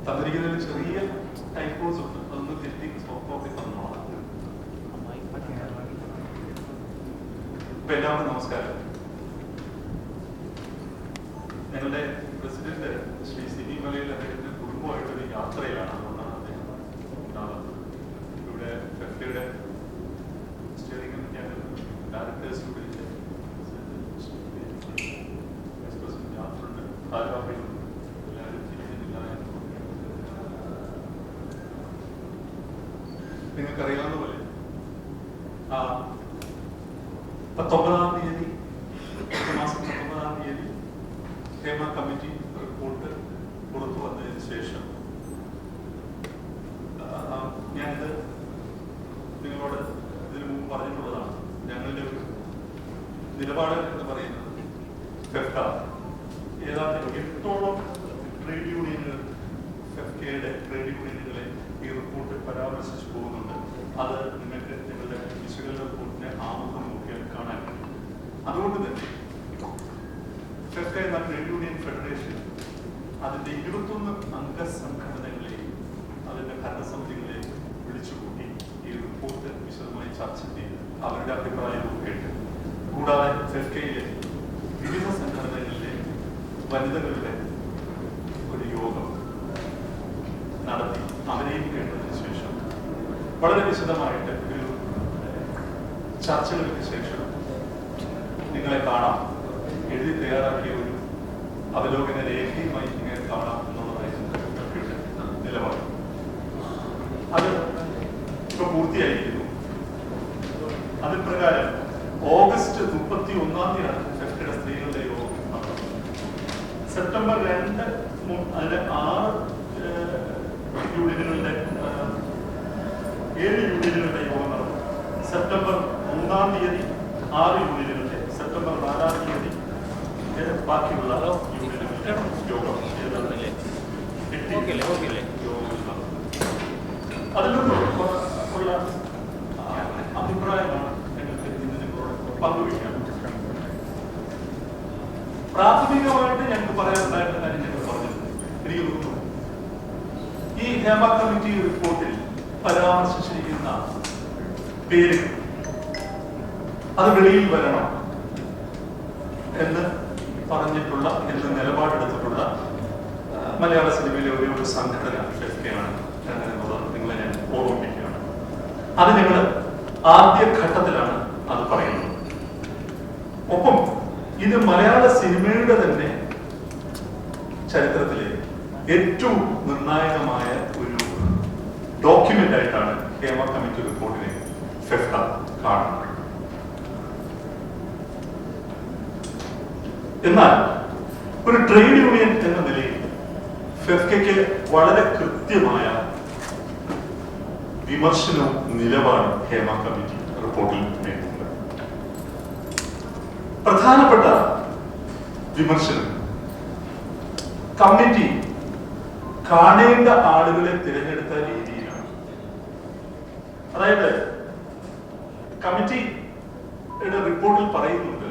തന്നിരിക്കുന്നതിൽ ചെറിയ ടൈപ്പോസ് ഉണ്ട്, അതൊന്ന് തിരുത്തി സോഫ്റ്റ് കോപ്പി തന്നോളാം. എല്ലാവർക്കും നമസ്കാരം. ഞങ്ങളുടെ പ്രസിഡന്റ് ശ്രീ സിനി മലയിൽ അദ്ദേഹത്തിന്റെ കുടുംബമായിട്ടൊരു യാത്രയിലാണ്. അതുകൊണ്ടാണ് അദ്ദേഹം ഉണ്ടാകുന്നത്. ഇവിടെ ഫെഫ്റ്റയുടെ സ്റ്റിയറിംഗ് കമ്മിറ്റിയാണ് ഡയറക്ടേഴ്സ് വിളിച്ച് വൈസ് പ്രസിഡന്റ് യാത്രയുണ്ട്, ഭാരവാഹികളുണ്ട്. എല്ലാവരും തിരിഞ്ഞില്ല. നിങ്ങൾക്കറിയാവുന്ന പോലെ 19-ാം തീയതി മാസം 19-ാം തീയതി ഹേമ കമ്മിറ്റി റിപ്പോർട്ട് പുറത്തു വന്നതിന് ശേഷം ഞാനിത് നിങ്ങളോട് ഇതിനു മുമ്പ് പറഞ്ഞിട്ടുള്ളതാണ്. ഞങ്ങളുടെ ഒരു നിലപാട് എന്ന് പറയുന്നത് ഫെഫ്ക ഏതാണ്ട് 8ഓളം ട്രേഡ് യൂണിയനുകൾ, ഫെഫ്കയുടെ ട്രേഡ് യൂണിയനുകളെ ഈ റിപ്പോർട്ട് പരാമർശിച്ചു പോകുന്നുണ്ട്. അത് നിങ്ങൾക്ക് നിങ്ങളുടെ വിശകലന റിപ്പോർട്ടിന്റെ ആമുഖം നോക്കിയാൽ കാണാൻ കഴിയും. അതുകൊണ്ട് തന്നെ ഫെഫ്ക എന്ന ട്രേഡ് യൂണിയൻ ഫെഡറേഷൻ അതിന്റെ 21 അംഗ സംഘടനകളെയും അതിന്റെ ഭരണസമിതികളെയും വിളിച്ചുകൂട്ടി ഈ റിപ്പോർട്ട് വിശദമായി ചർച്ച ചെയ്ത് അവരുടെ അഭിപ്രായവും കേട്ട്, കൂടാതെ ഫെഫ്കയിലെ വിവിധ സംഘടനകളിലെ വനിതകളുടെ ഒരു യോഗം നടത്തി അവരെയും കേട്ടതിന് ശേഷം വളരെ വിശദമായിട്ട് ഒരു ചർച്ചകൾക്ക് ശേഷം നിങ്ങളെ കാണാം, എഴുതി തയ്യാറാക്കിയ ഒരു അവലോകന രേഖയുമായി നിങ്ങളെ കാണാം എന്നുള്ളതായിരുന്നു നിലപാട്. അത് ഇപ്പൊ പൂർത്തിയായിരിക്കുന്നു. അതിൽ പ്രകാരം ഓഗസ്റ്റ് 31-ാം തീയതിയാണ് ഫെഫ്റ്റയുടെ സ്ത്രീകളുടെ യോഗം നടന്നത്. സെപ്റ്റംബർ 2 അതിലെ 6 യൂണിയനുകളുടെ 7 യൂണിയനുകളുടെ യോഗം നടന്നു. സെപ്റ്റംബർ 3-ാം തീയതി 6 യൂണിയനുകളുടെ, സെപ്റ്റംബർ 4-ാം തീയതി ബാക്കിയുള്ള യൂണിയനുകളുടെ യോഗം. അതിലൊന്നും ഉള്ള അഭിപ്രായമാണ് ഞങ്ങൾക്ക് ഇന്ന് നിങ്ങളോട് പങ്കുവയ്ക്കാൻ. പ്രാഥമികമായിട്ട് ഞങ്ങൾക്ക് പറയാനുണ്ടായിരുന്ന കാര്യം ഞങ്ങൾ പറഞ്ഞിട്ടുണ്ട്. എനിക്ക് തോന്നുന്നു ഈ ഹേമ കമ്മിറ്റി റിപ്പോർട്ടിൽ പരാമർശിച്ചിരിക്കുന്ന പേര് അത് വെളിയിൽ വരണം എന്ന് പറഞ്ഞിട്ടുള്ള, എന്ന് നിലപാടെടുത്തിട്ടുള്ള മലയാള സിനിമയിലെ ഒരു സംഘടന ഫെഫ്കയാണ് എന്നുള്ളത് നിങ്ങളെ ഞാൻ ഓർമ്മിപ്പിക്കുകയാണ്. അത് ഞങ്ങൾ ആദ്യഘട്ടത്തിലാണ് അത് പറയുന്നത്. ഒപ്പം ഇത് മലയാള സിനിമയുടെ തന്നെ ചരിത്രത്തിലെ ഏറ്റവും നിർണായകമായ ഒരു ഡോക്യുമെന്റ് ആയിട്ടാണ് ഹേമ കമ്മിറ്റി റിപ്പോർട്ടിനെ ഫെഫ്ക കാണുന്നത്. എന്നാൽ ഒരു ട്രേഡ് യൂണിയൻ എന്ന നിലയിൽ ഫെഫ്കയ്ക്ക് വളരെ കൃത്യമായ വിമർശനവും നിലപാടും ഹേമ കമ്മിറ്റി റിപ്പോർട്ടിൽ നേരിട്ടുണ്ട്. പ്രധാനപ്പെട്ട വിമർശനം കമ്മിറ്റി കാണേണ്ട ആളുകളെ തിരഞ്ഞെടുത്ത രീതിയിലാണ്. അതായത് കമ്മിറ്റിയുടെ റിപ്പോർട്ടിൽ പറയുന്നുണ്ട്,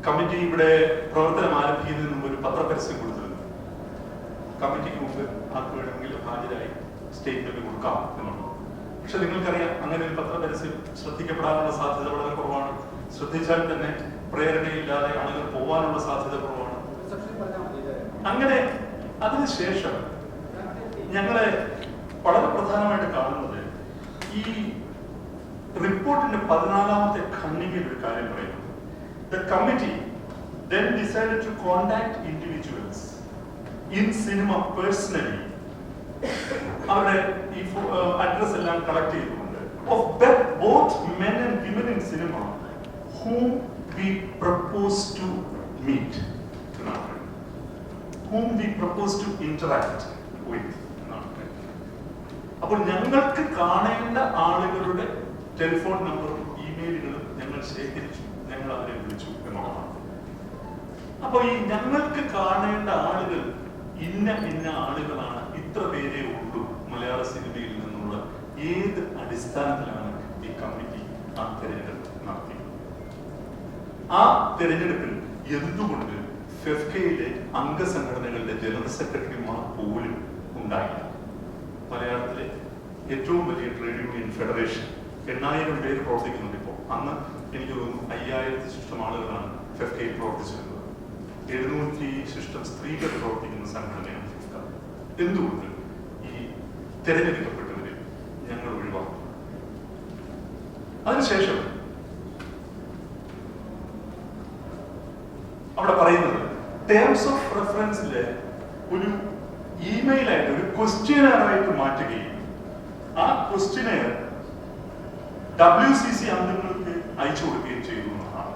കമ്മിറ്റി ഇവിടെ പ്രവർത്തനം ആരംഭിക്കുന്നതിന് മുമ്പ് ഒരു പത്രപരസ്യം കൊടുത്തിരുന്നു. കമ്മിറ്റിക്ക് മുമ്പ് ആർക്ക് വേണമെങ്കിലും ഹാജരായി സ്റ്റേറ്റ്മെന്റ് കൊടുക്കാം എന്നുള്ളത്. പക്ഷെ നിങ്ങൾക്കറിയാം, അങ്ങനെ ഒരു പത്രപരസ്യം ശ്രദ്ധിക്കപ്പെടാനുള്ള സാധ്യത വളരെ കുറവാണ്. ശ്രദ്ധിച്ചാൽ തന്നെ പ്രേരണയില്ലാതെ ആളുകൾ പോകാനുള്ള സാധ്യത കുറവാണ്. അങ്ങനെ അതിനുശേഷം ഞങ്ങളെ വളരെ പ്രധാനമായിട്ട് കാണുന്നത് ഈ റിപ്പോർട്ടിന്റെ 14-ാമത്തെ ഖണ്ഡികയിൽ ഒരു കാര്യം പറയുന്നു. The committee then decided to contact individuals in cinema personally. അവരുടെ ഈ അഡ്രസ് എല്ലാം കളക്ട് ചെയ്തുകൊണ്ട് of both men and women in cinema whom we propose to meet, whom we propose to interact with. അപ്പോൾ ഞങ്ങൾക്ക് കാണേണ്ട ആളുകളുടെ ടെലിഫോൺ നമ്പറും ഇമെയിലുകളും ഞങ്ങൾ ശേഖരിച്ചു, ഞങ്ങൾ അവരെ വിളിച്ചു എന്നുള്ളതാണ്. അപ്പൊ ഈ ഞങ്ങൾക്ക് കാണേണ്ട ആളുകൾ ഇന്ന ഇന്ന ആളുകളാണ്, ഇത്ര പേരേ ഉള്ളൂ മലയാള സിനിമയിൽ നിന്നുള്ള ഏത് അടിസ്ഥാനത്തിലാണ് ഈ കമ്മിറ്റി ആ തെരഞ്ഞെടുപ്പ് നടത്തിയത്? ആ തെരഞ്ഞെടുപ്പിൽ എന്തുകൊണ്ട് ഫെഫ്കയിലെ അംഗസംഘടനകളുടെ ജനറൽ സെക്രട്ടറിമാർ ഉണ്ടായില്ല. മലയാളത്തിലെ ഏറ്റവും വലിയ ട്രേഡ് യൂണിയൻ ഫെഡറേഷൻ 8,000 പേര് പ്രവർത്തിക്കുന്നുണ്ട് ഇപ്പോൾ. അന്ന് എനിക്ക് തോന്നുന്നു 5,000 ശിഷ്ടം ആളുകളാണ് ഫെഫ്കയിൽ പ്രവർത്തിച്ചിരുന്നത്. 700 ശിഷ്ടം സ്ത്രീകൾ പ്രവർത്തിക്കുന്ന സംഘടനയാണ് ഫെഫ്ക. എന്തുകൊണ്ട് ഈ തെരഞ്ഞെടുക്കപ്പെട്ടവരെ ഞങ്ങൾ ഒഴിവാക്കും? അതിനുശേഷം അവിടെ പറയുന്നത് ടേംസ് ഓഫ് റെഫറൻസിലെ ഒരു ഇമെയിലായിട്ട് ഒരു ക്വസ്റ്റ്യനായിട്ട് മാറ്റുകയും ആ ക്വസ്റ്റ്യനെയർ WCC അംഗങ്ങൾക്ക് അയച്ചു കൊടുക്കുകയും ചെയ്തു എന്നതാണ്.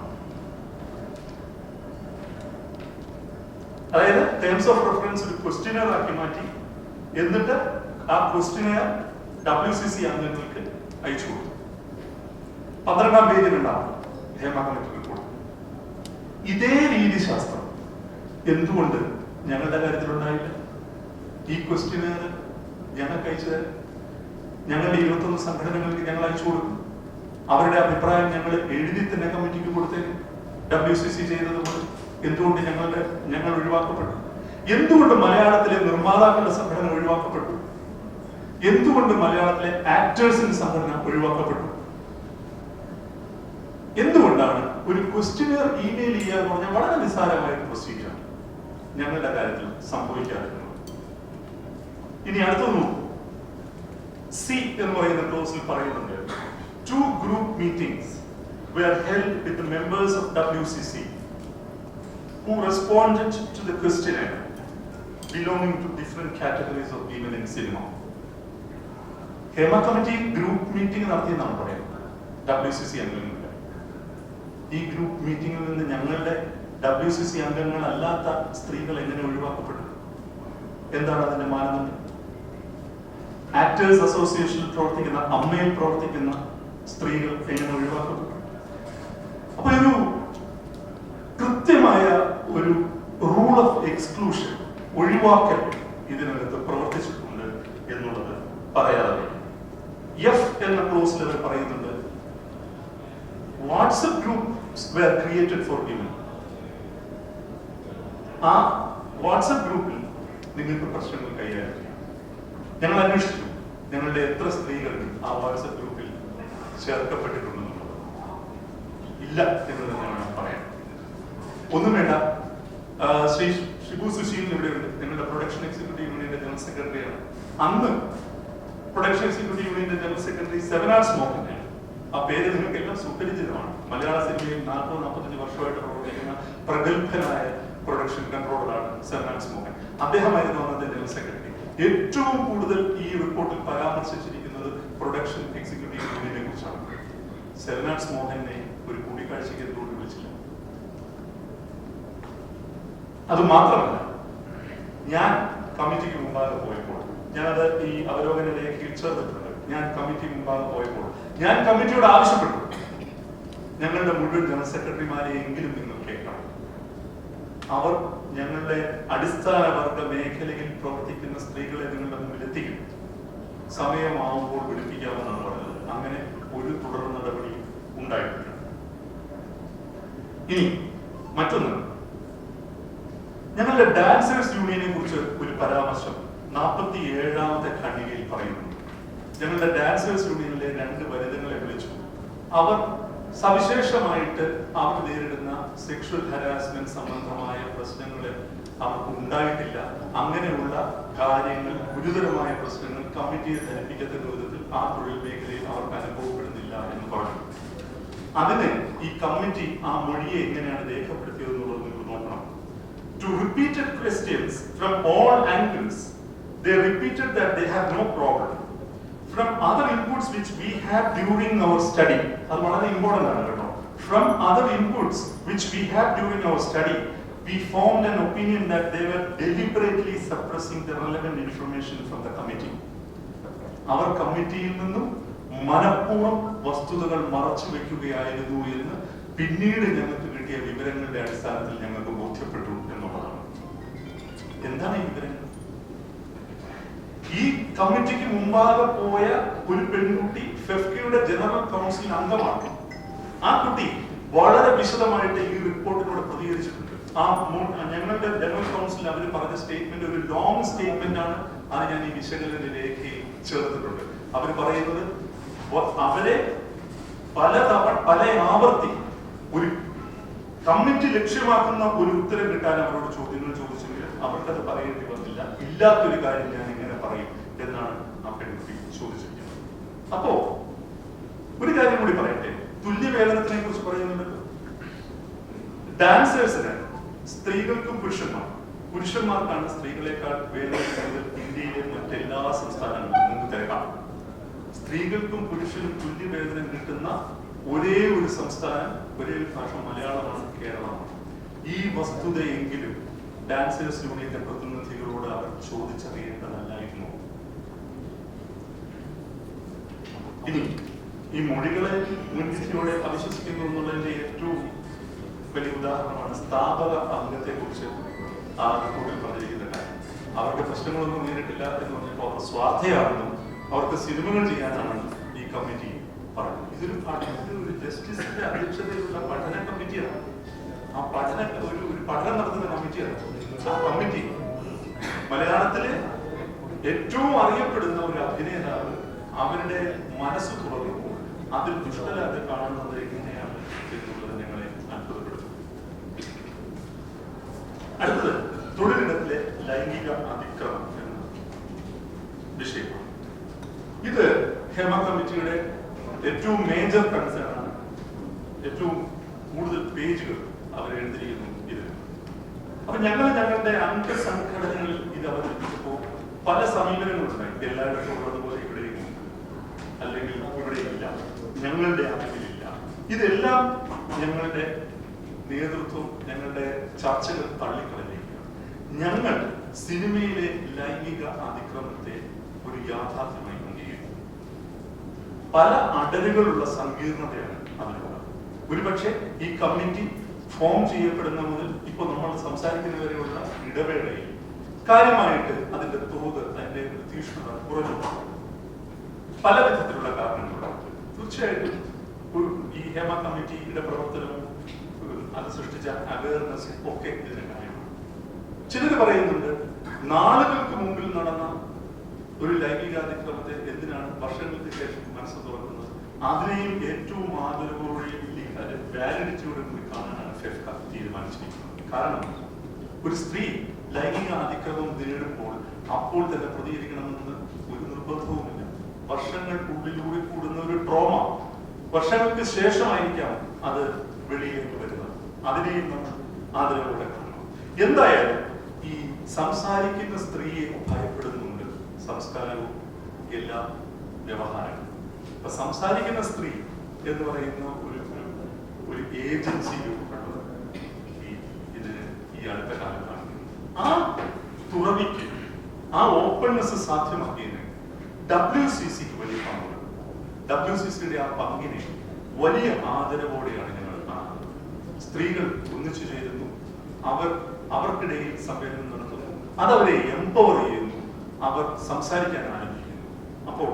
അതായത് ടേംസ് ഓഫ് റെഫറൻസ് ഒരു ക്വസ്റ്റ്യനെയർ ആക്കി മാറ്റി, എന്നിട്ട് ആ ക്വസ്റ്റ്യനെയർ WCC അംഗങ്ങൾക്ക് അയച്ചു കൊടുത്തു. 12-ാം പേജിലുണ്ടാവും ഹേമ കമ്മിറ്റി റിപ്പോർട്ട്. ഇതേ രീതിശാസ്ത്രം എന്തുകൊണ്ട് ഞങ്ങളുടെ കാര്യത്തിലുണ്ടായില്ല? ഈ ക്വസ്റ്റ്യനെയർ ഞങ്ങൾക്ക് അയച്ചു ഞങ്ങളുടെ 21 സംഘടനകൾക്ക് ഞങ്ങൾ അയച്ചു കൊടുക്കും. അവരുടെ അഭിപ്രായം ഞങ്ങൾ എഴുതി തന്നെ കമ്മിറ്റിക്ക് കൊടുത്തേക്കും. WCC ചെയ്തതുപോലെ എന്തുകൊണ്ട് ഞങ്ങൾ ഒഴിവാക്കപ്പെട്ടു? എന്തുകൊണ്ട് മലയാളത്തിലെ നിർമ്മാതാക്കളുടെ സംഘടന ഒഴിവാക്കപ്പെട്ടു? എന്തുകൊണ്ട് മലയാളത്തിലെ ആക്ടേഴ്സിന്റെ സംഘടന ഒഴിവാക്കപ്പെട്ടു? എന്തുകൊണ്ടാണ് ഒരു ക്വസ്റ്റ്യനെയർ ഇമെയിൽ ചെയ്യുക എന്ന് പറഞ്ഞാൽ വളരെ നിസ്സാരമായ ഒരു പ്രൊസീജിയർ ഞങ്ങളുടെ കാര്യത്തിൽ സംഭവിക്കാതിരുന്നത്? ഇനി അടുത്തത് നോക്കൂ. സി എന്ന് പറയുന്ന ക്ലോസിൽ പറയുന്നുണ്ട്, 2 group meetings were held with the members of WCC who responded to the questionnaire belonging to different categories of women in cinema. Hema committee group meeting നടത്തിയെന്നാണ് പറയുന്നത് WCC അംഗങ്ങളുടെ. ഈ ഗ്രൂപ്പ് മീറ്റിംഗിൽ നിന്ന് ഞങ്ങളുടെ WCC അംഗങ്ങളല്ലാത്ത സ്ത്രീകൾ എങ്ങനെ ഒഴിവാക്കപ്പെട്ടു? എന്താണ് അതിന്റെ മാനദണ്ഡം? ആക്ടേഴ്സ് അസോസിയേഷനിൽ പ്രവർത്തിക്കുന്ന, അമ്മയിൽ പ്രവർത്തിക്കുന്ന സ്ത്രീകൾ എങ്ങനെ ഒഴിവാക്കപ്പെട്ടു? അപ്പൊ ഒരു കൃത്യമായ ഒരു റൂൾ ഓഫ് എക്സ്ക്ലൂഷൻ, ഒഴിവാക്കൽ ഇതിനകത്ത് പ്രവർത്തിച്ചിട്ടുണ്ട് എന്നുള്ളത് പറയാതെ. എഫ് എന്ന ക്ലോസിൽ അവർ പറയുന്നുണ്ട്, WhatsApp groups were created for women. ആ വാട്സ്ആപ്പ് ഗ്രൂപ്പിൽ നിങ്ങൾക്ക് പ്രശ്നങ്ങൾ കൈകാര്യം ചെയ്യാം. ഞങ്ങൾ അന്വേഷിച്ചു ഞങ്ങളുടെ എത്ര സ്ത്രീകൾ ആ വാട്സ്ആപ്പ് ഗ്രൂപ്പിൽ ചേർക്കപ്പെട്ടിട്ടുണ്ടെന്നുള്ളത്. ഇല്ല എന്ന് തന്നെയാണ് പറയാം. ഒന്നും വേണ്ട. ശ്രീ ഷിബു സുശീൽ ഇവിടെയുണ്ട്, ഞങ്ങളുടെ പ്രൊഡക്ഷൻ എക്സിക്യൂട്ടീവ് യൂണിയന്റെ ജനറൽ സെക്രട്ടറിയാണ്. അന്ന് പ്രൊഡക്ഷൻ എക്സിക്യൂട്ടീവ് യൂണിയന്റെ ജനറൽ സെക്രട്ടറി സെവനാർസ് മോഹൻ. ആ പേര് നിങ്ങൾക്കെല്ലാം സുപരിചിതമാണ്. മലയാള സിനിമയിൽ 40-45 വർഷമായിട്ട് പ്രവർത്തിക്കുന്ന പ്രഗത്ഭനായ പ്രൊഡക്ഷൻ കൺട്രോളറാണ് സെവനാർസ് മോഹൻ. അദ്ദേഹമായിരുന്നു അന്നത്തെ ജനറൽ സെക്രട്ടറി. ഏറ്റവും കൂടുതൽ ഈ റിപ്പോർട്ടിൽ പരാമർശിച്ചിരിക്കുന്നത് പ്രൊഡക്ഷൻ എക്സിക്യൂട്ടീവ് യൂണിയനെ കുറിച്ചാണ്. സെവനാർസ് മോഹനെ ഒരു കൂടിക്കാഴ്ചയ്ക്ക് എന്തുകൊണ്ട് വിളിച്ചില്ല? അത് മാത്രമല്ല, ഞാൻ കമ്മിറ്റിക്ക് മുമ്പാകെ പോയപ്പോൾ, ഞാനത് ഈ അവലോകന രേഖയിൽ ചേർത്തിട്ടുണ്ട്, ഞാൻ കമ്മിറ്റി മുമ്പാകെ പോയപ്പോൾ ഞാൻ കമ്മിറ്റിയോട് ആവശ്യപ്പെട്ടു, ഞങ്ങളുടെ മുഴുവൻ ജനറൽ സെക്രട്ടറിമാരെ എങ്കിലും നിങ്ങൾ കേൾക്കണം. അവർ ഞങ്ങളുടെ അടിസ്ഥാന വർഗ മേഖലയിൽ പ്രവർത്തിക്കുന്ന സ്ത്രീകളെ നിങ്ങളുടെ മുമ്പിൽ എത്തിക്കും. സമയമാവുമ്പോൾ വിളിപ്പിക്കാമെന്നാണ് പറഞ്ഞത്. അങ്ങനെ ഒരു തുടർ നടപടി ഉണ്ടായിട്ടില്ല. ഇനി മറ്റൊന്ന്, ഞങ്ങളുടെ ഡാൻസേഴ്സ് യൂണിയനെ കുറിച്ച് ഒരു പരാമർശം 47ാമത്തെ ഖണ്ഡികയിൽ പറയുന്നു. ഞങ്ങളുടെ ഡാൻസേഴ്സ് യൂണിയനിലെ 2 വനിതകളെ വിളിച്ചു. അവർ സവിശേഷമായിട്ട് അവർ നേരിടുന്ന സെക്ഷൽ ഹരാസ്മെന്റ് സംബന്ധമായ പ്രശ്നങ്ങൾ അവർക്ക് ഉണ്ടായിട്ടില്ല. അങ്ങനെയുള്ള കാര്യങ്ങൾ, ഗുരുതരമായ പ്രശ്നങ്ങൾ കമ്മിറ്റിയെ ധരിപ്പിക്കത്തക്ക വിധത്തിൽ ആ തൊഴിൽ മേഖലയിൽ അവർക്ക് അനുഭവപ്പെടുന്നില്ല എന്ന് പറഞ്ഞു. അതിന് ഈ കമ്മിറ്റി ആ മൊഴിയെ എങ്ങനെയാണ് രേഖപ്പെടുത്തിയതെന്നുള്ളത് നിങ്ങൾ നോക്കണം. To repeated questions from all angles, they repeated that they have no problem. From other inputs which we had during our study, അത് വളരെ ഇമ്പോർട്ടന്റ് ആണ് കേട്ടോ. From other inputs which we had during our study, we formed an opinion that they were deliberately suppressing the relevant information from the committee. അവർ കമ്മിറ്റിയിൽ നിന്നും മനഃപൂർവ്വം വസ്തുതകൾ മറച്ചു വെക്കുകയായിരുന്നു എന്ന് പിന്നീട് ഞങ്ങൾക്ക് കിട്ടിയ വിവരങ്ങളുടെ അടിസ്ഥാനത്തിൽ ഞങ്ങൾക്ക് ബോധ്യപ്പെട്ടു എന്നുള്ളതാണ്. എന്താണ് ഈ വിവരങ്ങൾ? ഈ കമ്മിറ്റിക്ക് മുമ്പാകെ പോയ ഒരു പെൺകുട്ടി ഫെഫ്കയുടെ ജനറൽ കൗൺസിൽ അംഗമാണ്. ആ കുട്ടി വളരെ വിശദമായിട്ട് ഈ റിപ്പോർട്ടിനോട് പ്രതികരിച്ചിട്ടുണ്ട്. ഞങ്ങളുടെ ജനറൽ കൗൺസിൽ അവർ പറഞ്ഞ സ്റ്റേറ്റ്മെന്റ് ഒരു ലോങ് സ്റ്റേറ്റ്മെന്റ് ആണ്. അത് ഞാൻ ഈ വിശകലന രേഖയിൽ ചേർത്തിട്ടുണ്ട്. അവർ പറയുന്നത് അവരെ പല ആവർത്തി ഒരു കമ്മിറ്റി ലക്ഷ്യമാക്കുന്ന ഒരു ഉത്തരം കിട്ടാൻ അവരോട് ചോദ്യങ്ങൾ ചോദിച്ചെങ്കിൽ അവർക്കത് പറയേണ്ടി വന്നില്ല. ഇല്ലാത്തൊരു കാര്യം ഞാൻ എങ്ങനെ പറയും എന്നാണ് ആ പെൺകുട്ടി ചോദിച്ചിരിക്കുന്നത്. അപ്പോ ഒരു കാര്യം കൂടി പറയട്ടെ, തുല്യവേതനത്തിനെ കുറിച്ച് പറയുന്നുണ്ടല്ലോ. ഡാൻസേഴ്സിന് സ്ത്രീകൾക്കും പുരുഷന്മാർക്കാണ് സ്ത്രീകളെക്കാൾ വേതനം കൂടുതൽ ഇന്ത്യയിലെ മറ്റെല്ലാ സംസ്ഥാനങ്ങളിലും നിങ്ങൾക്ക് തിരക്കാം. സ്ത്രീകൾക്കും പുരുഷനും തുല്യവേതനം കിട്ടുന്ന ഒരേ ഒരു സംസ്ഥാനം, ഒരേ ഒരു ഭാഷ മലയാളമാണ്, കേരളമാണ്. ഈ വസ്തുതയെങ്കിലും ഡാൻസേഴ്സ് യൂണിയന്റെ പ്രതിനിധികളോട് അവർ ചോദിച്ചറിയേണ്ടതല്ലായിരുന്നു. ഇനി ഈ മൊഴികളെ മുൻവിധിയോടെ അവിശ്വസിക്കുന്നു എന്നുള്ളതിന്റെ ഏറ്റവും വലിയ ഉദാഹരണമാണ് സ്ഥാപക അംഗത്തെ കുറിച്ച് ആ റിപ്പോർട്ടിൽ പറഞ്ഞിരിക്കുന്ന കാര്യം. അവർക്ക് പ്രശ്നങ്ങളൊന്നും നേരിട്ടില്ല എന്ന് പറഞ്ഞപ്പോൾ അവർ സ്വാർത്ഥയാണെന്നും അവർക്ക് സിനിമകൾ ചെയ്യാനാണ് ഈ കമ്മിറ്റി പറഞ്ഞു. ഇതൊരു ജസ്റ്റിസിന്റെ അധ്യക്ഷതയിലുള്ള പഠന കമ്മിറ്റിയാണ്. ആ ഒരു പഠനം നടത്തുന്ന കമ്മിറ്റിയാണ്. ആ കമ്മിറ്റി മലയാളത്തിലെ ഏറ്റവും അറിയപ്പെടുന്ന ഒരു അഭിനേതാവ് അവരുടെ മനസ്സ് തുറക്കുമ്പോൾ അതിൽ ദുഷ്ടലാതെ കാണുന്നത് എങ്ങനെയാണ് എന്നുള്ളത് ഞങ്ങളെ അത്ഭുതപ്പെടുത്തും. അടുത്തത് തൊഴിലിടത്തിലെ ലൈംഗിക അതിക്രമം എന്ന വിഷയമാണ്. ഇത് ഹേമ കമ്മിറ്റിയുടെ ഏറ്റവും മേജർ കൺസേൺ ആണ്. ഏറ്റവും കൂടുതൽ പേജുകൾ അവർ എഴുതിയിരിക്കുന്നു ഇതിൽ. അപ്പൊ ഞങ്ങളുടെ അംഗസംഘടനകളിൽ ഇത് അവതരിപ്പിച്ചപ്പോൾ പല സമീപനങ്ങളുണ്ടായി. എല്ലായിടത്തും ഉള്ളതുപോലെ ഇവിടെയും അല്ലെങ്കിൽ ഇവിടെയില്ല, ഞങ്ങളുടെ അറിവിലില്ല. ഇതെല്ലാം ഞങ്ങളുടെ നേതൃത്വം, ഞങ്ങളുടെ ചർച്ചകൾ തള്ളിക്കളഞ്ഞിരിക്കുകയാണ്. ഞങ്ങൾ സിനിമയിലെ ലൈംഗിക അതിക്രമത്തെ ഒരു യാഥാർത്ഥ്യമായി അംഗീകരിക്കുന്നു. പല അടരുകളുള്ള സങ്കീർണതയാണ് അതിനുള്ളത്. ഒരുപക്ഷെ ഈ കമ്മിറ്റി ഫോം ചെയ്യപ്പെടുന്ന മുതൽ ഇപ്പൊ നമ്മൾ സംസാരിക്കുന്നവരെയുള്ള ഇടവേളയിൽ കാര്യമായിട്ട് അതിന്റെ തോത്, അതിന്റെ തീക്ഷ്ണത കുറഞ്ഞു. പല വിധത്തിലുള്ള കാരണങ്ങളുണ്ട്. തീർച്ചയായിട്ടും ഈ ഹേമ കമ്മിറ്റിയുടെ പ്രവർത്തനവും അത് സൃഷ്ടിച്ച അവയർനെസ് ഒക്കെ ഇതിന് കാര്യമാണ്. ചിലർ പറയുന്നുണ്ട് നാളുകൾക്ക് മുമ്പിൽ നടന്ന ഒരു ലൈംഗികാതിക്രമത്തെ എന്തിനാണ് വർഷങ്ങൾക്ക് ശേഷം മനസ്സ് തുറക്കുന്നത്? അതിനെയും ഏറ്റവും ആദരവോടെയും വാലിഡിറ്റിയോടെ കൂടി കാണാനാണ് ഫെഫ്ക തീരുമാനിച്ചിരിക്കുന്നത്. കാരണം ഒരു സ്ത്രീ ലൈംഗിക അതിക്രമം നേടുമ്പോൾ അപ്പോൾ തന്നെ പ്രതികരിക്കണമെന്ന് ഒരു നിർബന്ധവുമില്ല. വർഷങ്ങൾക്കുള്ളിലൂടെ കൂടുന്ന ഒരു ട്രോമ വർഷങ്ങൾക്ക് ശേഷമായിരിക്കാം അത് വെളിയിലേക്ക് വരുന്നത്. അതിനെയും നമ്മൾ ആദരവോടെ കാണണം. എന്തായാലും ഈ സംസാരിക്കുന്ന സ്ത്രീയെ ഭയപ്പെടുന്നുണ്ട് സംസ്കാരവും എല്ലാ വ്യവഹാരങ്ങളും. അപ്പൊ സംസാരിക്കുന്ന സ്ത്രീ എന്ന് പറയുന്ന ഒരു ഏജൻസി രൂപപ്പെട്ടത് ഈ അടുത്ത കാലത്താണ്. ആ തുറവിക്ക്, ആ ഓപ്പൺനെസ് സാധ്യമാക്കിയതിന് WCCക്ക് വലിയ പങ്കുണ്ട്. WCCയുടെ ആ പങ്കിനെ വലിയ ആദരവോടെയാണ് ഞങ്ങൾ കാണുന്നത്. സ്ത്രീകൾ ഒന്നിച്ചു ചേരുന്നു, അവർക്കിടയിൽ സമ്മേളനം നടത്തുന്നു, അതവരെ എംപവർ ചെയ്യുന്നു, അവർ സംസാരിക്കാൻ ആരംഭിക്കുന്നു. അപ്പോൾ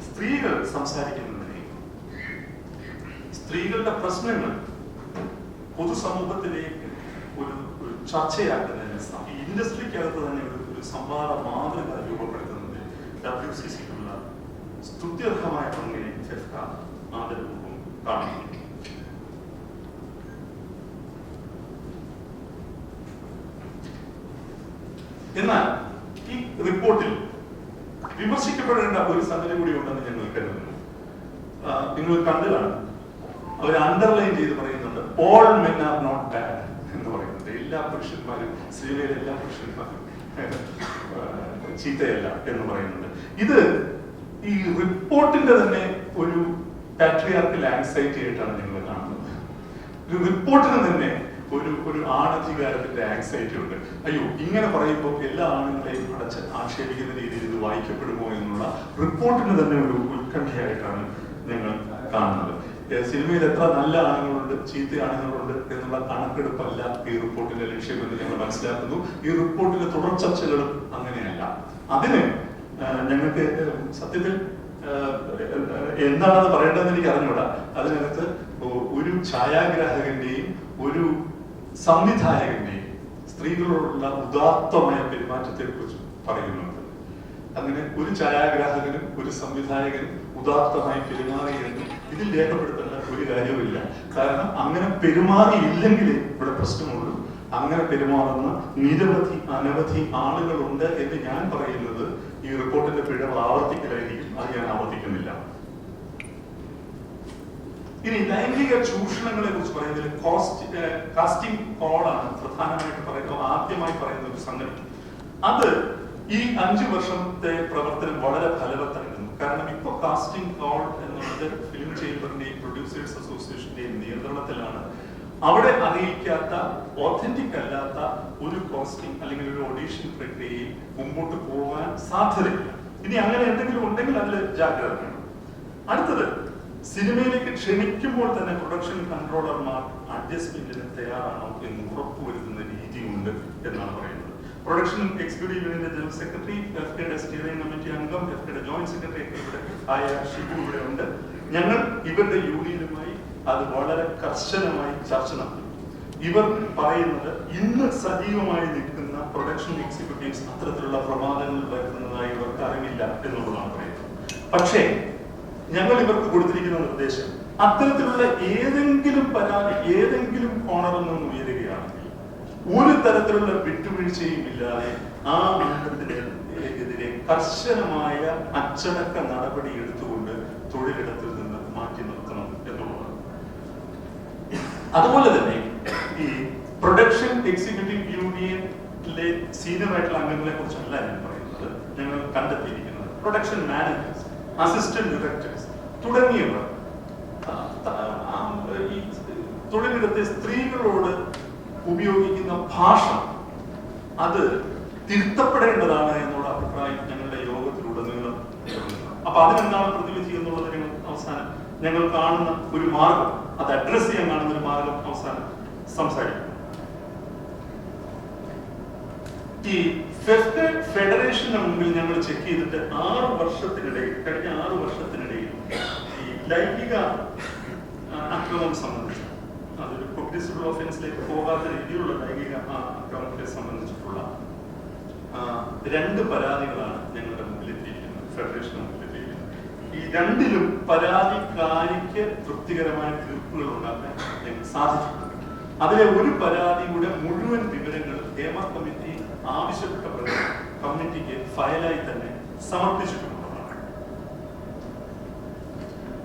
സ്ത്രീകൾ സംസാരിക്കുന്നതിനെ, സ്ത്രീകളുടെ പ്രശ്നങ്ങൾ പൊതുസമൂഹത്തിലേക്ക് ഒരു ചർച്ചയാക്കുന്നതിന് ഈ ഇൻഡസ്ട്രിക്കകത്ത് തന്നെ ഒരു സംവാദ മാതൃക രൂപപ്പെടുത്തുന്നതിൽ WCCക്കുള്ള സ്തുത്യർഹമായ പങ്കിനെ ഫെഫ്ക ആദരപൂർവ്വം കാണുന്നു. എന്നാൽ ഈ റിപ്പോർട്ടിൽ വിമർശിക്കപ്പെടേണ്ട ഒരു സംഗതി കൂടി ഉണ്ടെന്ന് ഞങ്ങൾ കരുതുന്നു. നിങ്ങൾ കണ്ടതാണ്, അവർ അണ്ടർലൈൻ ചെയ്ത് പറയുന്നുണ്ട്, all men are not bad എന്ന് പറയുന്നുണ്ട്. എല്ലാ പുരുഷന്മാരും, സിനിമയിലെ എല്ലാ പുരുഷന്മാരും ചീത്തയല്ല എന്ന് പറയുന്നുണ്ട്. ഇത് ഈ റിപ്പോർട്ടിന്റെ തന്നെ ഒരു പാട്രിയാർക്കൽ ആൻസൈറ്റി ആയിട്ടാണ് നിങ്ങൾ കാണുന്നത്. ഒരു റിപ്പോർട്ടിന് തന്നെ ഒരു ആണധികാരത്തിന്റെ ആൻസൈറ്റി ഉണ്ട്. അയ്യോ, ഇങ്ങനെ പറയുമ്പോൾ എല്ലാ ആണുങ്ങളെയും അടച്ച് ആക്ഷേപിക്കുന്ന രീതിയിൽ ഇത് വായിക്കപ്പെടുമോ എന്നുള്ള റിപ്പോർട്ടിന് തന്നെ ഒരു ഉത്കണ്ഠയായിട്ടാണ് ഞങ്ങൾ കാണുന്നത്. സിനിമയിൽ എത്ര നല്ല ആണുങ്ങളുണ്ട്, ചീത്ത ആണുങ്ങളുണ്ട് എന്നുള്ള കണക്കെടുപ്പല്ല ഈ റിപ്പോർട്ടിന്റെ ലക്ഷ്യമെന്ന് ഞങ്ങൾ മനസ്സിലാക്കുന്നു. ഈ റിപ്പോർട്ടിന്റെ തുടർ ചർച്ചകളും അങ്ങനെയല്ല. അതിന് ഞങ്ങൾക്ക് സത്യത്തിൽ എന്താണെന്ന് പറയേണ്ടതെന്ന് എനിക്ക് അറിഞ്ഞൂടാ. അതിനകത്ത് ഒരു ഛായാഗ്രാഹകന്റെയും ഒരു സംവിധായകന്റെയും സ്ത്രീകളോടുള്ള ഉദാത്തമായ പെരുമാറ്റത്തെ കുറിച്ച് പറയുന്നുണ്ട്. അങ്ങനെ ഒരു ഛായാഗ്രാഹകനും ഒരു സംവിധായകനും ഉദാത്തമായി പെരുമാറിയെന്ന് ഇതിൽ രേഖപ്പെടുത്തേണ്ട ഒരു കാര്യവുമില്ല. കാരണം അങ്ങനെ പെരുമാറിയില്ലെങ്കിൽ ഇവിടെ പ്രശ്നമുള്ളൂ. അങ്ങനെ പെരുമാറുന്ന നിരവധി അനവധി ആളുകളുണ്ട് എന്ന് ഞാൻ പറയുന്നത് ഈ റിപ്പോർട്ടിന്റെ പിഴവ് ആവർത്തിക്കലായിരിക്കും. അത് ഞാൻ ആവർത്തിക്കുന്നില്ല. ഇനി ലൈംഗിക ചൂഷണങ്ങളെ കുറിച്ച് പറയുന്നതിൽ കാസ്റ്റിംഗ് കോളാണ് പ്രധാനമായിട്ട് പറയുന്നത്. ആദ്യമായി പറയുന്ന ഒരു സംഗതി അത് ഈ 5 വർഷത്തെ പ്രവർത്തനം വളരെ ഫലവത്തായിരുന്നു. കാരണം ഇപ്പൊ കാസ്റ്റിംഗ് കോൾ എന്നുള്ളത് ഫിലിം ചേംബറിന്റെയും പ്രൊഡ്യൂസേഴ്സ് അസോസിയേഷന്റെയും നിയന്ത്രണത്തിലാണ്. അവിടെ അറിയിക്കാത്ത ഓതന്റിക് അല്ലാത്ത ഒരു കോസ്റ്റിംഗ് അല്ലെങ്കിൽ ഒരു ഓഡീഷൻ പ്രക്രിയയിൽ മുമ്പോട്ട് പോകാൻ സാധ്യതയില്ല. ഇനി അങ്ങനെ എന്തെങ്കിലും ഉണ്ടെങ്കിൽ അതിൽ ജാഗ്രത വേണം. അടുത്തത്, സിനിമയിലേക്ക് ക്ഷണിക്കുമ്പോൾ തന്നെ പ്രൊഡക്ഷൻ കൺട്രോളർമാർ അഡ്ജസ്റ്റ്മെന്റിന് തയ്യാറാണോ എന്ന് ഉറപ്പുവരുത്തുന്ന രീതിയുണ്ട് എന്നാണ് പറയുന്നത്. പ്രൊഡക്ഷൻ എക്സിക്യൂട്ടീവ് യൂണിയന്റെ ജനറൽ സെക്രട്ടറി, എഫ്കെയുടെ സ്റ്റിയറിംഗ് കമ്മിറ്റി അംഗം, എഫ്കെയുടെ ജോയിന്റ് സെക്രട്ടറി ഇവിടെ ആയ ഷിബു ഇവിടെ ഉണ്ട്. ഞങ്ങൾ ഇവരുടെ യൂണിയനുമായി അത് വളരെ കർശനമായി ചർച്ച നടത്തി. ഇവർ പറയുന്നത് ഇന്ന് സജീവമായി നിൽക്കുന്ന പ്രൊഡക്ഷൻ എക്സിക്യൂട്ടീവ്സ് അത്തരത്തിലുള്ള പ്രമാദങ്ങൾ വരുത്തുന്നതായി ഇവർക്ക് അറിവില്ല എന്നുള്ളതാണ് പറയുന്നത്. പക്ഷേ ഞങ്ങൾ ഇവർക്ക് കൊടുത്തിരിക്കുന്ന നിർദ്ദേശം അത്തരത്തിലുള്ള ഏതെങ്കിലും പരാതി ഏതെങ്കിലും കോണറിൽ നിന്ന് ഉയരുകയാണെങ്കിൽ ഒരു തരത്തിലുള്ള വിട്ടുവീഴ്ചയും ഇല്ലാതെ ആ ബന്ധത്തിനെതിരെ കർശനമായ അച്ചടക്ക നടപടി എടുത്തുകൊണ്ട് തൊഴിലിടത്തിൽ നിന്ന് മാറ്റി നിർത്തണം എന്നുള്ളതാണ്. അതുപോലെ തന്നെ ഈ പ്രൊഡക്ഷൻ എക്സിക്യൂട്ടീവ് യൂണിയനിലെ സീനിയർ ആയിട്ടുള്ള അംഗങ്ങളെ കുറിച്ചല്ല ഞാൻ പറയുന്നത്. ഞങ്ങൾ കണ്ടെത്തിയിരിക്കുന്നത് പ്രൊഡക്ഷൻ മാനേജേഴ്സ്, അസിസ്റ്റന്റ് ഡയറക്ടേഴ്സ് തുടങ്ങിയവർ ഈ തൊഴിലിടത്തെ സ്ത്രീകളോട് ഉപയോഗിക്കുന്ന ഭാഷ അത് തിരുത്തപ്പെടേണ്ടതാണ് എന്നുള്ള അഭിപ്രായം ഞങ്ങളുടെ യോഗത്തിലുടനീളം. അപ്പൊ അതിനെന്താണ് പ്രതിവിധി എന്നുള്ളത് ഞങ്ങൾ കാണുന്ന ഒരു മാർഗം, അത് അഡ്രസ് ചെയ്യാൻ കാണുന്ന ഒരു മാർഗം അവസാനം സംസാരിക്കും. ഈ ഫെഡറേഷന്റെ മുമ്പിൽ ഞങ്ങൾ ചെക്ക് ചെയ്തിട്ട് 6 വർഷത്തിനിടയിൽ, കഴിഞ്ഞ 6 വർഷത്തിനിടയിൽ ഈ ലൈംഗിക അക്രമം സംബന്ധിച്ച്, അതൊരു കോഗ്നിസബിൾ ഒഫൻസിലേക്ക് പോകാത്ത രീതിയിലുള്ള ലൈംഗിക അക്രമത്തെ സംബന്ധിച്ചിട്ടുള്ള 2 പരാതികളാണ് ഞങ്ങളുടെ മുമ്പിലെത്തിയിരിക്കുന്നത്, ഫെഡറേഷന് മുമ്പിലെത്തിയിരിക്കുന്നത്. ഈ 2ലും പരാതിക്കാരിക്ക് തൃപ്തികരമായ തീർപ്പുകൾ ഉണ്ടാക്കാൻ ഞങ്ങൾക്ക് സാധിച്ചിട്ടുണ്ട്. അതിലെ ഒരു പരാതിയുടെ മുഴുവൻ വിവരങ്ങൾ ഹേമ കമ്മിറ്റി ആവശ്യപ്പെട്ട പ്രകാരം കമ്മിറ്റിക്ക് ഫയലായി തന്നെ സമർപ്പിച്ചിട്ടുള്ളതാണ്.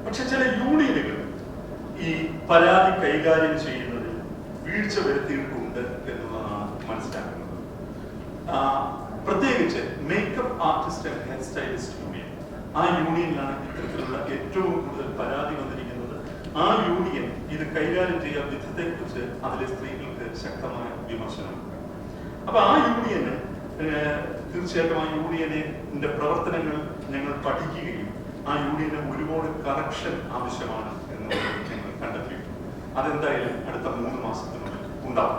പക്ഷെ ചില യൂണിയനുകൾ ഈ പരാതി കൈകാര്യം ചെയ്യുന്നതിൽ വീഴ്ച വരുത്തിയിട്ടുണ്ട് എന്നുള്ളതാണ് മനസ്സിലാക്കുന്നത്. പ്രത്യേകിച്ച് makeup artist and hair stylist union, ആ യൂണിയനിലാണ് ഇത്തരത്തിലുള്ള ഏറ്റവും കൂടുതൽ പരാതി വന്നിരിക്കുന്നത്. ആ യൂണിയൻ ഇത് കൈകാര്യം ചെയ്യാൻ വിധത്തെ കുറിച്ച് അതിലെ സ്ത്രീകൾക്ക് ശക്തമായ വിമർശനമുണ്ട്. അപ്പൊ ആ യൂണിയന് തീർച്ചയായിട്ടും ആ യൂണിയന്റെ പ്രവർത്തനങ്ങൾ ഞങ്ങൾ പഠിക്കുകയും ആ യൂണിയന് ഒരുപാട് കറക്ഷൻ ആവശ്യമാണ് എന്നുള്ളത് ഞങ്ങൾ കണ്ടെത്തിയിട്ടുണ്ട്. അതെന്തായാലും അടുത്ത 3 മാസത്തിനുള്ളിൽ ഉണ്ടാവും.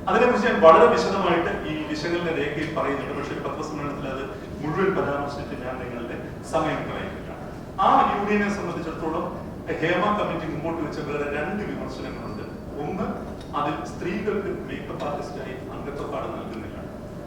അതിനെക്കുറിച്ച് ഞാൻ വളരെ വിശദമായിട്ട് ഈ വിശകലന രേഖയിൽ പറയുന്നുണ്ട്. പക്ഷേ പത്രസമ്മേളനത്തിൽ അത് മുഴുവൻ പരാമർശിച്ച് ഞാൻ നിങ്ങളുടെ സമയം കളയുന്നില്ല. ആ യൂണിയനെ സംബന്ധിച്ചിടത്തോളം ഹേമ കമ്മിറ്റി മുമ്പോട്ട് വെച്ച വേറെ 2 വിമർശനങ്ങളുണ്ട്. ഒന്ന്, അതിൽ സ്ത്രീകൾക്ക് മേക്കപ്പ് ആർട്ടിസ്റ്റായി അംഗത്വ നൽകുന്നില്ല.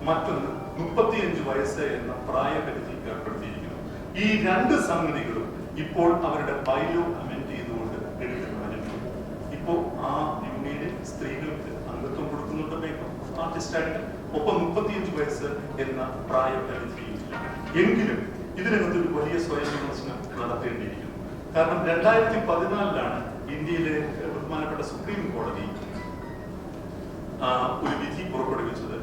മറ്റൊന്ന്, 35 വയസ്സ് എന്ന പ്രായപരിധി ഏർപ്പെടുത്തിയിരിക്കുന്നു. ഈ 2 സംഗതികളും ഇപ്പോൾ അവരുടെ ബൈലോ അമെൻഡ് ചെയ്തുകൊണ്ട് എടുത്തു കളഞ്ഞിട്ടുണ്ട്. ഇപ്പോ ആ യൂണിയനിൽ സ്ത്രീകൾക്ക് അംഗത്വം കൊടുക്കുന്നുണ്ട് മേക്കപ്പ് ആർട്ടിസ്റ്റായിട്ട്. ഒപ്പം 35 വയസ്സ് എന്ന പ്രായപരിധിയില്ല. എങ്കിലും ഇതിനകത്ത് ഒരു വലിയ സ്വയം വിമർശനം നടത്തേണ്ടിയിരിക്കുന്നു. കാരണം 2014 ഇന്ത്യയിലെ ബഹുമാനപ്പെട്ട സുപ്രീം കോടതി ഒരു വിധി പുറപ്പെടുവിച്ചത്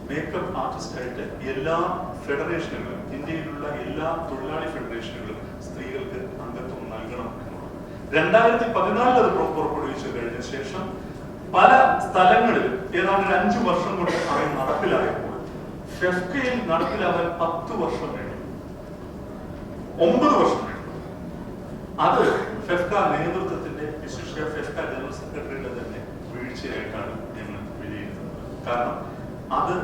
മേക്കപ്പ് ആർട്ടിസ്റ്റായിട്ട് എല്ലാ ഫെഡറേഷനുകളും, ഇന്ത്യയിലുള്ള എല്ലാ തൊഴിലാളി ഫെഡറേഷനുകളും സ്ത്രീകൾക്ക് അംഗത്വം നൽകണം എന്നുള്ളത്. 2014 അത് പുറപ്പെടുവിച്ചു കഴിഞ്ഞ ശേഷം പല സ്ഥലങ്ങളിലും ഏതാണ്ട് 5 വർഷം കൊണ്ട് അത് നടപ്പിലായപ്പോൾ ഫെഫ്കയിൽ നടപ്പിലാവാൻ 10 വർഷം വേണം, 9 വർഷം വേണം. അത് ഫെഫ്ക നേതൃത്വത്തിന്റെ, വിശിഷ്യ ഫെഫ്ക ജനറൽ സെക്രട്ടറിയുടെ തന്നെ വീഴ്ചയായിട്ടാണ് ഞങ്ങൾ വിലയിരുത്തുന്നത്. കാരണം അത്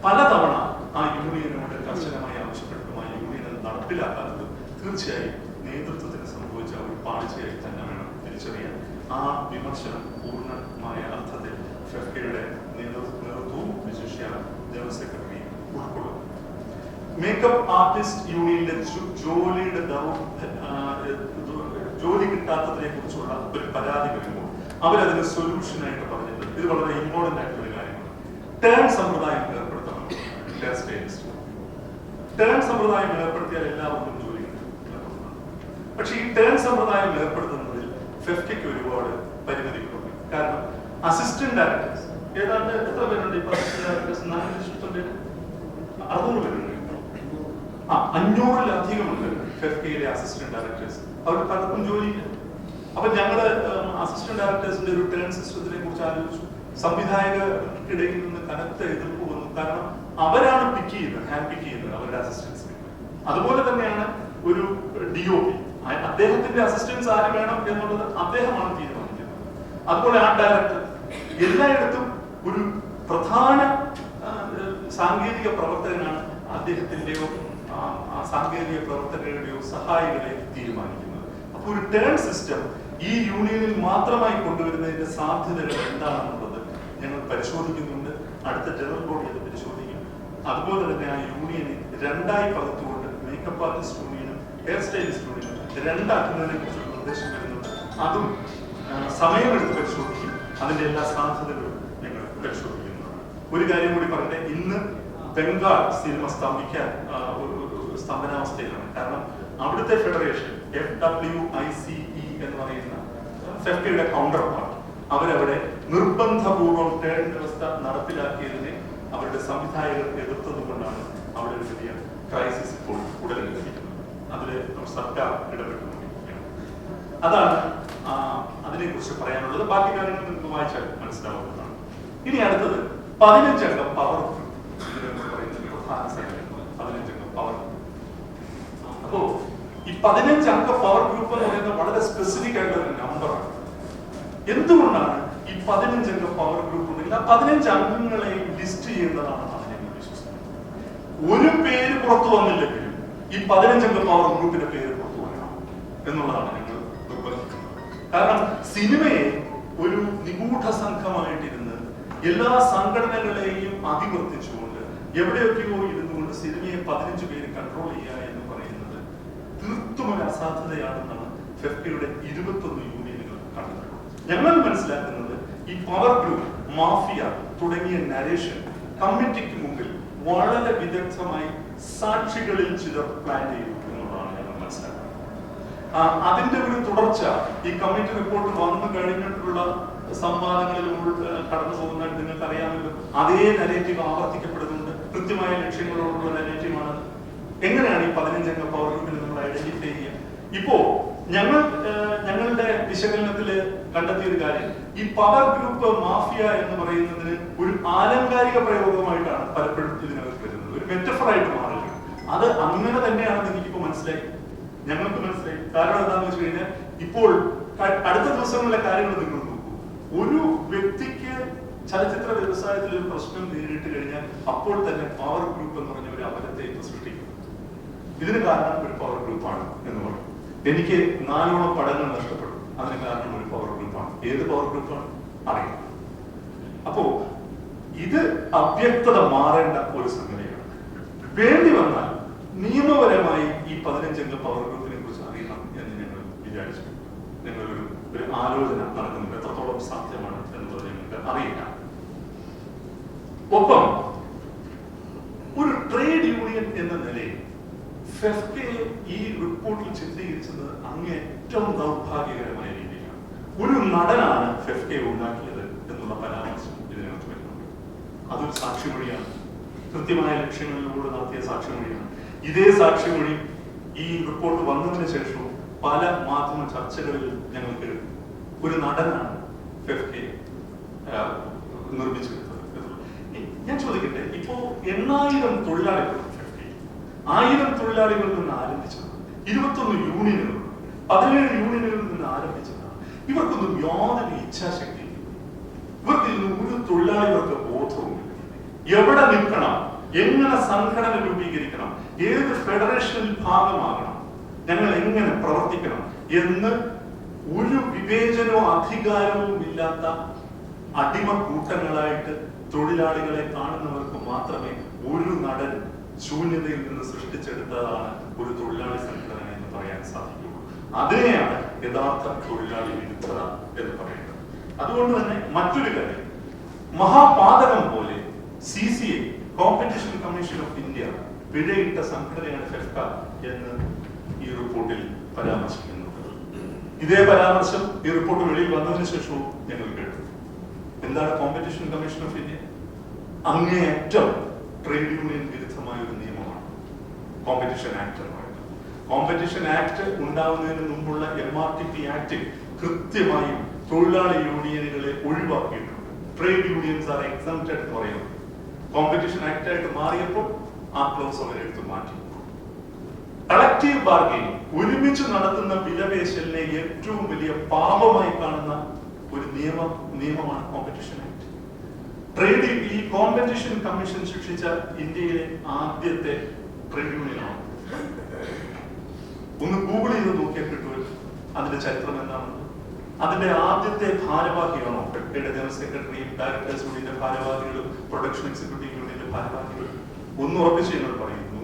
പലതവണ ആ യൂണിയനോട് കർശനമായി ആവശ്യപ്പെട്ടും ആ യൂണിയൻ അത് നടപ്പിലാക്കാത്തത് തീർച്ചയായും നേതൃത്വത്തിന് സംഭവിച്ച ഒരു പാളിച്ചയായി തന്നെ വേണം തിരിച്ചറിയാൻ. ആ വിമർശനം പൂർണ്ണമായ അർത്ഥത്തിൽ ഫെഫ്കയുടെ നേതൃത്വവും വിശിഷ്യ ജനറൽ സെക്രട്ടറിയും ഉൾക്കൊള്ളും. മേക്കപ്പ് ആർട്ടിസ്റ്റ് യൂണിയനിലെ ജോലി കിട്ടാത്തതിനെ കുറിച്ചുള്ള ഒരു പരാതി വരുമ്പോൾ അവരതിന് സൊല്യൂഷനായിട്ട് പറഞ്ഞിട്ടുണ്ട്. ഇത് വളരെ ഇമ്പോർട്ടന്റ് ആയിട്ടുള്ള കാര്യമാണ്. ടേൺ സമ്പ്രദായം ഏർപ്പെടുത്തണം. ടേൺ സമ്പ്രദായം ഏർപ്പെടുത്തിയാൽ എല്ലാവർക്കും ജോലി കിട്ടും. പക്ഷെ ഈ ടേൺ സമ്പ്രദായം ഏർപ്പെടുത്തുന്നതിൽ ഫെഫ്റ്റയ്ക്ക് ഒരുപാട് പരിമിതികളുണ്ട്. കാരണം അസിസ്റ്റന്റ് ഡയറക്ടേഴ്സ് ഏതാണ്ട് എത്ര പേരുണ്ട്? ഇപ്പൊ അസിസ്റ്റന്റ് ഡയറക്ടേഴ്സ് 600 പേരുണ്ട്. 500-ലധികമുണ്ട് ഫെഫ്റ്റയിലെ അസിസ്റ്റന്റ് ഡയറക്ടേഴ്സ്. അവർക്ക് പലർക്കും ജോലിയില്ല. അപ്പൊ ഞങ്ങള് അസിസ്റ്റന്റ് ഡയറക്ടേഴ്സിന്റെ ഒരു ടേൺ സിസ്റ്റത്തിനെ കുറിച്ച് ആലോചിച്ചു. സംവിധായകർക്കിടയിൽ നിന്ന് കനത്ത എതിർപ്പ് വന്നു. കാരണം അവരാണ് ഹാൻഡ് പിക്ക് ചെയ്യുന്നത് അവരുടെ അസിസ്റ്റൻസിനെ. അതുപോലെ തന്നെയാണ് ഒരു DOP, അദ്ദേഹത്തിന്റെ അസിസ്റ്റൻസ് ആര് വേണം എന്നുള്ളത് അദ്ദേഹമാണ് തീരുമാനിക്കുന്നത്. അതുപോലെ ആ ഡയറക്ടർ എല്ലായിടത്തും ഒരു പ്രധാന സാങ്കേതിക പ്രവർത്തകനാണ് അദ്ദേഹത്തിന്റെയോ സാങ്കേതിക പ്രവർത്തകരുടെയോ സഹായികളെ തീരുമാനിക്കുന്നത്. അപ്പൊ ഒരു ടേൺ സിസ്റ്റം ഈ യൂണിയനിൽ മാത്രമായി കൊണ്ടുവരുന്നതിന്റെ സാധ്യതകൾ എന്താണെന്നുള്ളത് ഞങ്ങൾ പരിശോധിക്കുന്നുണ്ട്. അടുത്ത ജനറൽ ബോഡി അത് പരിശോധിക്കും. അതുപോലെ തന്നെ ആ യൂണിയനെ രണ്ടായി പകുത്തുകൊണ്ട് മേക്കപ്പ് ആർട്ടിസ്റ്റ് യൂണിയനും ഹെയർ സ്റ്റൈലിസ്റ്റ് യൂണിയനും രണ്ടാക്കുന്നതിനെ കുറിച്ചുള്ള നിർദ്ദേശം വരുന്നുണ്ട്. അതും സമയമെടുത്ത് പരിശോധിക്കും. അതിന്റെ എല്ലാ സാധ്യതകളും ഞങ്ങൾ പരിശോധിക്കുന്നതാണ്. ഒരു കാര്യം കൂടി പറയട്ടെ, ഇന്ന് ബംഗാൾ സിനിമ സ്തംഭനാവസ്ഥയിലാണ്. കാരണം അവിടുത്തെ ഫെഡറേഷൻ FWICE എന്ന് പറയുന്ന ഫെഫ്റ്റയുടെ കൗണ്ടർ പാർട്ട് അവരവിടെ നിർബന്ധപൂർവ്വം ടേൺ വ്യവസ്ഥ നടപ്പിലാക്കിയതിനെ അവരുടെ സംവിധായകർ എതിർത്തത് കൊണ്ടാണ് അവിടെ ഒരു വലിയ ക്രൈസിസ് ഇപ്പോൾ ഉടലെടുത്തിരിക്കുന്നത്. അതില് സർക്കാർ ഇടപെട്ടുകൊണ്ടിരിക്കുകയാണ്. അതാണ് അതിനെക്കുറിച്ച് പറയാനുള്ളത്. ബാക്കി കാര്യങ്ങൾ നിങ്ങൾക്ക് വായിച്ചാൽ മനസ്സിലാവുന്നതാണ്. ഇനി അടുത്തത് 15 അംഗ പവർ ഗ്രൂപ്പ്. പ്രധാന സംഘടന 15 അംഗ പവർ ഗ്രൂപ്പ്. അപ്പോ ഈ 15 അംഗ പവർ ഗ്രൂപ്പ് എന്ന് പറയുന്നത് വളരെ സ്പെസിഫിക് ആയിട്ടുള്ള ഒരു നമ്പറാണ്. എന്തുകൊണ്ടാണ് ഈ 15 അംഗ പവർ ഗ്രൂപ്പ് ഉണ്ടെങ്കിൽ ആ 15 അംഗങ്ങളെ ലിസ്റ്റ് ചെയ്യുന്നതാണെന്നാണ് ഞങ്ങൾ വിശ്വസിക്കുന്നത്. ഒരു പേര് പുറത്തു വന്നില്ലെങ്കിലും ഈ 15 അംഗ പവർ ഗ്രൂപ്പിന്റെ പേര് പുറത്തു വരണം എന്നുള്ളതാണ് ഞങ്ങൾ നിർബന്ധിക്കുന്നത്. കാരണം സിനിമയെ ഒരു നിഗൂഢ സംഘമായിട്ടിരുന്ന് എല്ലാ സംഘടനകളെയും അതിവർത്തിച്ചുകൊണ്ട് എവിടെയൊക്കെയോ ഇരുന്നുകൊണ്ട് സിനിമയെ 15 പേര് കൺട്രോൾ ചെയ്യുക എന്ന് പറയുന്നത് തീർത്തും ഒരു അസാധ്യതയാണെന്നാണ് ഫെഫ്റ്റയുടെ 21 യൂണിയനുകൾ കണ്ടത്. ഞങ്ങൾ മനസ്സിലാക്കുന്നത് ഈ പവർ ഗ്രൂപ്പ്, മാഫിയ തുടങ്ങിയ നരേഷൻ കമ്മിറ്റിക്ക് മുമ്പിൽ വളരെ വിദഗ്ധമായി സാക്ഷികളിൽ ചിലർ പ്ലാൻ ചെയ്തു എന്നുള്ളതാണ് ഞങ്ങൾ മനസ്സിലാക്കുന്നത്. അതിന്റെ ഒരു തുടർച്ച ഈ കമ്മിറ്റി റിപ്പോർട്ട് വന്നു കഴിഞ്ഞിട്ടുള്ള സംവാദങ്ങളിൽ കടന്നു പോകുന്ന നിങ്ങൾക്ക് അറിയാമല്ലോ. അതേ നരേറ്റീവ് ആവർത്തിക്കപ്പെടുന്നുണ്ട്. കൃത്യമായ ലക്ഷ്യങ്ങളോടുള്ള നരേറ്റീവാണ്. എങ്ങനെയാണ് ഈ 15 അംഗ പവർ ഗ്രൂപ്പിനെ നമ്മൾ ഐഡന്റിഫൈ ചെയ്യുക? ഇപ്പോ ഞങ്ങളുടെ വിശകലനത്തില് കണ്ടെത്തിയ ഒരു കാര്യം, ഈ പവർ ഗ്രൂപ്പ് മാഫിയ എന്ന് പറയുന്നതിന് ഒരു ആലങ്കാരിക പ്രയോഗമായിട്ടാണ് പലപ്പോഴും ഇതിനകത്ത് വരുന്നത്. ഒരു മെറ്റഫറായിട്ട് മാറില്ല. അത് അങ്ങനെ തന്നെയാണെന്ന് എനിക്കിപ്പോ മനസ്സിലായി, ഞങ്ങൾക്ക് മനസ്സിലായി. കാരണം എന്താണെന്ന് വെച്ച് കഴിഞ്ഞാൽ ഇപ്പോൾ അടുത്ത ദിവസങ്ങളിലെ കാര്യങ്ങൾ നിങ്ങൾ നോക്കൂ. ഒരു വ്യക്തിക്ക് ചലച്ചിത്ര വ്യവസായത്തിൽ ഒരു പ്രശ്നം നേരിട്ട് കഴിഞ്ഞാൽ അപ്പോൾ തന്നെ പവർ ഗ്രൂപ്പ് എന്ന് പറഞ്ഞ ഒരു അപരത്തെ സൃഷ്ടിക്കും. ഇതിന് കാരണം ഒരു പവർ ഗ്രൂപ്പാണ് എന്ന് പറയും. എനിക്ക് 4 പടങ്ങൾ നഷ്ടപ്പെടും, അതിന് കാരണം ഒരു പവർ ഗ്രൂപ്പാണ്. ഏത് പവർ ഗ്രൂപ്പാണ് അറിയാം. അപ്പോ ഇത് അവ്യക്തത മാറേണ്ട ഒരു സംഗതിയാണ്. വേണ്ടി വന്നാൽ നിയമപരമായി ഈ 15 അംഗ പവർ ഗ്രൂപ്പിനെ കുറിച്ച് അറിയണം എന്ന് ഞങ്ങൾ വിചാരിച്ചു. ഞങ്ങളൊരു ആലോചന നടക്കുന്നുണ്ട്. എത്രത്തോളം സാധ്യമാണ് എന്നുള്ളത് ഞങ്ങൾക്ക് അറിയില്ല. ഒപ്പം ഒരു ട്രേഡ് യൂണിയൻ എന്ന നിലയിൽ ഫെഫ്റ്റയെ ഈ റിപ്പോർട്ടിൽ ചിത്രീകരിച്ചത് അങ്ങേറ്റവും ദൗർഭാഗ്യകരമായ രീതിയിലാണ്. ഒരു നടനാണ് ഫെഫ്റ്റയെ ഉണ്ടാക്കിയത് എന്നുള്ള പരാമർശം ഇതിനകത്ത് വരുന്നുണ്ട്. അതൊരു സാക്ഷിമൊഴിയാണ്. കൃത്യമായ ലക്ഷ്യങ്ങളിലൂടെ നടത്തിയ സാക്ഷിമൊഴിയാണ്. ഇതേ സാക്ഷിമൊഴി ഈ റിപ്പോർട്ട് വന്നതിന് ശേഷവും പല മാധ്യമ ചർച്ചകളിൽ ഞങ്ങൾക്ക് ഒരു നടനാണ് ഫെഫ്റ്റയെ നിർമ്മിച്ചെടുത്തത്. ഞാൻ ചോദിക്കട്ടെ, ഇപ്പോ 8000 തൊഴിലാളികൾ 1000 തൊഴിലാളികളിൽ നിന്ന് ആരംഭിച്ചത്, 21 യൂണിയനുകൾ, 17 യൂണിയനുകളിൽ നിന്ന് ആരംഭിച്ചതാണ്. ഇവർക്കൊന്നും യാതൊരു ഇച്ഛാശക്തി, ഇവർക്ക് ഒരു തൊഴിലാളികൾക്ക് ബോധവും എവിടെ നിൽക്കണം, എങ്ങനെ സംഘടന രൂപീകരിക്കണം, ഏത് ഫെഡറേഷനിൽ ഭാഗമാകണം, ഞങ്ങൾ എങ്ങനെ പ്രവർത്തിക്കണം എന്ന് ഒരു വിവേചനവും അധികാരവും ഇല്ലാത്ത അടിമ കൂട്ടങ്ങളായിട്ട് തൊഴിലാളികളെ കാണുന്നവർക്ക് മാത്രമേ ഒരു നടൻ ശൂന്യതയിൽ നിന്ന് സൃഷ്ടിച്ചെടുത്തതാണ് ഒരു തൊഴിലാളി സംഘടന എന്ന് പറയാൻ സാധിക്കുള്ളൂ. അതിനെയാണ് യഥാർത്ഥ തൊഴിലാളി വിരുദ്ധത എന്ന് പറയുന്നത്. അതുകൊണ്ട് തന്നെ മറ്റൊരു കാര്യം, മഹാപാതകം പോലെ CCI competition commission of India പിഴയിട്ട സംഘടനയാണ് ഫെഫ്ക എന്ന് ഈ റിപ്പോർട്ടിൽ പരാമർശിക്കുന്നുണ്ട്. ഇതേ പരാമർശം ഈ റിപ്പോർട്ട് വെളിയിൽ വന്നതിന് ശേഷവും ഞങ്ങൾ കേട്ടു. എന്താണ് കോമ്പറ്റീഷൻ കമ്മീഷൻ ഓഫ് ഇന്ത്യ? അങ്ങേയറ്റം ട്രേഡ് യൂണിയൻ വിരുദ്ധമായ ഒരു നിയമമാണ് കോമ്പറ്റീഷൻ ആക്ട് എന്ന് പറയുന്നത്. കോമ്പറ്റീഷൻ ആക്ട് ഉണ്ടാവുന്നതിന് മുമ്പുള്ള MRTP ആക്ട് കൃത്യമായും തൊഴിലാളി യൂണിയനുകളെ ഒഴിവാക്കിയിട്ടുണ്ട്. ട്രേഡ് യൂണിയൻസ് ആർ എക്സംപ്റ്റഡ് എന്ന് പറയുന്നത്. കോമ്പറ്റീഷൻ ആക്ട് ആയിട്ട് മാറിയപ്പോൾ ആ ക്ലോസ് അവരെടുത്ത് മാറ്റി. കളക്റ്റീവ് ബാർഗൈനിങ്, ഒരുമിച്ച് നടത്തുന്ന വിലപേശലിനെ ഏറ്റവും വലിയ പാപമായി കാണുന്ന ഒരു നിയമമാണ് കോമ്പറ്റീഷൻ ആക്ട്. ഈ കോമ്പറ്റീഷൻ കമ്മീഷൻ ശിക്ഷിച്ച ഇന്ത്യയിലെ ആദ്യത്തെ ട്രേഡ് യൂണിയനാണ്. ഒന്ന് ഗൂഗിൾ ചെയ്ത് നോക്കിയാൽ കിട്ടുമല്ലോ അതിന്റെ ചരിത്രം എന്താണെന്ന്. അതിന്റെ ആദ്യത്തെ ഭാരവാഹിയാണോ ഫെഫ്കയുടെ ജനറൽ സെക്രട്ടറിയും ഡയറക്ടേഴ്സ് യൂണിയന്റെ ഭാരവാഹികളും പ്രൊഡക്ഷൻ എക്സിക്യൂട്ടീവ് യൂണിയന്റെ ഭാരവാഹികളും? ഒന്ന് ഉറപ്പിച്ച് ഞങ്ങൾ പറയുന്നു,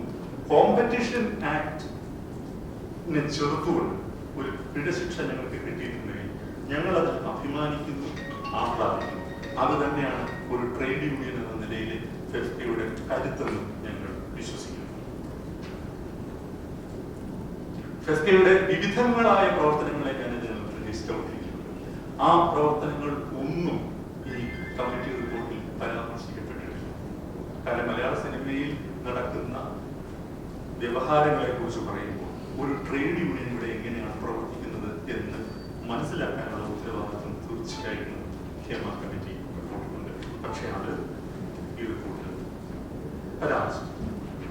കോമ്പറ്റീഷൻ ആക്ടിനെ ചെറുത്തുകൊണ്ട് ഒരു പിഴശിക്ഷ ഞങ്ങൾക്ക് കിട്ടിയിട്ടുണ്ടെങ്കിൽ ഞങ്ങൾ അതിൽ അഭിമാനിക്കുന്നു, ആഹ്ലാദിക്കുന്നു. അത് തന്നെയാണ് ഒരു ട്രേഡ് യൂണിയൻ എന്ന നിലയിൽ ഫെഫ്കയുടെ കരുത്തെന്ന് ഞങ്ങൾ വിശ്വസിക്കുന്നു. ഫെഫ്കയുടെ വിവിധങ്ങളായ പ്രവർത്തനങ്ങളെ ഞാൻ ഇതിനകത്ത് ലിസ്റ്റ് ഔട്ട് ചെയ്തിട്ടുണ്ട്. ആ പ്രവർത്തനങ്ങൾ ഒന്നും ഈ കമ്മിറ്റി റിപ്പോർട്ടിൽ പരാമർശിക്കപ്പെട്ടിട്ടില്ല. കാരണം മലയാള സിനിമയിൽ നടക്കുന്ന വ്യവഹാരങ്ങളെ കുറിച്ച് പറയുമ്പോൾ ഒരു ട്രേഡ് യൂണിയൻ ഇവിടെ എങ്ങനെയാണ് പ്രവർത്തിക്കുന്നത് എന്ന് മനസ്സിലാക്കാനുള്ള ഉത്തരവാദിത്വം തീർച്ചയായിട്ടും ഹേമ കമ്മിറ്റി റിപ്പോർട്ടിലുണ്ട്. പക്ഷേ അത് ഈ റിപ്പോർട്ടിൽ പരാമർശിച്ചു.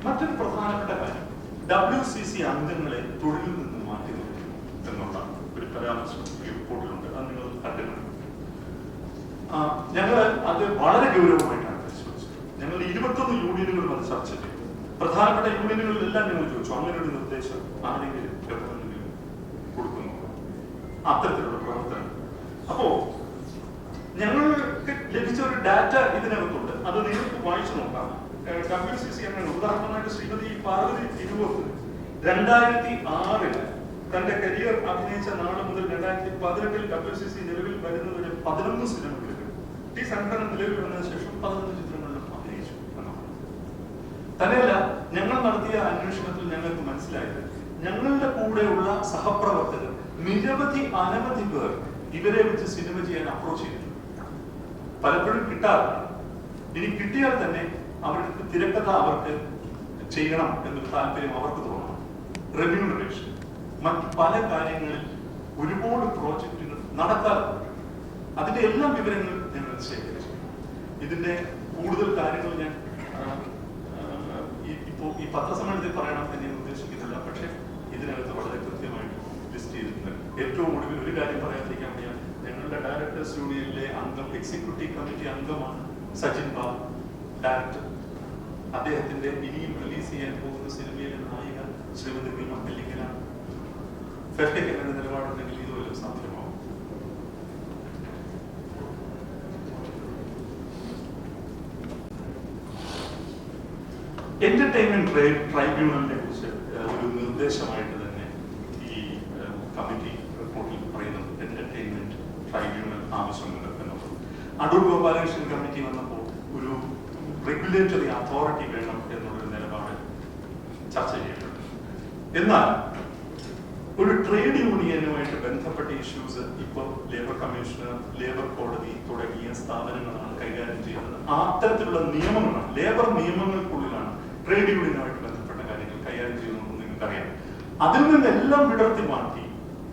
മറ്റൊരു പ്രധാനപ്പെട്ട കാര്യം, WCC അംഗങ്ങളെ തൊഴിലിൽ നിന്ന് മാറ്റി നിർത്തുന്നു എന്നുള്ള ഒരു പരാമർശം ഈ റിപ്പോർട്ടിലുണ്ട്. അത് നിങ്ങൾ കണ്ടിട്ടുണ്ട്. ഞങ്ങൾ അത് വളരെ ഗൗരവമായിട്ടാണ് പരിശോധിച്ചത്. ഞങ്ങൾ 21 യൂണിയനുകളും അത് ചർച്ച ചെയ്തു. പ്രധാനപ്പെട്ട യൂണിയനുകളിലെല്ലാം ഞങ്ങൾ ചോദിച്ചു, അങ്ങനെ ഒരു നിർദ്ദേശം ആരെങ്കിലും ഗവൺമെന്റിന് കൊടുക്കുന്നു അത്തരത്തിലുള്ള പ്രവർത്തനം. അപ്പോ ഞങ്ങൾക്ക് ലഭിച്ച ഒരു ഡാറ്റ ഇതിനകത്തുണ്ട്. അത് നിങ്ങൾക്ക് വായിച്ചു നോക്കാം. WCC അംഗങ്ങൾ, ഉദാഹരണമായിട്ട് ശ്രീമതി പാർവതി തിരുവോത്ത് 2006 തന്റെ കരിയർ അഭിനയിച്ച നാള് മുതൽ 2018 WCC നിലവിൽ വരുന്നതിന് 11 സിനിമകളിൽ, ഈ സംഘടന നിലവിൽ വന്നതിന് ശേഷം 15 ചിത്രങ്ങളിലും അഭിനയിച്ചു എന്നാണ്. തന്നെയല്ല, ഞങ്ങൾ നടത്തിയ അന്വേഷണത്തിൽ ഞങ്ങൾക്ക് മനസ്സിലായത്, ഞങ്ങളുടെ കൂടെയുള്ള സഹപ്രവർത്തകർ അനവധി പേർ ഇവരെ വെച്ച് സിനിമ ചെയ്യാൻ അപ്രോച്ച് ചെയ്തിട്ടുണ്ട്. പലപ്പോഴും കിട്ടാറില്ല. ഇനി കിട്ടിയാൽ തന്നെ അവർക്ക് തിരക്കഥ അവർക്ക് ചെയ്യണം എന്നൊരു താല്പര്യം അവർക്ക് തോന്നണം. റെമ്യൂണറേഷൻ, മറ്റ് പല കാര്യങ്ങളിൽ ഒരുപാട് പ്രോജക്റ്റുകൾ നടക്കാറുണ്ട്. അതിന്റെ എല്ലാ വിവരങ്ങളും ഞങ്ങൾ ശേഖരിച്ചു. ഇതിന്റെ കൂടുതൽ കാര്യങ്ങൾ ഞാൻ ഇപ്പോൾ ഈ പത്രസമ്മേളനത്തിൽ പറയണം എന്ന് ഞാൻ ഉദ്ദേശിക്കുന്നില്ല. പക്ഷെ ഇതിനകത്ത് വളരെ കൃത്യമായിട്ട് ലിസ്റ്റ് ചെയ്തിട്ടുണ്ട്. ഏറ്റവും ഒടുവിൽ ഒരു കാര്യം പറയാതിരിക്കാൻ വയ്യ, ഞങ്ങളുടെ ഡയറക്ടേഴ്സ് യൂണിയനിലെ അംഗം, എക്സിക്യൂട്ടീവ് കമ്മിറ്റി അംഗമാണ് സജിൻ ബാബു, ഡയറക്ടർ. അദ്ദേഹത്തിന്റെ ഇനിയും റിലീസ് ചെയ്യാൻ പോകുന്ന സിനിമയിലെ നായിക ശ്രീമതി ഭീമ പെല്ലിക്കലാണ്. ഫെഫ്കയ്ക്ക് എങ്ങനെ നിലപാടുണ്ടെങ്കിൽ ഇതുവരെ സാധ്യമാവും. എന്റർടൈൻമെന്റ് ട്രൈബ്യൂണലിനെ കുറിച്ച് ഒരു നിർദ്ദേശമായിട്ട് തന്നെ ഈ കമ്മിറ്റി റിപ്പോർട്ടിൽ പറയുന്നത് എന്റർടൈൻമെന്റ് ട്രൈബ്യൂണൽ ആവശ്യമുണ്ട് എന്നുള്ളത്. അടൂർ ഗോപാലകൃഷ്ണൻ കമ്മിറ്റി വന്നപ്പോൾ ഒരു റെഗുലേറ്ററി അതോറിറ്റി വേണം എന്നുള്ളൊരു നിലപാട് ചർച്ച ചെയ്യപ്പെട്ടു. എന്നാൽ ഒരു ട്രേഡ് യൂണിയനുമായിട്ട് ബന്ധപ്പെട്ട ഇഷ്യൂസ് ഇപ്പോൾ ലേബർ കമ്മീഷണർ, ലേബർ കോടതി തുടങ്ങിയ സ്ഥാപനങ്ങളാണ് കൈകാര്യം ചെയ്യുന്നത്. അത്തരത്തിലുള്ള നിയമങ്ങളാണ്, ലേബർ നിയമങ്ങൾക്കുള്ളിലാണ് ട്രേഡ് യൂണിയനുമായിട്ട് ബന്ധപ്പെട്ട കാര്യങ്ങൾ കൈകാര്യം ചെയ്യുന്നതെന്ന് നിങ്ങൾക്കറിയാം. അതിൽ നിന്നെല്ലാം വിടർത്തി മാറ്റി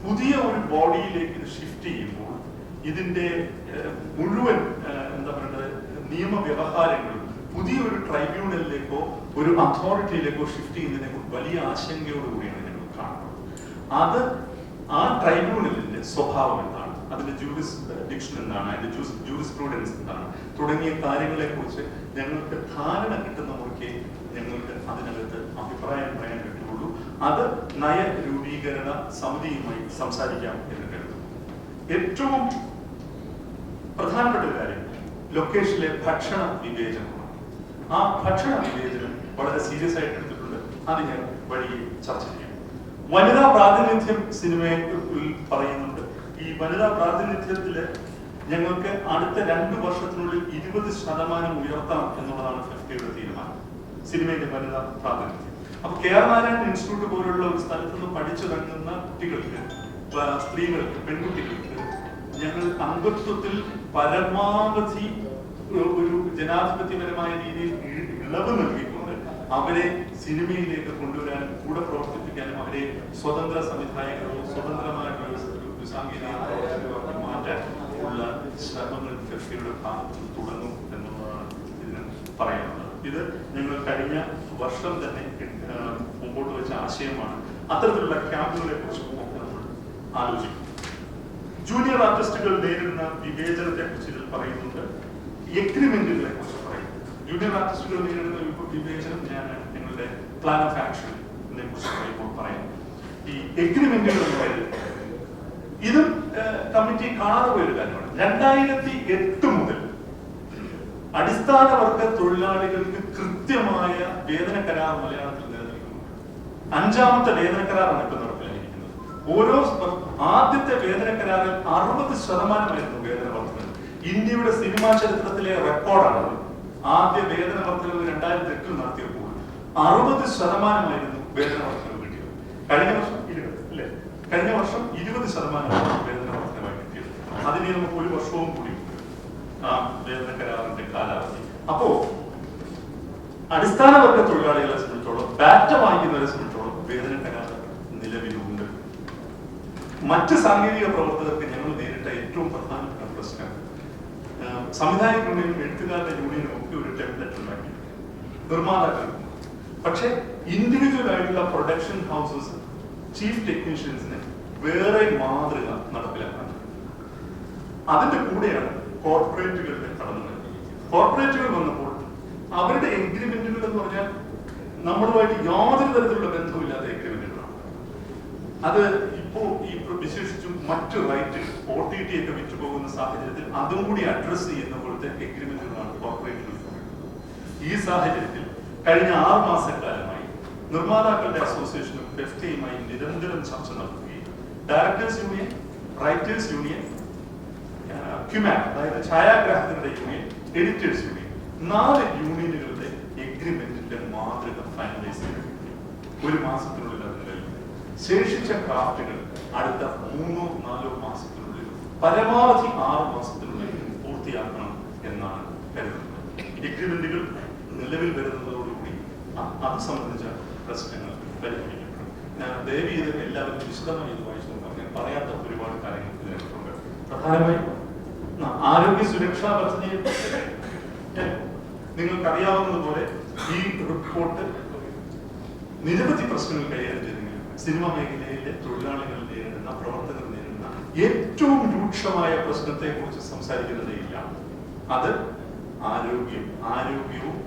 പുതിയ ഒരു ബോഡിയിലേക്ക് ഇത് ഷിഫ്റ്റ് ചെയ്യുമ്പോൾ ഇതിന്റെ മുഴുവൻ എന്താ പറയുന്നത് നിയമവ്യവഹാരങ്ങളും പുതിയൊരു ട്രൈബ്യൂണലിലേക്കോ ഒരു അതോറിറ്റിയിലേക്കോ ഷിഫ്റ്റ് ചെയ്യുന്നതിനെ കുറിച്ച് വലിയ ആശങ്കയോടുകൂടിയാണ് ഞങ്ങൾ കാണുന്നത്. അത് ആ ട്രൈബ്യൂണലിന്റെ സ്വഭാവം എന്താണ്, അതിന്റെ ജൂറിസ്ഡിക്ഷൻ എന്താണ്, അതിന്റെ ജൂറിസ്പ്രൂഡൻസ് എന്താണ് തുടങ്ങിയ കാര്യങ്ങളെ കുറിച്ച് ഞങ്ങൾക്ക് ധാരണ കിട്ടുന്ന മുറയ്ക്ക് ഞങ്ങൾക്ക് അതിനകത്ത് അഭിപ്രായം പറയാൻ പറ്റുള്ളൂ. അത് നയ രൂപീകരണ സമിതിയുമായി സംസാരിക്കാം എന്ന് കരുതുന്നു. ഏറ്റവും പ്രധാനപ്പെട്ട ഒരു കാര്യം ലൊക്കേഷനിലെ ഭക്ഷണ വിവേചനമാണ്. ആ ഭക്ഷണ വിവേചനം വളരെ സീരിയസ് ആയിട്ട് എടുത്തിട്ടുണ്ട്. അത് ഞാൻ വഴിയെ ചർച്ച ചെയ്യും. വനിതാ പ്രാതിനിധ്യം സിനിമയിൽ പറയുന്നുണ്ട്. ഈ വനിതാ പ്രാതിനിധ്യത്തില് ഞങ്ങൾക്ക് അടുത്ത 2 വർഷത്തിനുള്ളിൽ 20% ഉയർത്താം എന്നുള്ളതാണ് ഫെഫ്റ്റയുടെ തീരുമാനം, സിനിമയുടെ വനിതാ പ്രാതിനിധ്യം. അപ്പൊ കെ ആർ നാരായണൻ ഇൻസ്റ്റിറ്റ്യൂട്ട് പോലുള്ള ഒരു സ്ഥലത്ത് നിന്ന് പഠിച്ചിറങ്ങുന്ന കുട്ടികൾക്ക്, സ്ത്രീകൾക്ക്, പെൺകുട്ടികൾക്ക് ഞങ്ങൾ അംഗത്വത്തിൽ പരമാവധി ഒരു ജനാധിപത്യപരമായ രീതിയിൽ ഇളവ് നൽകിക്കൊണ്ട് അവരെ സിനിമയിലേക്ക് കൊണ്ടുവരാൻ, കൂടെ പ്രവർത്തിപ്പിക്കാനും, അവരെ സ്വതന്ത്ര സംവിധായകരോ സ്വതന്ത്രമായിട്ടുള്ള സാങ്കേതിക പ്രവർത്തകരോ മാറ്റാൻ ഉള്ള ശ്രമങ്ങൾ ഫെഫ്റ്റയുടെ ഭാഗത്ത് തുടങ്ങും എന്നുള്ളതാണ് ഇതിന് പറയാനുള്ളത്. ഇത് ഞങ്ങൾ കഴിഞ്ഞ വർഷം തന്നെ മുമ്പോട്ട് വെച്ച ആശയമാണ്. അത്തരത്തിലുള്ള ക്യാമ്പുകളെ കുറിച്ച് നമ്മൾ ആലോചിക്കും. ജൂനിയർ ആർട്ടിസ്റ്റുകൾ നേരിടുന്ന വിവേചനത്തെ കുറിച്ച് ഇതിൽ പറയുന്നുണ്ട്. എഗ്രിമെന്റുകളെ കുറിച്ച് പറയും. ജൂനിയർ ആർട്ടിസ്റ്റുകൾ നേരിടുന്ന വിവേചനം ഞാൻ നിങ്ങളുടെ പ്ലാൻ ഓഫ് ആക്ഷനെ കുറിച്ച് പറയുമ്പോൾ പറയാം. ഈ എഗ്രിമെന്റുകൾ ഇതും കമ്മിറ്റി കാണാതെ പോയൊരു കാര്യമാണ്. 2008 മുതൽ അടിസ്ഥാന വർഗ തൊഴിലാളികൾക്ക് കൃത്യമായ വേതന കരാർ മലയാളത്തിൽ നിലനിൽക്കുന്നു. 5ാമത്തെ വേതന കരാറാണ് ഇപ്പൊ നടപ്പിലായിരിക്കുന്നത്. ഓരോ ആദ്യത്തെ വേതന കരാറിൽ 60% വേതന വർധന. ഇന്ത്യയുടെ സിനിമാ ചരിത്രത്തിലെ റെക്കോർഡാണ്. ആദ്യ വേതന വർധനവ് 2008 നടത്തിയപ്പോൾ 60% വേതന വർധനവ് കിട്ടിയത്. കഴിഞ്ഞ വർഷം 20% വേതന വർധനമായി കിട്ടിയത്. അതിനെ നമുക്ക് 1 വർഷവും കൂടി ആ വേതന കരാറിന്റെ കാലാവധി. അപ്പോ അടിസ്ഥാന വർഗ തൊഴിലാളികളെ സംബന്ധിച്ചോളം, ബാറ്റ വാങ്ങിക്കുന്നവരെ സംബന്ധിച്ചോളം വേതന കരാർ നിലവിലുണ്ട്. മറ്റ് സാങ്കേതിക പ്രവർത്തകർക്ക് ഞങ്ങൾ നേരിട്ട ഏറ്റവും പ്രധാനപ്പെട്ട പ്രശ്നം, സംവിധായക യൂണിയനും എഴുത്തുകാരുടെ യൂണിയനും ഒക്കെ ഒരു ടെംപ്ലേറ്റ് ഉണ്ടാക്കി, നിർമ്മാതാക്കൾ. പക്ഷെ ഇൻഡിവിജ്വൽ ആയിട്ടുള്ള പ്രൊഡക്ഷൻ ഹൗസസ് ചീഫ് ടെക്നീഷ്യൻസിന് വേറെ മാതൃക നടപ്പിലാക്കാൻ. അതിന്റെ കൂടെയാണ് കോർപ്പറേറ്റുകളുടെ കടന്നു. കോർപ്പറേറ്റുകൾ വന്നപ്പോൾ അവരുടെ എഗ്രിമെന്റുകൾ എന്ന് പറഞ്ഞാൽ നമ്മളുമായിട്ട് യാതൊരു തരത്തിലുള്ള ബന്ധമില്ലാത്ത എഗ്രിമെന്റുകളാണ്. അത് ഇപ്പോ ഈ വിശേഷിച്ചും മറ്റു റൈറ്റുകൾ OTT ഒക്കെ വിറ്റുപോകുന്ന സാഹചര്യത്തിൽ അതും കൂടി അഡ്രസ് ചെയ്യുന്ന പോലത്തെ എഗ്രിമെന്റുകളാണ് കോർപ്പറേറ്റുകൾ. ഈ സാഹചര്യത്തിൽ കഴിഞ്ഞ 6 മാസക്കാലമായി നിർമ്മാതാക്കളുടെ അസോസിയേഷനും ഫെഫ്റ്റയുമായി നിരന്തരം ചർച്ച നടത്തുകയും ഡയറക്ടേഴ്സ് യൂണിയൻ, റൈറ്റേഴ്സ് യൂണിയൻ, ക്യുമാൻ അതായത് ഛായാഗ്രാഹകരുടെ യൂണിയൻ, എഡിറ്റേഴ്സ് യൂണിയൻ, 4 യൂണിയനുകളുടെ എഗ്രിമെന്റിന്റെ മാതൃക ഫൈനലൈസ് ചെയ്തു. 1 മാസത്തിനുള്ളിൽ അത് നിലവിൽ. ശേഷിച്ച ക്രാഫ്റ്റുകൾ അടുത്ത 3-4 മാസത്തിനുള്ളിൽ, പരമാവധി 6 മാസത്തിനുള്ളിൽ പൂർത്തിയാക്കണം എന്നാണ് കരുതുന്നത്. എഗ്രിമെന്റുകൾ നിലവിൽ വരുന്നതോടുകൂടി അത് സംബന്ധിച്ച പ്രശ്നങ്ങൾ പരിഹരിക്കപ്പെടും. ദയവ് ചെയ്ത് എല്ലാവരും വിശദമായി ഇത് വായിച്ചു നോക്കാം. ഞാൻ പറയാത്ത ഒരുപാട് കാര്യങ്ങൾ ഇതിനകത്തുണ്ട്. പ്രധാനമായും ആരോഗ്യ സുരക്ഷാ പദ്ധതിയെ നിങ്ങൾക്കറിയാവുന്നതുപോലെ ഈ റിപ്പോർട്ട് നിരവധി പ്രശ്നങ്ങൾ കൈകാര്യം ചെയ്തെങ്കിലും സിനിമാ മേഖലയിലെ തൊഴിലാളികൾ നേരിടുന്ന, പ്രവർത്തകർ നേരിടുന്ന ഏറ്റവും രൂക്ഷമായ പ്രശ്നത്തെ കുറിച്ച് സംസാരിക്കുന്നതേയില്ല. അത് ആരോഗ്യവും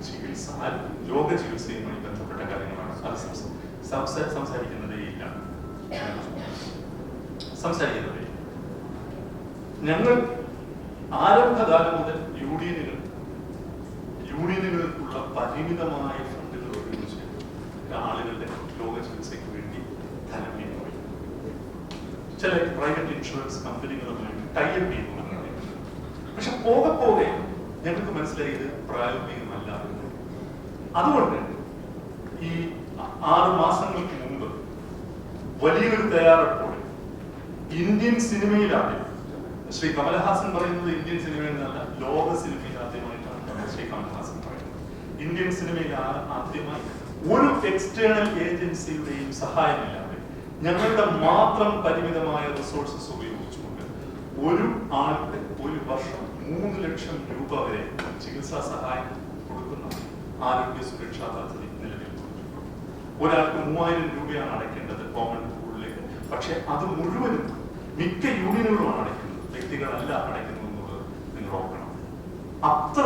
രോഗചികിത്സയുമായി ബന്ധപ്പെട്ട കാര്യങ്ങളാണ്. അത് സംസാരിക്കുന്നതേയില്ല. ഞങ്ങൾ ആരംഭകാലം മുതൽ യൂണിയനുകൾക്കുള്ള പരിമിതമായ ഫണ്ടുകൾ ഉപയോഗിച്ച് ആളുകളുടെ രോഗചികിത്സയ്ക്ക് വേണ്ടി ധനം നീങ്ങുകയും ചില പ്രൈവറ്റ് ഇൻഷുറൻസ് കമ്പനികളുമായി ടൈപ്പ് ചെയ്യുന്നതാണ്. പക്ഷെ പോകെ ഞങ്ങൾക്ക് മനസ്സിലായി ഇത് പ്രായോഗികമല്ല. അതുകൊണ്ട് ഈ 6 മാസങ്ങൾക്ക് മുമ്പ് വലിയൊരു തയ്യാറെടുപ്പോടെ ഇന്ത്യൻ സിനിമയിലാണ്, ശ്രീ കമലഹാസൻ പറയുന്നത് ഇന്ത്യൻ സിനിമയിൽ നിന്നല്ല, ലോക സിനിമയിൽ ആദ്യമായിട്ടാണ് ശ്രീ കമലഹാസൻ പറയുന്നത്. ഇന്ത്യൻ സിനിമയിൽ ആദ്യമായി ഒരു എക്സ്റ്റേണൽ ഏജൻസിയുടെയും സഹായമില്ലാതെ ഞങ്ങളുടെ മാത്രം പരിമിതമായ റിസോഴ്സസ് ഉപയോഗിച്ചുകൊണ്ട് ഒരു ആൾക്ക് 1 വർഷം 3 ലക്ഷം രൂപ വരെ ചികിത്സാ സഹായം കൊടുക്കുന്ന ആരോഗ്യ സുരക്ഷാ പദ്ധതി നിലവിൽ. ഒരാൾക്ക് 3000 രൂപയാണ് അടയ്ക്കേണ്ടത് കോമൺ പൂളിലേക്ക്. പക്ഷെ അത് മുഴുവനും മിക്ക യൂണിയനുകളുമാണ് അടയ്ക്കുന്നത്, വ്യക്തികളല്ല അടയ്ക്കുന്നത് എന്നുള്ളത് നിങ്ങൾ ഓർക്കണം. അത്ര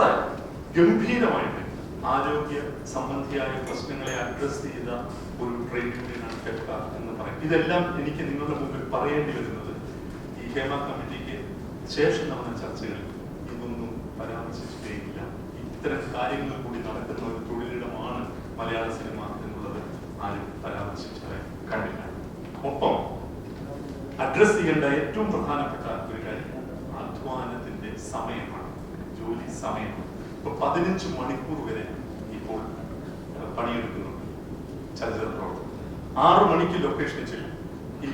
ഗംഭീരമായിട്ട് ആരോഗ്യ സംബന്ധിയായ പ്രശ്നങ്ങളെ അഡ്രസ് ചെയ്ത ഒരു ട്രേഡ് യൂണിയനാണ് ഫെഫ്ക എന്ന് പറയും. ഇതെല്ലാം എനിക്ക് നിങ്ങളുടെ മുമ്പിൽ പറയേണ്ടി വരുന്നത് ഈ ഹേമ കമ്മിറ്റിക്ക് ശേഷം നടന്ന ചർച്ചകളിൽ ഇതൊന്നും പരാമർശിച്ചിട്ടേയില്ല. ഇത്തരം കാര്യങ്ങൾ കൂടി നടക്കുന്ന ഒരു തൊഴിലിടമാണ് മലയാള സിനിമ എന്നുള്ളത് ആരും പരാമർശിച്ചതായി കണ്ടില്ല. ഒപ്പം അഡ്രസ് ചെയ്യേണ്ട ഏറ്റവും പ്രധാനപ്പെട്ട ഒരു കാര്യം അധ്വാനത്തിന്റെ സമയമാണ്, ജോലി സമയമാണ്. ഇപ്പൊ 15 മണിക്കൂർ വരെ ഇപ്പോൾ പണിയെടുക്കുന്നുണ്ട് ചലച്ചിത്ര പ്രവർത്തനം. 6 മണിക്ക് ലൊക്കേഷനിൽ ചെല്ലും. ഈ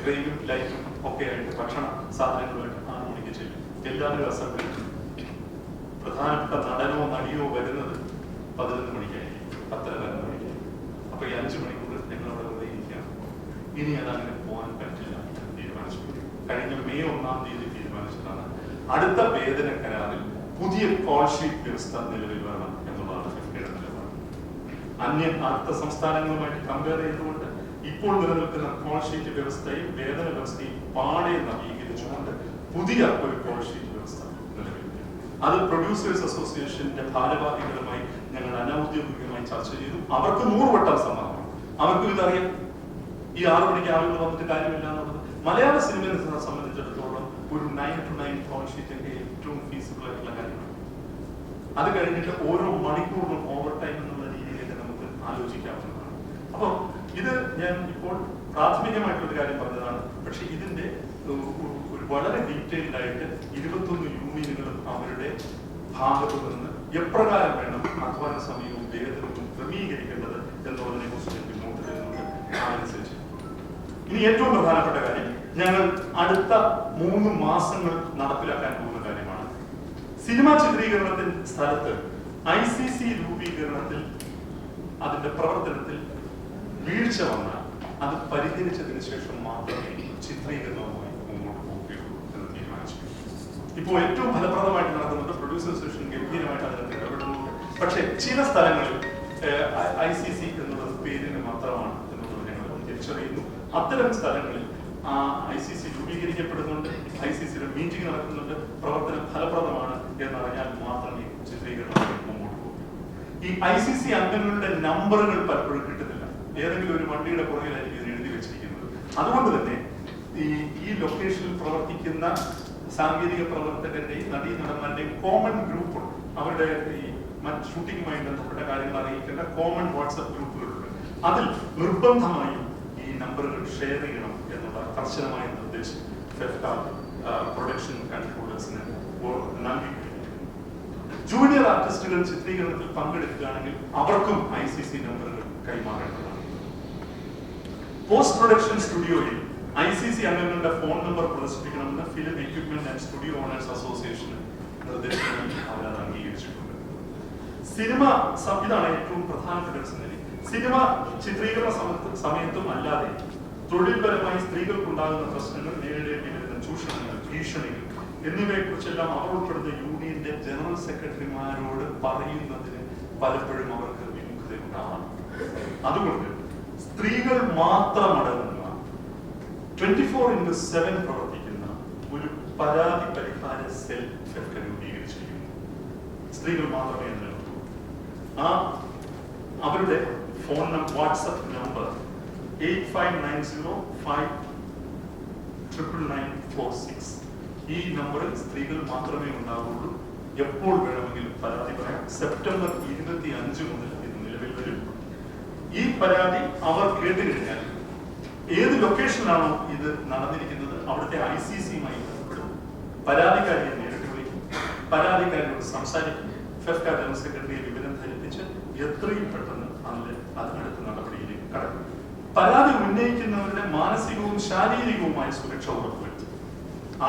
ട്രെയിനും ലൈറ്റും ഒക്കെ ആയിട്ട് ഭക്ഷണ സാധനങ്ങളുമായിട്ട് 6 മണിക്ക് ചെല്ലും. എല്ലാവരും അസംബ്ലി. പ്രധാനപ്പെട്ട നടനോ നടിയോ വരുന്നത് 11 മണിക്കായിരിക്കും, 10-11 മണിക്കായിരിക്കും. അപ്പൊ ഈ 5 മണിക്കൂർ ഞങ്ങൾ അവിടെ വെറുതെ ഇരിക്കുകയാണ്. ഇനി അതങ്ങനെ പോകാൻ പറ്റില്ല എന്ന് തീരുമാനിച്ചു. കഴിഞ്ഞ മെയ് 1-ാം തീയതി തീരുമാനിച്ചതാണ് അടുത്ത വേതന കരാറിൽ പുതിയ കോൾ ഷീറ്റ് വ്യവസ്ഥ നിലവിൽ വരണം എന്നുള്ളതാണ് ഫിഫ്കയുടെ നിലപാട്. അടുത്ത സംസ്ഥാനങ്ങളുമായിട്ട് കമ്പയർ ചെയ്തുകൊണ്ട് ഇപ്പോൾ നിലനിൽക്കുന്ന കോൾ ഷീറ്റ് വ്യവസ്ഥയും വേതന വ്യവസ്ഥയും പാടെ നവീകരിച്ചുകൊണ്ട് പുതിയ ഒരു കോൾ ഷീറ്റ് വ്യവസ്ഥ നിലവിൽ. അത് പ്രൊഡ്യൂസേഴ്സ് അസോസിയേഷന്റെ ഭാരവാഹികളുമായി ഞങ്ങൾ അനൗദ്യോഗികമായി ചർച്ച ചെയ്തു. അവർക്ക് 100 വട്ടം സമ്മതമാണ്. അവർക്കും ഇതറിയാം, ഈ 6 മണിക്ക് ആളുകൾ വന്നിട്ട് കാര്യമില്ല എന്നുള്ളത്. മലയാള സിനിമയെ സംബന്ധിച്ചിടത്തോളം ഒരു 9 to 9 കോൾ ഷീറ്റ് ഒക്കെ ഏറ്റവും ഫീസിബിൾ ആയിട്ടുള്ള കാര്യമാണ്. അത് കഴിഞ്ഞിട്ട് ഓരോ മണിക്കൂറിനും ഓവർ ടൈം എന്നുള്ള രീതിയിലേക്ക് നമുക്ക് ആലോചിക്കാവുന്നതാണ്. അപ്പോൾ ഇത് ഞാൻ ഇപ്പോൾ പ്രാഥമികമായിട്ടൊരു കാര്യം പറഞ്ഞതാണ്. പക്ഷെ ഇതിന്റെ ഒരു വളരെ ഡീറ്റെയിൽഡ് ആയിട്ട് 21 യൂണിയനുകളും അവരുടെ ഭാഗത്തു നിന്ന് എപ്രകാരം വേണം അധ്വാന സമയവും വേതനവും ക്രമീകരിക്കേണ്ടത് എന്നുള്ളതിനെ കുറിച്ച് മുന്നോട്ട് വരുന്നുണ്ട്. അതനുസരിച്ച് ഇനി ഏറ്റവും പ്രധാനപ്പെട്ട കാര്യം ഞങ്ങൾ അടുത്ത 3 മാസങ്ങൾ നടപ്പിലാക്കാൻ പോകുന്ന കാര്യമാണ്. സിനിമാ ചിത്രീകരണത്തിന്റെ സ്ഥലത്ത് ICC രൂപീകരണത്തിൽ അതിന്റെ പ്രവർത്തനത്തിൽ വീഴ്ച വന്നാൽ അത് പരിഹരിച്ചതിന് ശേഷം മാത്രമേ ചിത്രീകരണവുമായി മുന്നോട്ട് പോവുകയുള്ളൂ എന്ന് തീരുമാനിച്ചു. ഇപ്പോൾ ഏറ്റവും ഫലപ്രദമായിട്ട് നടക്കുന്നുണ്ട്. പ്രൊഡ്യൂസർ അസോസിയേഷൻ ഗംഭീരമായിട്ട് അതിനകത്ത് ഇടപെടുന്നുണ്ട്. പക്ഷേ ചില സ്ഥലങ്ങളിൽ ICC എന്നുള്ളത് പേരിന് മാത്രമാണ് എന്നുള്ളത് ഞങ്ങൾ തിരിച്ചറിയുന്നു. അത്തരം സ്ഥലങ്ങളിൽ ICC രൂപീകരിക്കപ്പെടുന്നുണ്ട്, ICCയുടെ മീറ്റിംഗ് നടക്കുന്നുണ്ട്, പ്രവർത്തനം ഫലപ്രദമാണ് എന്നറിഞ്ഞാൽ മാത്രമേ ചിത്രീകരണം മുന്നോട്ട് പോകും. ഈ ICC അംഗങ്ങളുടെ നമ്പറുകൾ പലപ്പോഴും കിട്ടുന്നില്ല. ഏതെങ്കിലും ഒരു വണ്ടിയുടെ പുറകിലായിരിക്കും ഇത് എഴുതി വെച്ചിരിക്കുന്നത്. അതുകൊണ്ട് തന്നെ ഈ ലൊക്കേഷനിൽ പ്രവർത്തിക്കുന്ന സാങ്കേതിക പ്രവർത്തകരുടെയും നടീനടന്മാരുടെയും കോമൺ ഗ്രൂപ്പ്, അവരുടെ ഈ ഷൂട്ടിങ്ങുമായി ബന്ധപ്പെട്ട കാര്യങ്ങൾ അറിയിക്കേണ്ട കോമൺ വാട്സ്ആപ്പ് ഗ്രൂപ്പുകളുണ്ട്. അതിൽ നിർബന്ധമായും ഈ നമ്പറുകൾ ഷെയർ ചെയ്യണം എന്നുള്ള കർശനമായ നിർദ്ദേശം പ്രൊഡക്ഷൻ കൺട്രോളേഴ്സിന് നൽകിയിട്ടുണ്ട്. ജൂനിയർ ആർട്ടിസ്റ്റുകൾ ചിത്രീകരണത്തിൽ പങ്കെടുക്കുകയാണെങ്കിൽ അവർക്കും ICC നമ്പറുകൾ കൈമാറേണ്ടതാണ്. പോസ്റ്റ് പ്രൊഡക്ഷൻ സ്റ്റുഡിയോയിൽ ICC അംഗങ്ങളുടെ ഫോൺ നമ്പർ പ്രദർശിപ്പിക്കണമെന്ന് film equipment and studio owners അസോസിയേഷന് നിർദ്ദേശം അവരത് അംഗീകരിച്ചിട്ടുണ്ട്. സിനിമ ഇതാണ് ഏറ്റവും പ്രധാനപ്പെട്ട ഒരു സംഗതി. സിനിമ ചിത്രീകരണ സമയത്തും അല്ലാതെ തൊഴിൽപരമായി സ്ത്രീകൾക്കുണ്ടാകുന്ന പ്രശ്നങ്ങൾ, നേരിടേണ്ടി വരുന്ന ചൂഷണങ്ങൾ, ഭീഷണികൾ എന്നിവയെ കുറിച്ചെല്ലാം അവർ ഉൾപ്പെടുന്ന യൂണിയന്റെ ജനറൽ സെക്രട്ടറിമാരോട് പറയുന്നതിന് പലപ്പോഴും അവർക്ക് വിമുഖതയുണ്ടാവാം. അതുകൊണ്ട് സ്ത്രീകൾ മാത്രമടങ്ങുന്ന 24/7 പ്രവർത്തിക്കുന്ന ഒരു പരാതി പരിഹാര സെൽ രൂപീകരിച്ചിരിക്കുന്നു. സ്ത്രീകൾ മാത്രമേ നിലനിർത്തൂ. അവരുടെ ഫോൺ വാട്സ്ആപ്പ് നമ്പർ 8590599946. ഈ നമ്പറിൽ സ്ത്രീകൾ മാത്രമേ ഉണ്ടാവുള്ളൂ. എപ്പോൾ വേണമെങ്കിലും പരാതി പറയാം. സെപ്റ്റംബർ 25 മുതൽ ഇത് നിലവിൽ വരും. ഈ പരാതി അവർ കേട്ട് കഴിഞ്ഞാൽ ഏത് ലൊക്കേഷനിലാണോ ഇത് നടന്നിരിക്കുന്നത് അവിടുത്തെ ICCയുമായി ബന്ധപ്പെടും. പരാതിക്കാരിയെ നേരിട്ട് വിളിക്കും, പരാതിക്കാരിയോട് സംസാരിക്കും. ഫെഫ്ക ജനറൽ സെക്രട്ടറിയെ വിവരം ധരിപ്പിച്ച് എത്രയും പെട്ടെന്ന് അതിനടുത്ത നടപടിയിലേക്ക് കടക്കും. പരാതി ഉന്നയിക്കുന്നവരുടെ മാനസികവും ശാരീരികവുമായ സുരക്ഷ ഉറപ്പുവരുത്തും.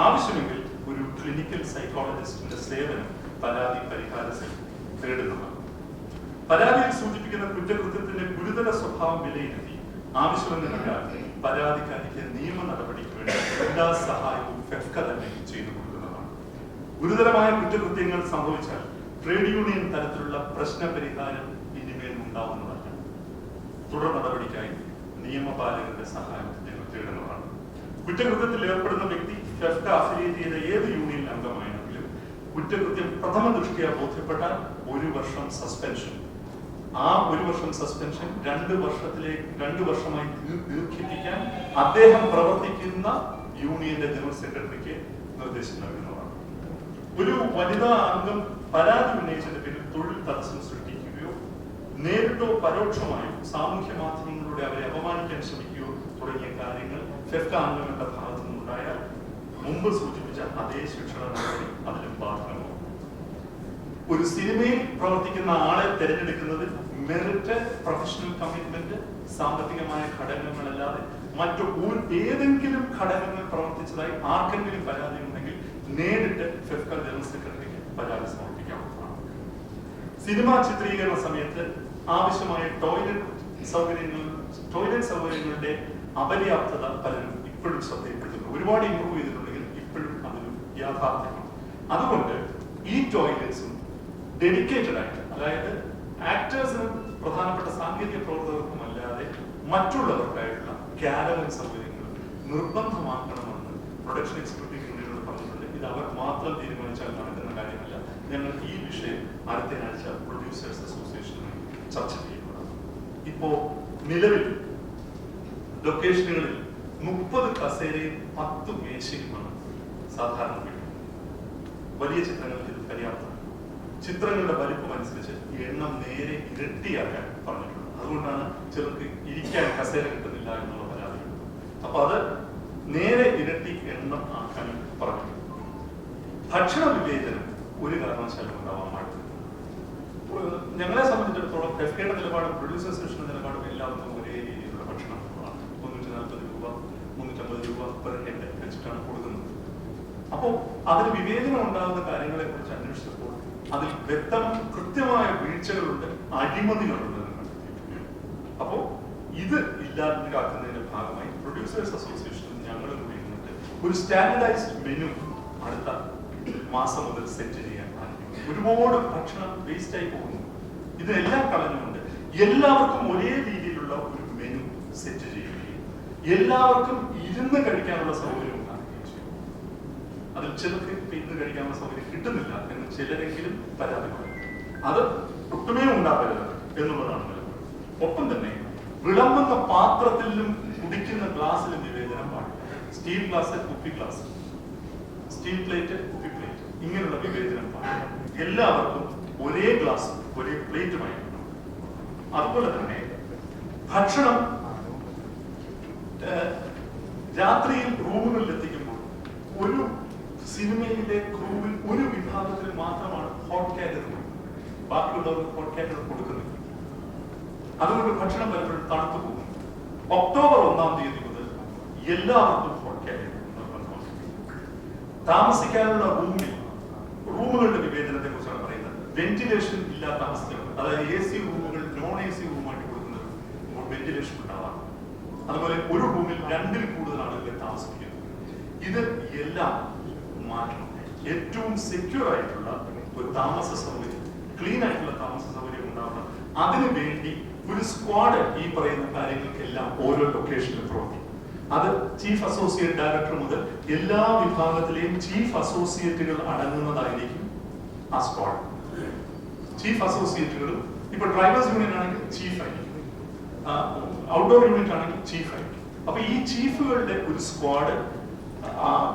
ആവശ്യമെങ്കിൽ ഒരു ക്ലിനിക്കൽ സൈക്കോളജിസ്റ്റിന്റെ സേവനം പരാതി പരിഹാര സെൽ തേടുന്നതാണ്. പരാതിയിൽ സൂചിപ്പിക്കുന്ന കുറ്റകൃത്യത്തിന്റെ ഗുരുതര സ്വഭാവം വിലയിരുത്തി ആവശ്യമെന്ന് കണ്ടാൽ പരാതിക്കാരിക്ക് നിയമ നടപടിക്ക് വേണ്ടി എല്ലാ സഹായവും ഫെഫ്ക തന്നെ ചെയ്തു കൊടുക്കുന്നതാണ്. ഗുരുതരമായ കുറ്റകൃത്യങ്ങൾ സംഭവിച്ചാൽ ട്രേഡ് യൂണിയൻ തലത്തിലുള്ള പ്രശ്ന പരിഹാരം ഇനിമേൽ ഉണ്ടാവുന്നതല്ല. തുടർ നടപടിക്കായി നിയമപാലകരുടെ സഹായം ഞങ്ങൾ തേടുന്നതാണ്. കുറ്റകൃത്യത്തിൽ ഏർപ്പെടുന്ന വ്യക്തി ഫെഫ്ക അഫിലിയേറ്റ് ചെയ്ത ഏത് യൂണിയൻ അംഗമാണെങ്കിലും കുറ്റകൃത്യം പ്രഥമ ദൃഷ്ടിയാ ബോധ്യപ്പെട്ടാൽ 1 വർഷം സസ്പെൻഷൻ. ആ 1 വർഷം സസ്പെൻഷൻ 2 വർഷമായി ദീർഘിപ്പിക്കാൻ അദ്ദേഹം പ്രവർത്തിക്കുന്ന യൂണിയന്റെ ജനറൽ സെക്രട്ടറിക്ക് നിർദ്ദേശം നൽകുന്നതാണ്. ഒരു വനിതാ അംഗം പരാതി ഉന്നയിച്ചതിന്റെ പേരിൽ തൊഴിൽ തടസ്സം സൃഷ്ടിക്കുകയോ നേരിട്ടോ പരോക്ഷമായോ സാമൂഹ്യ മാധ്യമങ്ങളിലൂടെ അവരെ അപമാനിക്കാൻ ശ്രമിക്കുകയോ തുടങ്ങിയ കാര്യങ്ങൾ ഫെഫ്ക അംഗങ്ങളുടെ ഭാഗത്തു നിന്നുണ്ടായാൽ മുമ്പ് സൂചിപ്പിച്ച അതേ ശിക്ഷണ നടപടി അതിലും ബാധകമാകും. ഒരു സിനിമയിൽ പ്രവർത്തിക്കുന്ന ആളെ തിരഞ്ഞെടുക്കുന്നതിൽ മെറിറ്റ്, പ്രൊഫഷണൽ കമ്മിറ്റ്മെന്റ്, സാമ്പത്തികമായ ഘടകങ്ങളല്ലാതെ മറ്റു ഏതെങ്കിലും ഘടകങ്ങൾ പ്രവർത്തിച്ചതായി ആർക്കെങ്കിലും പരാതി ഉണ്ടെങ്കിൽ നേരിട്ട് ഫെഫ്ക ജനറൽ സെക്രട്ടറിക്ക് പരാതി സമർപ്പിക്കാവുന്നതാണ്. സിനിമാ ചിത്രീകരണ സമയത്ത് ആവശ്യമായ ടോയ്ലറ്റ് സൗകര്യങ്ങളുടെ അപര്യാപ്തത പലരും ഇപ്പോഴും ശ്രദ്ധയിൽപ്പെടുന്നു. ഒരുപാട് ഇമ്പ്രൂവ് ചെയ്തിട്ടുണ്ടെങ്കിൽ ഇപ്പോഴും അതൊരു യാഥാർത്ഥ്യമാണ്. അതുകൊണ്ട് ഈ ടോയ്ലറ്റ്സും ഡെഡിക്കേറ്റഡ് ആയിട്ട്, അതായത് ആക്ടേഴ്സിനും പ്രധാനപ്പെട്ട സാങ്കേതിക പ്രവർത്തകർക്കും അല്ലാതെ മറ്റുള്ളവർക്കായിട്ടുള്ള കാരവൻ സൗകര്യങ്ങൾ നിർബന്ധമാക്കണമെന്ന് പ്രൊഡക്ഷൻ എക്സിക്യൂട്ടീവ് യൂണിയനോട് പറഞ്ഞിട്ടുണ്ട്. ഇത് അവർ മാത്രം തീരുമാനിച്ചാൽ നടക്കുന്ന കാര്യമല്ല. ഞങ്ങൾ ഈ വിഷയം അടുത്ത ആഴ്ച പ്രൊഡ്യൂസേഴ്സ് അസോസിയേഷനുമായി ചർച്ച ചെയ്യുന്നതാണ്. ഇപ്പോ നിലവിൽ ലൊക്കേഷനുകളിൽ 30 കസേരയും 10 മേശയുമാണ് സാധാരണ വീട്. വലിയ ചിത്രങ്ങൾക്ക് ഇത് പര്യാപ്തമാണ്. ചിത്രങ്ങളുടെ വലിപ്പം അനുസരിച്ച് എണ്ണം നേരെ ഇരട്ടിയാക്കാൻ പറഞ്ഞിട്ടുണ്ട്. അതുകൊണ്ടാണ് ചിലർക്ക് ഇരിക്കാൻ കസേര കിട്ടുന്നില്ല എന്നുള്ള പരാതി. അപ്പൊ അത് നേരെ ഇരട്ടി എണ്ണം ആക്കാൻ പറഞ്ഞു. ഭക്ഷണ വിവേചനം ഒരു കാരണവശാലും ഉണ്ടാവാൻ പാടില്ല. ഞങ്ങളെ സംബന്ധിച്ചിടത്തോളം ഫെഫ്കയുടെ നിലപാടും പ്രൊഡ്യൂസർ അസോസിയേഷന്റെ നിലപാടും എല്ലാവർക്കും ഒരേ രീതിയിലുള്ള ഭക്ഷണമാണ്. 340 രൂപ 350 രൂപ പെർ ഹെഡ് വെച്ചിട്ടാണ് കൊടുക്കുന്നത്. അപ്പോൾ അതിന് വിവേചനം ഉണ്ടാകുന്ന കാര്യങ്ങളെ കുറിച്ച് അന്വേഷിച്ചപ്പോൾ അതിൽ കൃത്യമായ വീഴ്ചകളുണ്ട്, അഴിമതികളുണ്ട്. അപ്പോ ഇത് ഇല്ലാതാക്കുന്നതിന്റെ ഭാഗമായി പ്രൊഡ്യൂസേഴ്സ് അസോസിയേഷൻ ഞങ്ങൾ കൂടി ഒരു സ്റ്റാൻഡർഡൈസ്ഡ് മെനു അടുത്ത മാസം മുതൽ സെറ്റ് ചെയ്യാൻ ആരംഭിക്കും. ഒരുപാട് ഭക്ഷണം വേസ്റ്റ് ആയി പോകുന്നു. ഇതെല്ലാം കളഞ്ഞുകൊണ്ട് എല്ലാവർക്കും ഒരേ രീതിയിലുള്ള ഒരു മെനു സെറ്റ് ചെയ്യുകയും എല്ലാവർക്കും ഇരുന്ന് കഴിക്കാനുള്ള സൗകര്യം ഉണ്ടാക്കുകയും ചെയ്യും. അതിൽ ചിലർക്ക് ഇരുന്ന് കഴിക്കാനുള്ള സൗകര്യം കിട്ടുന്നില്ല എന്ന് ചിലരെങ്കിലും പരാതി പറയും. അത് ഒട്ടുമേ ഉണ്ടാകരുത് എന്നുള്ളതാണ് നിലപാട്. ഒപ്പം തന്നെ വിളമ്പുന്ന പാത്രത്തിലും കുടിക്കുന്ന ഗ്ലാസ്സിലും വിവേചനം പാടില്ല. സ്റ്റീൽ ഗ്ലാസ്, കുപ്പി ഗ്ലാസ്, സ്റ്റീൽ പ്ലേറ്റ്, കുപ്പി പ്ലേറ്റ്, ഇങ്ങനെയുള്ള വിവേചനം പാടില്ല. എല്ലാവർക്കും ഒരേ ഗ്ലാസ് ഒരേ പ്ലേറ്റുമായി. അതുപോലെ തന്നെ ഭക്ഷണം രാത്രിയിൽ റൂമുകളിൽ എത്തിക്കുമ്പോൾ ഒരു സിനിമയിലെ ക്രൂവിൽ ഒരു വിഭാഗത്തിൽ മാത്രമാണ് ഹോട്ട് കാറ്റഗറി, ബാക്കിയുള്ളവർക്ക് ഹോട്ട് കാറ്റഗറി കൊടുക്കുന്നില്ല. അതുകൊണ്ട് ഭക്ഷണം പലപ്പോഴും തണുത്തു പോകും. ഒക്ടോബർ 1-ാം തീയതി മുതൽ എല്ലാവർക്കും ഹോട്ട് കാറ്റഗറി നിർബന്ധമാണ്. താമസിക്കാനുള്ള റൂമുകളുടെ വിവേചനത്തെ കുറിച്ചാണ് പറയുന്നത്. വെന്റിലേഷൻ ഇല്ലാത്ത അവസ്ഥകൾ, അതായത് AC റൂമുകൾ നോൺ AC റൂമായിട്ട് കൊടുക്കുന്നത് വെന്റിലേഷൻ ഉണ്ടാവാം. അതുപോലെ ഒരു റൂമിൽ 2-ൽ കൂടുതൽ ആളുകളെ താമസിക്കുന്നത്. ഇത് എല്ലാം മാറ്റണം. ഏറ്റവും സെക്യൂർ ആയിട്ടുള്ള ഒരു താമസ സൗകര്യം, ക്ലീൻ ആയിട്ടുള്ള താമസ സൗകര്യം ഉണ്ടാവണം. അതിനു വേണ്ടി ഒരു സ്ക്വാഡ് ഈ പറയുന്ന കാര്യങ്ങൾക്കെല്ലാം ഓരോ ലൊക്കേഷനിലും പ്രവർത്തിക്കും. അത് ചീഫ് അസോസിയേറ്റ് ഡയറക്ടർ മുതൽ എല്ലാ വിഭാഗത്തിലെയും ചീഫ് അസോസിയേറ്റുകൾ അടങ്ങുന്നതായിരിക്കും ആ സ്ക്വാഡ്. ചീഫ് അസോസിയേറ്റുകളും ഇപ്പൊ ഡ്രൈവേഴ്സ് യൂണിയൻ ആണെങ്കിൽ ചീഫ് ആയിരിക്കും, ഔട്ട്ഡോർ യൂണിറ്റ് ആണെങ്കിൽ ചീഫ് ആയിരിക്കും. അപ്പൊ ഈ ചീഫുകളുടെ ഒരു സ്ക്വാഡ്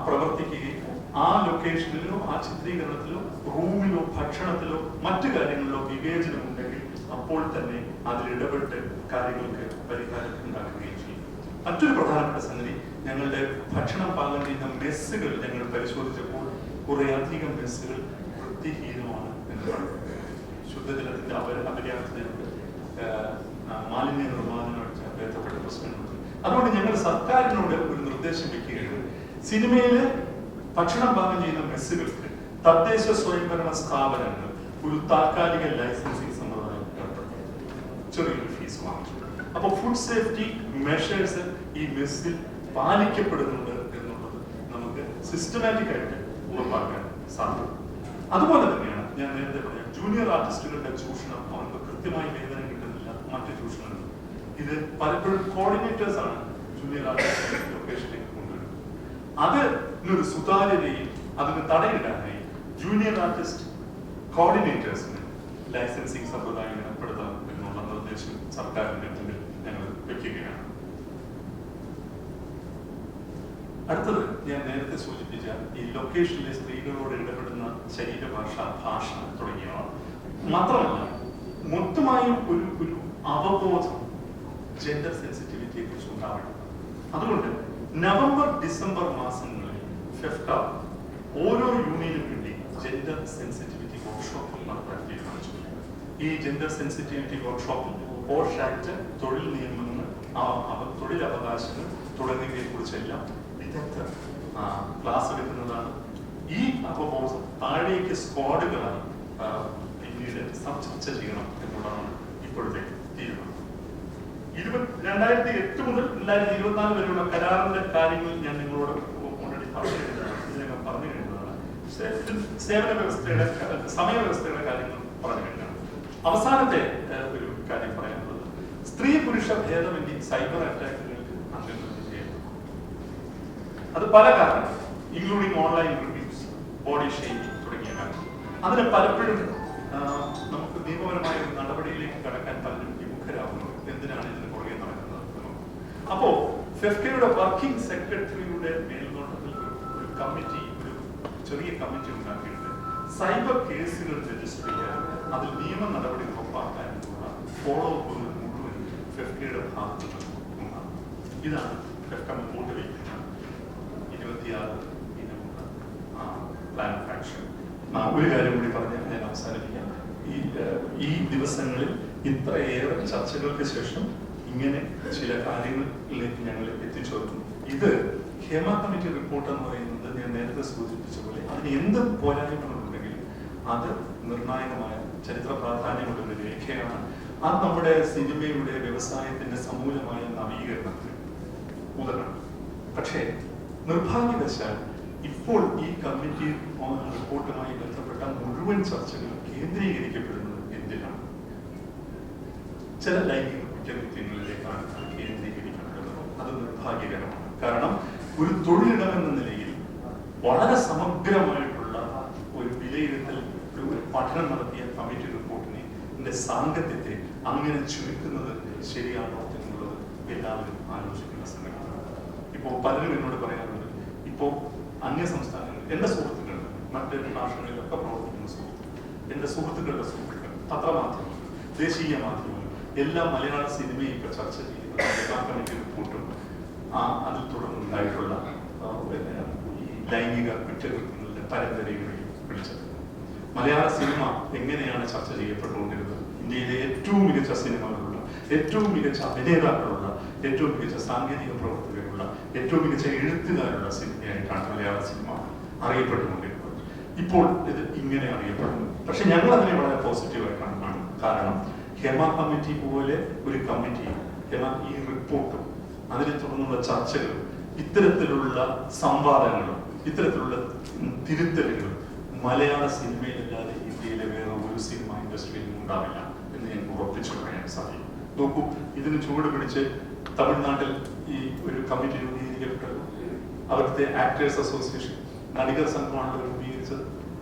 പ്രവർത്തിക്കുകയും ആ ലൊക്കേഷനിലോ ആ ചിത്രീകരണത്തിലോ റൂമിലോ ഭക്ഷണത്തിലോ മറ്റു കാര്യങ്ങളിലോ വിവേചനം ഉണ്ടെങ്കിൽ അപ്പോൾ തന്നെ അതിൽ ഇടപെട്ട് കാര്യങ്ങൾക്ക് പരിഹാരം ഉണ്ടാക്കുകയും ചെയ്യും. മറ്റൊരു പ്രധാനപ്പെട്ട സംഗതി, ഞങ്ങളുടെ ഭക്ഷണം പാകം ചെയ്യുന്ന മെസ്സുകൾ ഞങ്ങൾ പരിശോധിച്ചപ്പോൾ കുറെ അധികം മെസ്സുകൾ വൃത്തിഹീനമാണ് എന്നതാണ്. ശുദ്ധജലത്തിന്റെ അപര്യാപ്തതയുണ്ട്, മാലിന്യ നിർമ്മാർജ്ജനവുമായിട്ട് ബന്ധപ്പെട്ട പ്രശ്നങ്ങളുണ്ട്. അതുകൊണ്ട് ഞങ്ങൾ സർക്കാരിനോട് ഒരു നിർദ്ദേശം വെക്കുകയാണ്. സിനിമയില് ഭക്ഷണം പാകം ചെയ്യുന്ന മെസ്സുകൾക്ക് തദ്ദേശ സ്വയംഭരണ സ്ഥാപനങ്ങൾ ഒരു താൽക്കാലിക ലൈസൻസിംഗ് സമ്പ്രദായം ഏർപ്പെടുത്തും. ചെറിയൊരു ഫീസ് വാങ്ങിച്ചു. അപ്പൊ ഫുഡ് സേഫ്റ്റി മെഷേഴ്സ് ഈ മെസ്സിൽ പാലിക്കപ്പെടുന്നുണ്ട് എന്നുള്ളത് നമുക്ക് സിസ്റ്റമാറ്റിക് ആയിട്ട് ഉറപ്പാക്കാൻ സാധിക്കും. അതുപോലെ തന്നെയാണ് ഞാൻ നേരത്തെ പറഞ്ഞ ജൂനിയർ ആർട്ടിസ്റ്റുകളുടെ ചൂഷണം. അവർക്ക് കൃത്യമായി വേതനം കിട്ടുന്നില്ല, മറ്റു ചൂഷണങ്ങൾ. ഇത് പലപ്പോഴും കോർഡിനേറ്റേഴ്സ് ആണ് ജൂനിയർ ആർട്ടിസ്റ്റ് ലൊക്കേഷനിലേക്ക് കൊണ്ടുവരുന്നത്. അതിനൊരു സുതാര്യതയും അതിന് തടയിടാനായി ജൂനിയർ ആർട്ടിസ്റ്റ് കോർഡിനേറ്റേഴ്സിന് ലൈസൻസിംഗ് സമ്പ്രദായം ഏർപ്പെടുത്താം എന്നുള്ള നിർദ്ദേശം സർക്കാരിന്റെ മുന്നിൽ ഞങ്ങൾ വെക്കുകയാണ്. അടുത്തത് ഞാൻ നേരത്തെ സൂചിപ്പിച്ച ഈ ലൊക്കേഷനിലെ സ്ത്രീകളോട് ഇടപെടുന്ന ശരീരഭാഷ, ഭാഷ തുടങ്ങിയവ മാത്രമല്ല മൊത്തമായും ഒരു അവബോധം ജെൻഡർ സെൻസിറ്റിവിറ്റിയെ കുറിച്ച് ഉണ്ടാവണം. അതുകൊണ്ട് നവംബർ ഡിസംബർ മാസങ്ങളിൽ ഫെഫ്ക ഓരോ യൂണിയനും വേണ്ടി ജെൻഡർ സെൻസിറ്റിവിറ്റി വർക്ക്ഷോപ്പ് നടത്താൻ തീരുമാനിച്ചു. ഈ ജെൻഡർ സെൻസിറ്റിവിറ്റി വർക്ക്ഷോപ്പിൽ പോഷ് ആക്ട്, തൊഴിൽ നിയമങ്ങൾ, തൊഴിലവകാശങ്ങൾ തുടങ്ങിയവയെ കുറിച്ചെല്ലാം വിദഗ്ധർ ക്ലാസ് എടുക്കുന്നതാണ്. ഈ അവബോധം താഴേക്ക് സ്ക്വാഡുകളായി പിന്നീട് ചർച്ച ചെയ്യണം എന്നുള്ളതാണ് ഇപ്പോഴത്തെ തീരുമാനം. 2008 മുതൽ 2024 വരെയുള്ള കരാറിന്റെ കാര്യങ്ങൾ ഞാൻ നിങ്ങളോട് ഓൾറെഡി പറഞ്ഞു കഴിഞ്ഞതാണ്. സേവന വ്യവസ്ഥയുടെ സമയവ്യവസ്ഥയുടെ കാര്യങ്ങൾ പറഞ്ഞു കഴിഞ്ഞാണ്. അവസാനത്തെ ഒരു കാര്യം പറയാനുള്ളത്, സ്ത്രീ പുരുഷ ഭേദമന്യേ സൈബർ അറ്റാക്കുകൾക്ക് അംഗങ്ങൾ ചെയ്യുന്നു. അത് പല കാരണങ്ങൾ, including online reviews, body shaming തുടങ്ങിയ കാര്യങ്ങൾ. അതിന് പലപ്പോഴും നമുക്ക് നിയമപരമായ ഒരു നടപടിയിലേക്ക് കടക്കാൻ പലരും വിമുഖരാകുന്നു. എന്തിനാണ് ഇതിന് പുറകെ നടക്കുന്നത്? അപ്പോ ഫെഫ്കയുടെ വർക്കിംഗ് സെക്രട്ടറിയുടെ മേൽനോട്ടത്തിൽ ഒരു കമ്മിറ്റി, ഒരു ചെറിയ കമ്മിറ്റി ഉണ്ടാക്കിയിട്ട് സൈബർ കേസുകൾ രജിസ്റ്റർ ചെയ്യാൻ, അതിൽ നിയമ നടപടി ഉറപ്പാക്കാനുള്ള ഫോളോ അപ്പ് മുഴുവൻ ഫെഫ്കയുടെ ഭാഗത്ത് ഉണ്ടാകും. ഇതാണ് ഫെഫ്ക മുമ്പോട്ട് വയ്ക്കുന്ന 26 ഇനമുള്ള പ്ലാൻ ഓഫ് ആക്ഷൻ. ഒരു കാര്യം കൂടി പറഞ്ഞ് ഞാൻ അവസാനിപ്പിക്കാം. ഈ ദിവസങ്ങളിൽ ഇത്രയേറെ ചർച്ചകൾക്ക് ശേഷം ഇങ്ങനെ ചില കാര്യങ്ങളിലേക്ക് ഞങ്ങൾ എത്തിച്ചേർന്നു. ഇത് ഹേമ കമ്മിറ്റി റിപ്പോർട്ട് എന്ന് പറയുന്നത് ഞാൻ നേരത്തെ സൂചിപ്പിച്ച പോലെ അതിന് എന്ത് പോരായ്മകളുണ്ടെങ്കിലും അത് നിർണായകമായ ചരിത്ര പ്രാധാന്യമുള്ള ഒരു രേഖയാണ്. അത് നമ്മുടെ സിനിമയുടെ വ്യവസായത്തിന്റെ സമൂലമായ നവീകരണത്തിന് ഉദരണം. പക്ഷേ നിർഭാഗ്യവശാൽ ഇപ്പോൾ ഈ കമ്മിറ്റി റിപ്പോർട്ടുമായി ബന്ധപ്പെട്ട മുഴുവൻ ചർച്ചകളും കേന്ദ്രീകരിക്കപ്പെടുന്നത് എന്തിനാണ്? ചില ലൈംഗിക കുറ്റകൃത്യങ്ങളിലേക്കാണ് അത് കേന്ദ്രീകരിക്കപ്പെടുന്നത്. അത് നിർഭാഗ്യകരമാണ്. കാരണം ഒരു തൊഴിലിടമെന്ന നിലയിൽ വളരെ സമഗ്രമായിട്ടുള്ള ഒരു വിലയിരുത്തൽ, ഒരു പഠനം നടത്തിയ കമ്മിറ്റി റിപ്പോർട്ടിനെ സാങ്കത്യത്തെ അങ്ങനെ ചുരുക്കുന്നത് ശരിയാണോ എന്നുള്ളത് എല്ലാവരും ആലോചിക്കുന്ന സമയത്താണ്. ഇപ്പോൾ പലരും എന്നോട് പറയാറുണ്ട്, ഇപ്പോൾ അന്യ സംസ്ഥാനങ്ങൾ, എന്റെ സുഹൃത്തുക്കൾ, മറ്റ് ഭാഷകളിലൊക്കെ പ്രവർത്തിക്കുന്ന സുഹൃത്തുക്കൾ, എന്റെ സുഹൃത്തുക്കളുടെ സുഹൃത്തുക്കൾ, പത്രമാധ്യമങ്ങൾ, ദേശീയ മാധ്യമങ്ങൾ എല്ലാം മലയാള സിനിമയെ ഇപ്പൊ ചർച്ച ചെയ്യുന്നത് കമ്മിറ്റി റിപ്പോർട്ടും അതിൽ തുടർന്നുണ്ടായിട്ടുള്ള ഈ ലൈംഗിക കുറ്റകൃത്യങ്ങളുടെ പരമ്പരകളെയും വിളിച്ചത്. മലയാള സിനിമ എങ്ങനെയാണ് ചർച്ച ചെയ്യപ്പെട്ടുകൊണ്ടിരുന്നത്? ഇന്ത്യയിലെ ഏറ്റവും മികച്ച സിനിമകളുള്ള, ഏറ്റവും മികച്ച അഭിനേതാക്കളുള്ള, ഏറ്റവും മികച്ച സാങ്കേതിക പ്രവർത്തകരുള്ള, ഏറ്റവും മികച്ച എഴുത്തുകാരുള്ള സിനിമയായിട്ടാണ് മലയാള സിനിമ അറിയപ്പെട്ടുകൊണ്ടിരുന്നത്. ഇപ്പോൾ ഇത് ഇങ്ങനെ അറിയപ്പെടുന്നു. പക്ഷെ ഞങ്ങൾ അതിനെ വളരെ പോസിറ്റീവായിട്ടാണ് കാണുന്നത്. കാരണം ഹേമ കമ്മിറ്റി പോലെ ഒരു കമ്മിറ്റി, ഈ റിപ്പോർട്ടും അതിനെ തുടർന്നുള്ള ചർച്ചകളും ഇത്തരത്തിലുള്ള സംവാദങ്ങളും ഇത്തരത്തിലുള്ള തിരുത്തലുകളും മലയാള സിനിമയിലല്ലാതെ ഇന്ത്യയിലെ വേറെ ഒരു സിനിമ ഇൻഡസ്ട്രിയിലും ഉണ്ടാവില്ല എന്ന് ഞാൻ ഉറപ്പിച്ചു പറയാൻ സാധിക്കും. നോക്കൂ, ഇതിന് ചുവട് പിടിച്ച് തമിഴ്നാട്ടിൽ ഈ ഒരു കമ്മിറ്റി രൂപീകരിക്കപ്പെട്ടത്. അവിടുത്തെ ആക്ടേഴ്സ് അസോസിയേഷൻ, നടികർ സംഘമാണ് രൂപീകരിച്ചത്.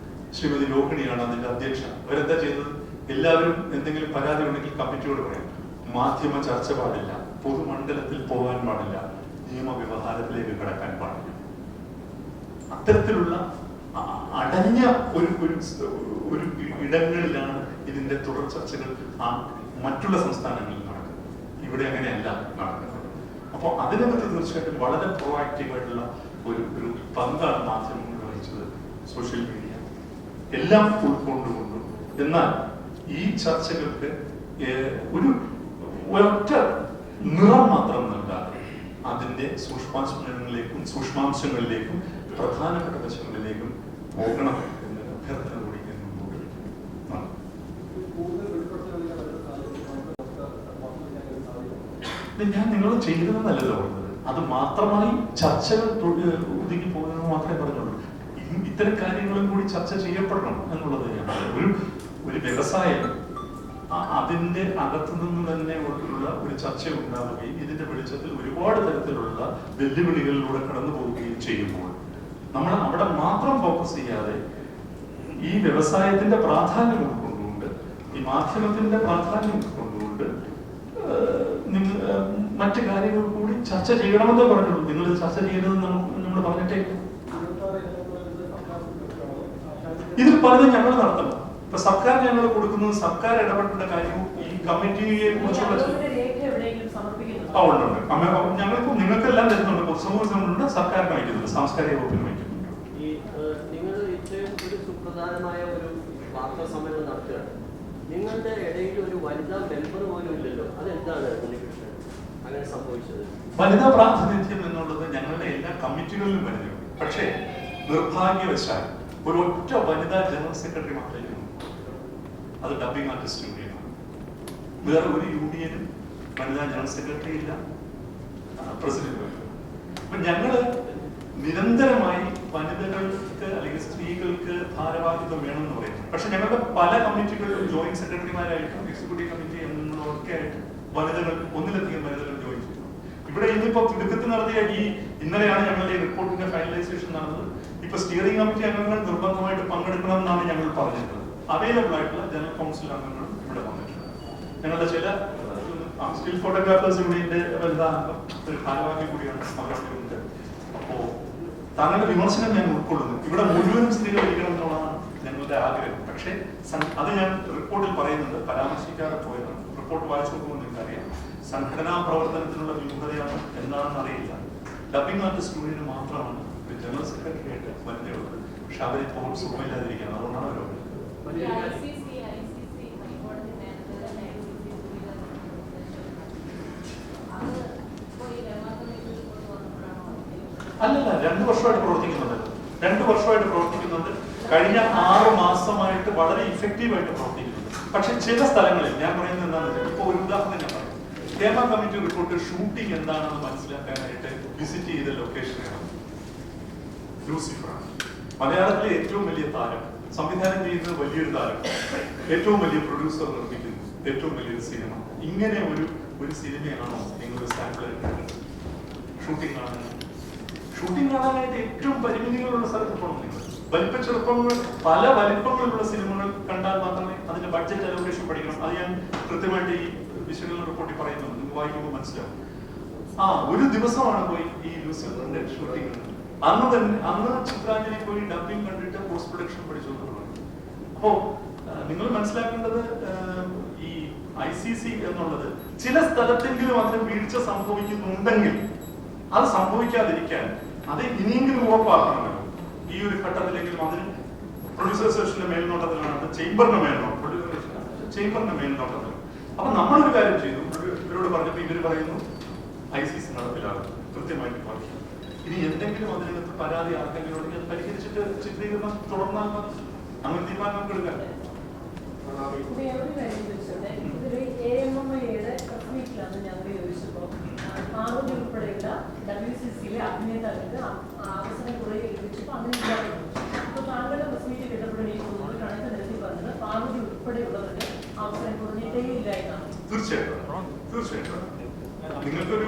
ശ്രീമതി രോഹിണിയാണ് അതിന്റെ അധ്യക്ഷ. അവരെന്താ ചെയ്തത്? എല്ലാവരും എന്തെങ്കിലും പരാതി ഉണ്ടെങ്കിൽ കമ്മിറ്റിയോട് പറയാം. മാധ്യമ ചർച്ച പാടില്ല, പൊതുമണ്ഡലത്തിൽ പോകാൻ പാടില്ല, നിയമവ്യവഹാരത്തിലേക്ക് കടക്കാൻ പാടില്ല. അത്തരത്തിലുള്ള അടഞ്ഞ ഒരു ഇടങ്ങളിലാണ് ഇതിന്റെ തുടർ ചർച്ചകൾ മറ്റുള്ള സംസ്ഥാനങ്ങളിൽ നടക്കുന്നത്. ഇവിടെ അങ്ങനെയല്ല നടക്കുന്നത്. അപ്പോൾ അതിനകത്ത് തീർച്ചയായിട്ടും വളരെ പ്രോആക്റ്റീവായിട്ടുള്ള ഒരു പങ്കാണ് മാധ്യമങ്ങൾ വഹിച്ചത്. സോഷ്യൽ മീഡിയ എല്ലാം ഉൾക്കൊണ്ടുകൊണ്ടും. എന്നാൽ ഈ ചർച്ചകൾക്ക് ഒരൊറ്റ നിറം മാത്രം നൽകാതെ അതിന്റെ സൂക്ഷ്മാംശങ്ങളിലേക്കും പ്രധാനപ്പെട്ട വശങ്ങളിലേക്കും പോകണം എന്ന അഭ്യർത്ഥന കൂടി ഞാൻ നിങ്ങൾ ചെയ്തതെന്നല്ലല്ലോ പറഞ്ഞത്. അത് മാത്രമായി ചർച്ചകൾ ഒതുങ്ങി പോകുന്നത് മാത്രമേ പറഞ്ഞുള്ളൂ. ഇത്തരം കാര്യങ്ങളും കൂടി ചർച്ച ചെയ്യപ്പെടണം എന്നുള്ളത് ഒരു വ്യവസായം അതിന്റെ അകത്തു നിന്ന് തന്നെ ഉള്ള ഒരു ചർച്ച ഉണ്ടാവുകയും ഇതിന്റെ വെളിച്ചത്തിൽ ഒരുപാട് തരത്തിലുള്ള വെല്ലുവിളികളിലൂടെ കടന്നു പോവുകയും ചെയ്യുമ്പോൾ നമ്മൾ അവിടെ മാത്രം ഫോക്കസ് ചെയ്യാതെ ഈ വ്യവസായത്തിന്റെ പ്രാധാന്യം ഉൾക്കൊണ്ടുകൊണ്ട്, ഈ മാധ്യമത്തിന്റെ പ്രാധാന്യം ഉൾക്കൊണ്ടുകൊണ്ട് നിങ്ങൾ മറ്റു കാര്യങ്ങൾ കൂടി ചർച്ച ചെയ്യണമെന്നേ പറഞ്ഞുള്ളൂ. നിങ്ങൾ ചർച്ച ചെയ്യരുതെന്ന് നമ്മൾ പറഞ്ഞിട്ടേ. ഇതിൽ പലതും ഞങ്ങൾ നടത്തണം. ഇപ്പൊ സർക്കാർ ഞങ്ങൾ കൊടുക്കുന്നത് സർക്കാർ ഇടപെടേണ്ട കാര്യവും ഈ കമ്മിറ്റിയെ കുറിച്ചുള്ള ഉണ്ട്. ഞങ്ങൾക്ക് നിങ്ങൾക്കെല്ലാം തരുന്നുണ്ട്, പൊതുസമൂഹത്തിനുണ്ട്, സർക്കാരിന് അയക്കുന്നുണ്ട്, സാംസ്കാരിക വകുപ്പിന് അയക്കുന്നുണ്ട്. ഈ നിങ്ങൾ ഇത്രയും ഒരു സുപ്രധാനമായ ഒരു വാർത്താ സമ്മേളനം നടത്തുകയാണ്, നിങ്ങളുടെ ഇടയിൽ ഒരു വനിതാ മെമ്പർ പോലും ഇല്ലല്ലോ, അതെന്താണ് ഉണ്ണികൃഷ്ണൻ അങ്ങനെ സംഭവിച്ചത്? വനിതാ പ്രാതിനിധ്യം എന്നുള്ളത് ഞങ്ങളുടെ എല്ലാ കമ്മിറ്റികളിലും വരുന്നുണ്ട്. പക്ഷേ നിർഭാഗ്യവശാൽ ഒരു ഒറ്റ വനിതാ ജനറൽ സെക്രട്ടറി മാത്രമേ ഉള്ളൂ. അത് ഡബ്ബിംഗ് ആർട്ടിസ്റ്റ് യൂണിയനാണ്. വേറെ ഒരു യൂണിയനും വനിതാ ജനറൽ സെക്രട്ടറി ഇല്ല, പ്രസിഡന്റ്. അപ്പൊ ഞങ്ങള് നിരന്തരമായി വനിതകൾക്ക് അല്ലെങ്കിൽ സ്ത്രീകൾക്ക് ഭാരവാഹിത്വം വേണമെന്ന് പറയുന്നു. പക്ഷെ ഞങ്ങളുടെ പല കമ്മിറ്റികളിലും ജോയിന്റ് സെക്രട്ടറിമാരായിട്ടും എക്സിക്യൂട്ടീവ് കമ്മിറ്റി അംഗങ്ങളൊക്കെ ആയിട്ട് വനിതകൾ, ഒന്നിലധികം വനിതകൾ ജോയിൻ ചെയ്തു. ഇവിടെ ഇന്നിപ്പോ തിടുക്കത്തിൽ നടത്തിയ ഇന്നലെയാണ് ഞങ്ങളുടെ റിപ്പോർട്ടിന്റെ ഫൈനലൈസേഷൻ നടന്നത്. ഇപ്പൊ സ്റ്റിയറിംഗ് കമ്മിറ്റി അംഗങ്ങൾ നിർബന്ധമായിട്ട് പങ്കെടുക്കണം എന്നാണ് ഞങ്ങൾ പറഞ്ഞിട്ടുള്ളത്. അവൈലബിൾ ആയിട്ടുള്ള ജനറൽ കൗൺസിൽ അംഗങ്ങളും ഇവിടെ വന്നിട്ടുണ്ട്. ഞങ്ങളുടെ ചില സ്റ്റിൽ ഫോട്ടോഗ്രാഫേഴ്സ് യൂണിയന്റെ ഒരു ഭാരവാഹി കൂടിയാണ് അവരുടെ. അപ്പോ താങ്കളുടെ വിമർശനം ഞാൻ ഉൾക്കൊള്ളുന്നു. ഇവിടെ മുഴുവനും സ്ത്രീകൾ ഇരിക്കണം എന്നുള്ളതാണ് ഞങ്ങളുടെ ആഗ്രഹം. പക്ഷേ അത് ഞാൻ റിപ്പോർട്ടിൽ പറയുന്നുണ്ട്, പരാമർശിക്കാതെ പോയതാണ്. റിപ്പോർട്ട് വായിച്ചു നോക്കുമ്പോൾ നിങ്ങൾക്കറിയാം സംഘടനാ പ്രവർത്തനത്തിനുള്ള വിമുഖതയാണ് എന്താണെന്ന് അറിയില്ല. ഡബ്ബിംഗ് ആർട്ടിസ്റ്റ് യൂണിയന് മാത്രമാണ് ഒരു ജനറൽ സെക്രട്ടറി ആയിട്ട് വനിതയുള്ളത്. പക്ഷെ അവരിപ്പോൾ സുഖമില്ലാതിരിക്കുകയാണ്, അതുകൊണ്ടാണ് അവരോ അല്ലല്ല 2 വർഷമായിട്ട് പ്രവർത്തിക്കുന്നുണ്ട്. കഴിഞ്ഞ 6 മാസമായിട്ട് വളരെ ഇഫക്റ്റീവായിട്ട് പ്രവർത്തിക്കുന്നുണ്ട്. പക്ഷെ ചില സ്ഥലങ്ങളിൽ ഞാൻ പറയുന്നത് എന്താണെന്ന് വെച്ചാൽ, ഇപ്പൊ ഒരു ഉദാഹരണം ഞാൻ പറയാം. ഹേമ കമ്മിറ്റി റിപ്പോർട്ട് ഷൂട്ടിംഗ് എന്താണെന്ന് മനസ്സിലാക്കാനായിട്ട് വിസിറ്റ് ചെയ്ത ലൊക്കേഷനാണ് ലൂസിഫറാണ്. മലയാളത്തിലെ ഏറ്റവും വലിയ താരം, സംവിധാനം ചെയ്യുന്നത് വലിയൊരു താരം, ഏറ്റവും വലിയ പ്രൊഡ്യൂസർ നിർമ്മിക്കുന്നു ഏറ്റവും വലിയൊരു സിനിമ. ഇങ്ങനെ ഒരു സിനിമയാണോ നിങ്ങൾ സാമ്പിൾ ഷൂട്ടിംഗ് കാണാനായിട്ട് ഏറ്റവും പരിമിതികളുള്ള സ്ഥലത്ത് പോകണം നിങ്ങൾ. വലിപ്പച്ചെറുപ്പങ്ങൾ, പല വലിപ്പങ്ങളിലുള്ള സിനിമകൾ കണ്ടാൽ മാത്രമേ അതിന്റെ ബഡ്ജറ്റ് അലോക്കേഷൻ പഠിക്കണം. അത് ഞാൻ കൃത്യമായിട്ട് ഈ വിശകലന റിപ്പോർട്ടിൽ പറയുന്നുണ്ട്, നിങ്ങൾക്ക് വായിക്കുമ്പോൾ മനസ്സിലാവും. ഒരു ദിവസമാണ് പോയി ഈ ലൂസിഫറിന്റെ ഷൂട്ടിംഗ്. അന്ന് ചിത്രാഞ്ജലി പോയി ഡബ്ബിംഗ് കണ്ടിട്ട് പോസ്റ്റ് പ്രൊഡക്ഷൻ പഠിച്ചുകൊണ്ടുള്ളത്. അപ്പോ നിങ്ങൾ മനസ്സിലാക്കേണ്ടത് ഈ ICC എന്നുള്ളത് ചില സ്ഥലത്തെങ്കിലും അതിന് വീഴ്ച സംഭവിക്കുന്നുണ്ടെങ്കിൽ അത് സംഭവിക്കാതിരിക്കാൻ അത് ഇനിയെങ്കിലും ഉറപ്പാക്കണമല്ലോ. ഈ ഒരു ഘട്ടത്തിലെങ്കിലും അതിന് പ്രൊഡ്യൂസർ അസോസിയേഷന്റെ മേൽനോട്ടത്തിലാണ്, ചേംബറിന്റെ മേൽനോട്ടത്തിൽ. അപ്പൊ നമ്മളൊരു കാര്യം ചെയ്തു, ഇവരോട് പറഞ്ഞപ്പോ ഇവര് പറയുന്നു ICC നടപ്പിലാണ്, കൃത്യമായിട്ട് പറഞ്ഞു. ഇനി എന്തെങ്കിലും അതിനകത്ത് പരാതി ആർക്കെങ്കിലും ഉണ്ടെങ്കിൽ അത് പരിഹരിച്ചിട്ട് ചിത്രീകരണം തുടർന്നാൽ മതി. അങ്ങനെ തീരുമാനം നമുക്ക് എടുക്കാം. പാർവതി ഉൾപ്പെടെയുള്ള WCCയിലെ അഭിനേതാക്കൾക്ക് അവസരം കുറെ ലഭിച്ചപ്പോൾ അങ്ങനെ അപ്പോൾ താങ്കളുടെ പ്രസ് മീറ്റിൽ ഇടപെടലിപ്പോൾ കണക്ക് നിരത്തി പറഞ്ഞത് പാർവതി ഉൾപ്പെടെയുള്ളവർക്ക് അവസരം കുറഞ്ഞിട്ടേ ഇല്ല എന്നാണ്. തീർച്ചയായിട്ടും നിങ്ങൾക്കൊരു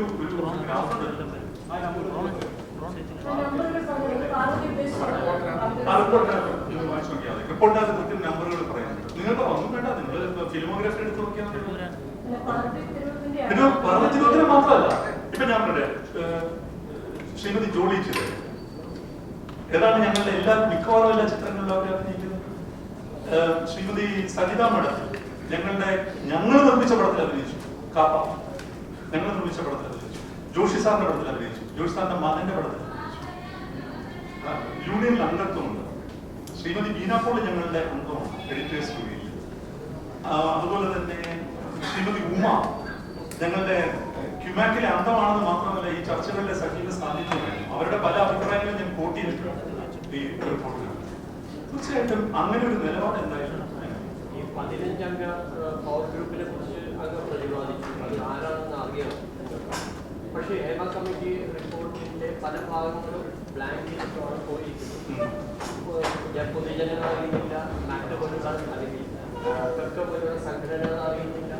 റിപ്പോർട്ടിനകത്ത് കൃത്യം നമ്പറുകൾ പറയുന്നുണ്ട്. നിങ്ങൾക്ക് ഒന്നും വേണ്ട, നിങ്ങൾ ഫിലിമോഗ്രാഫി എടുത്ത് നോക്കിയാൽ തിരുവനന്തപുരം മാത്രമല്ല. ഇപ്പൊ ഞാൻ പറയാം, ശ്രീമതി ജോളി ചെയ്തത് ഏതാണ് ഞങ്ങളുടെ മിക്കവാറും എല്ലാ ചിത്രങ്ങളിലും അവർ അഭിനയിക്കുന്നത്. ശ്രീമതി സജിത മേഡം ഞങ്ങൾ നിർമ്മിച്ച പടത്തിൽ അഭിനയിച്ചു. കാപ്പ ഞങ്ങൾ നിർമ്മിച്ച പടത്തിൽ അഭിനയിച്ചു. ജോഷി സാറിന്റെ പടത്തിൽ അഭിനയിച്ചു. ജോഷി സാറിന്റെ മകന്റെ പടത്തിൽ അഭിനയിച്ചു. യൂണിയനിൽ അംഗത്വമുണ്ട്. ശ്രീമതി ബീനാപ്പോൾ ഞങ്ങളുടെ അംഗമാണ് എഡിറ്റേഴ്സ് യൂണിയനിൽ. അതുപോലെ തന്നെ ശ്രീമതി ഉമ ഞങ്ങളുടെ ക്യുമാക്കിലെ അംഗമാണെന്ന് മാത്രമല്ല ഈ ചർച്ചകളിലെ സജീവ സാന്നിധ്യമായിരുന്നു. അവരുടെ പല അഭിപ്രായങ്ങളും ഞാൻ കോട്ട് ചെയ്തിട്ടുണ്ട് ഈ റിപ്പോർട്ടിൽ. തീർച്ചയായിട്ടും അങ്ങനെ ഒരു നിലപാട് എന്തായാലും ഈ 15 അംഗ പവർ ഗ്രൂപ്പിനെ കുറിച്ച് അങ്ങ് പ്രതിപാദിച്ചു, അത് ആരാണെന്ന് അറിയണം. പക്ഷേ ഹേമ കമ്മിറ്റി റിപ്പോർട്ടിന്റെ പല ഭാഗങ്ങളും ബ്ലാങ്ക് ലിസ്റ്റാണ് പോയിരിക്കുന്നത്. പൊതുജനങ്ങൾ അറിയുന്നില്ല, മാക്ട് പോലുള്ള അല്ലെങ്കിൽ കക്ക പോലുള്ള സംഘടനകൾ അറിയുന്നില്ല.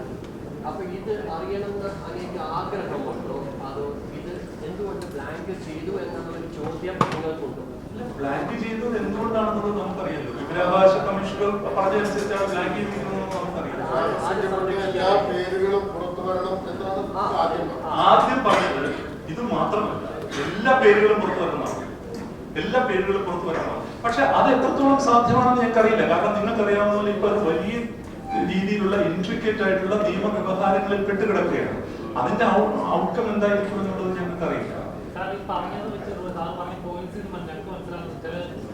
അപ്പൊ ഇത് അറിയണമെന്ന് അങ്ങേക്ക് ആഗ്രഹമുണ്ടോ, അതോ ഇത് എന്തുകൊണ്ട് ബ്ലാങ്ക് ചെയ്തു എന്നുള്ളൊരു ചോദ്യം നിങ്ങൾക്കുണ്ടോ? ബ്ലാങ്ക് ചെയ്തത് എന്തുകൊണ്ടാണെന്നുള്ളത് നമുക്കറിയാലോ. വിവരാവകാശ കമ്മീഷനുകൾ പറഞ്ഞതനുസരിച്ചാണ് ബ്ലാങ്ക് ചെയ്തിരിക്കുന്നത് നമുക്കറിയാം. ആദ്യം പറഞ്ഞത് ഇത് മാത്രമല്ല, എല്ലാ പേരുകളും പുറത്തു വരണം. എല്ലാ പേരുകളും പുറത്തു വരണം. പക്ഷെ അത് എത്രത്തോളം സാധ്യമാണെന്ന് ഞങ്ങൾക്കറിയില്ല. കാരണം നിങ്ങൾക്കറിയാവുന്ന പോലെ ഇപ്പൊ അത് വലിയ രീതിയിലുള്ള ഇൻട്രിക്കേറ്റ് ആയിട്ടുള്ള നിയമവ്യവഹാരങ്ങളിൽ പെട്ടുകിടക്കുകയാണ്. അതിന്റെ ഔട്ട്കം എന്തായിരിക്കും എന്നുള്ളത് ഞങ്ങൾക്കറിയില്ല.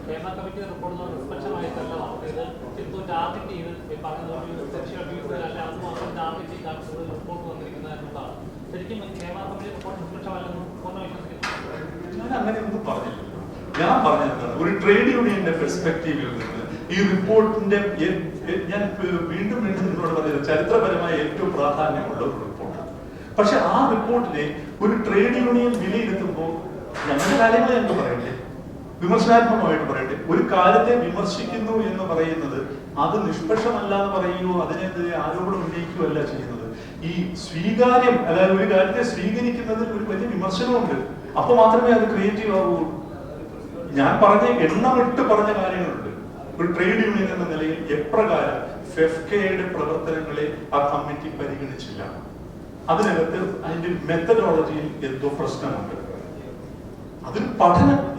ഹേമ കമ്മിറ്റി റിപ്പോർട്ട് നിഷ്പക്ഷമായിട്ടല്ല നടത്തിയത്. എന്തോ ടാർഗറ്റ് ചെയ്ത് പറഞ്ഞ സെക്ഷൽ അബ്യൂസിലല്ല അത് മാത്രം ടാർഗറ്റ് ചെയ്താണ് റിപ്പോർട്ട് വന്നിരിക്കുന്നത് എന്നുള്ളതാണ്. ശരിക്കും ഹേമ കമ്മിറ്റി റിപ്പോർട്ട് നിഷ്പക്ഷമല്ലെന്ന് പൂർണ്ണ വിശ്വസിക്കുന്നു. ഞാൻ അങ്ങനെയൊന്നും പറഞ്ഞില്ല. ഞാൻ പറഞ്ഞത് ഒരു ട്രേഡ് യൂണിയന്റെ പെർസ്പെക്റ്റീവിൽ നിന്ന് ഈ റിപ്പോർട്ടിന്റെ ഞാൻ വീണ്ടും നിങ്ങളോട് പറഞ്ഞത് ചരിത്രപരമായ ഏറ്റവും പ്രാധാന്യമുള്ള ഒരു റിപ്പോർട്ടാണ്. പക്ഷെ ആ റിപ്പോർട്ടിനെ ഒരു ട്രേഡ് യൂണിയൻ വിലയിരുത്തുമ്പോൾ ഞങ്ങളുടെ കാര്യങ്ങൾ ഞങ്ങൾക്ക് പറയണ്ടേ, വിമർശനാത്മകമായിട്ട് പറയട്ടെ. ഒരു കാര്യത്തെ വിമർശിക്കുന്നു എന്ന് പറയുന്നത് അത് നിഷ്പക്ഷമല്ല എന്ന് പറയുകയോ അതിനെതിരെ ആരോപണം ഉന്നയിക്കുകയോ അല്ല ചെയ്യുന്നത്. ഈ സ്വീകാര്യം, അതായത് ഒരു കാര്യത്തെ സ്വീകരിക്കുന്നതിൽ ഒരു വലിയ വിമർശനമുണ്ട്. അപ്പൊ മാത്രമേ അത് ക്രിയേറ്റീവ് ആവുകയുള്ളൂ. ഞാൻ പറഞ്ഞ എണ്ണമിട്ട് പറഞ്ഞ കാര്യങ്ങളുണ്ട്. ഒരു ട്രേഡ് യൂണിയൻ എന്ന നിലയിൽ എപ്രകാരം ഫെഫ്കയുടെ പ്രവർത്തനങ്ങളെ ആ കമ്മിറ്റി പരിഗണിച്ചില്ല, അതിനകത്ത് അതിന്റെ മെത്തഡോളജിയിൽ എന്തോ പ്രശ്നമുണ്ട്.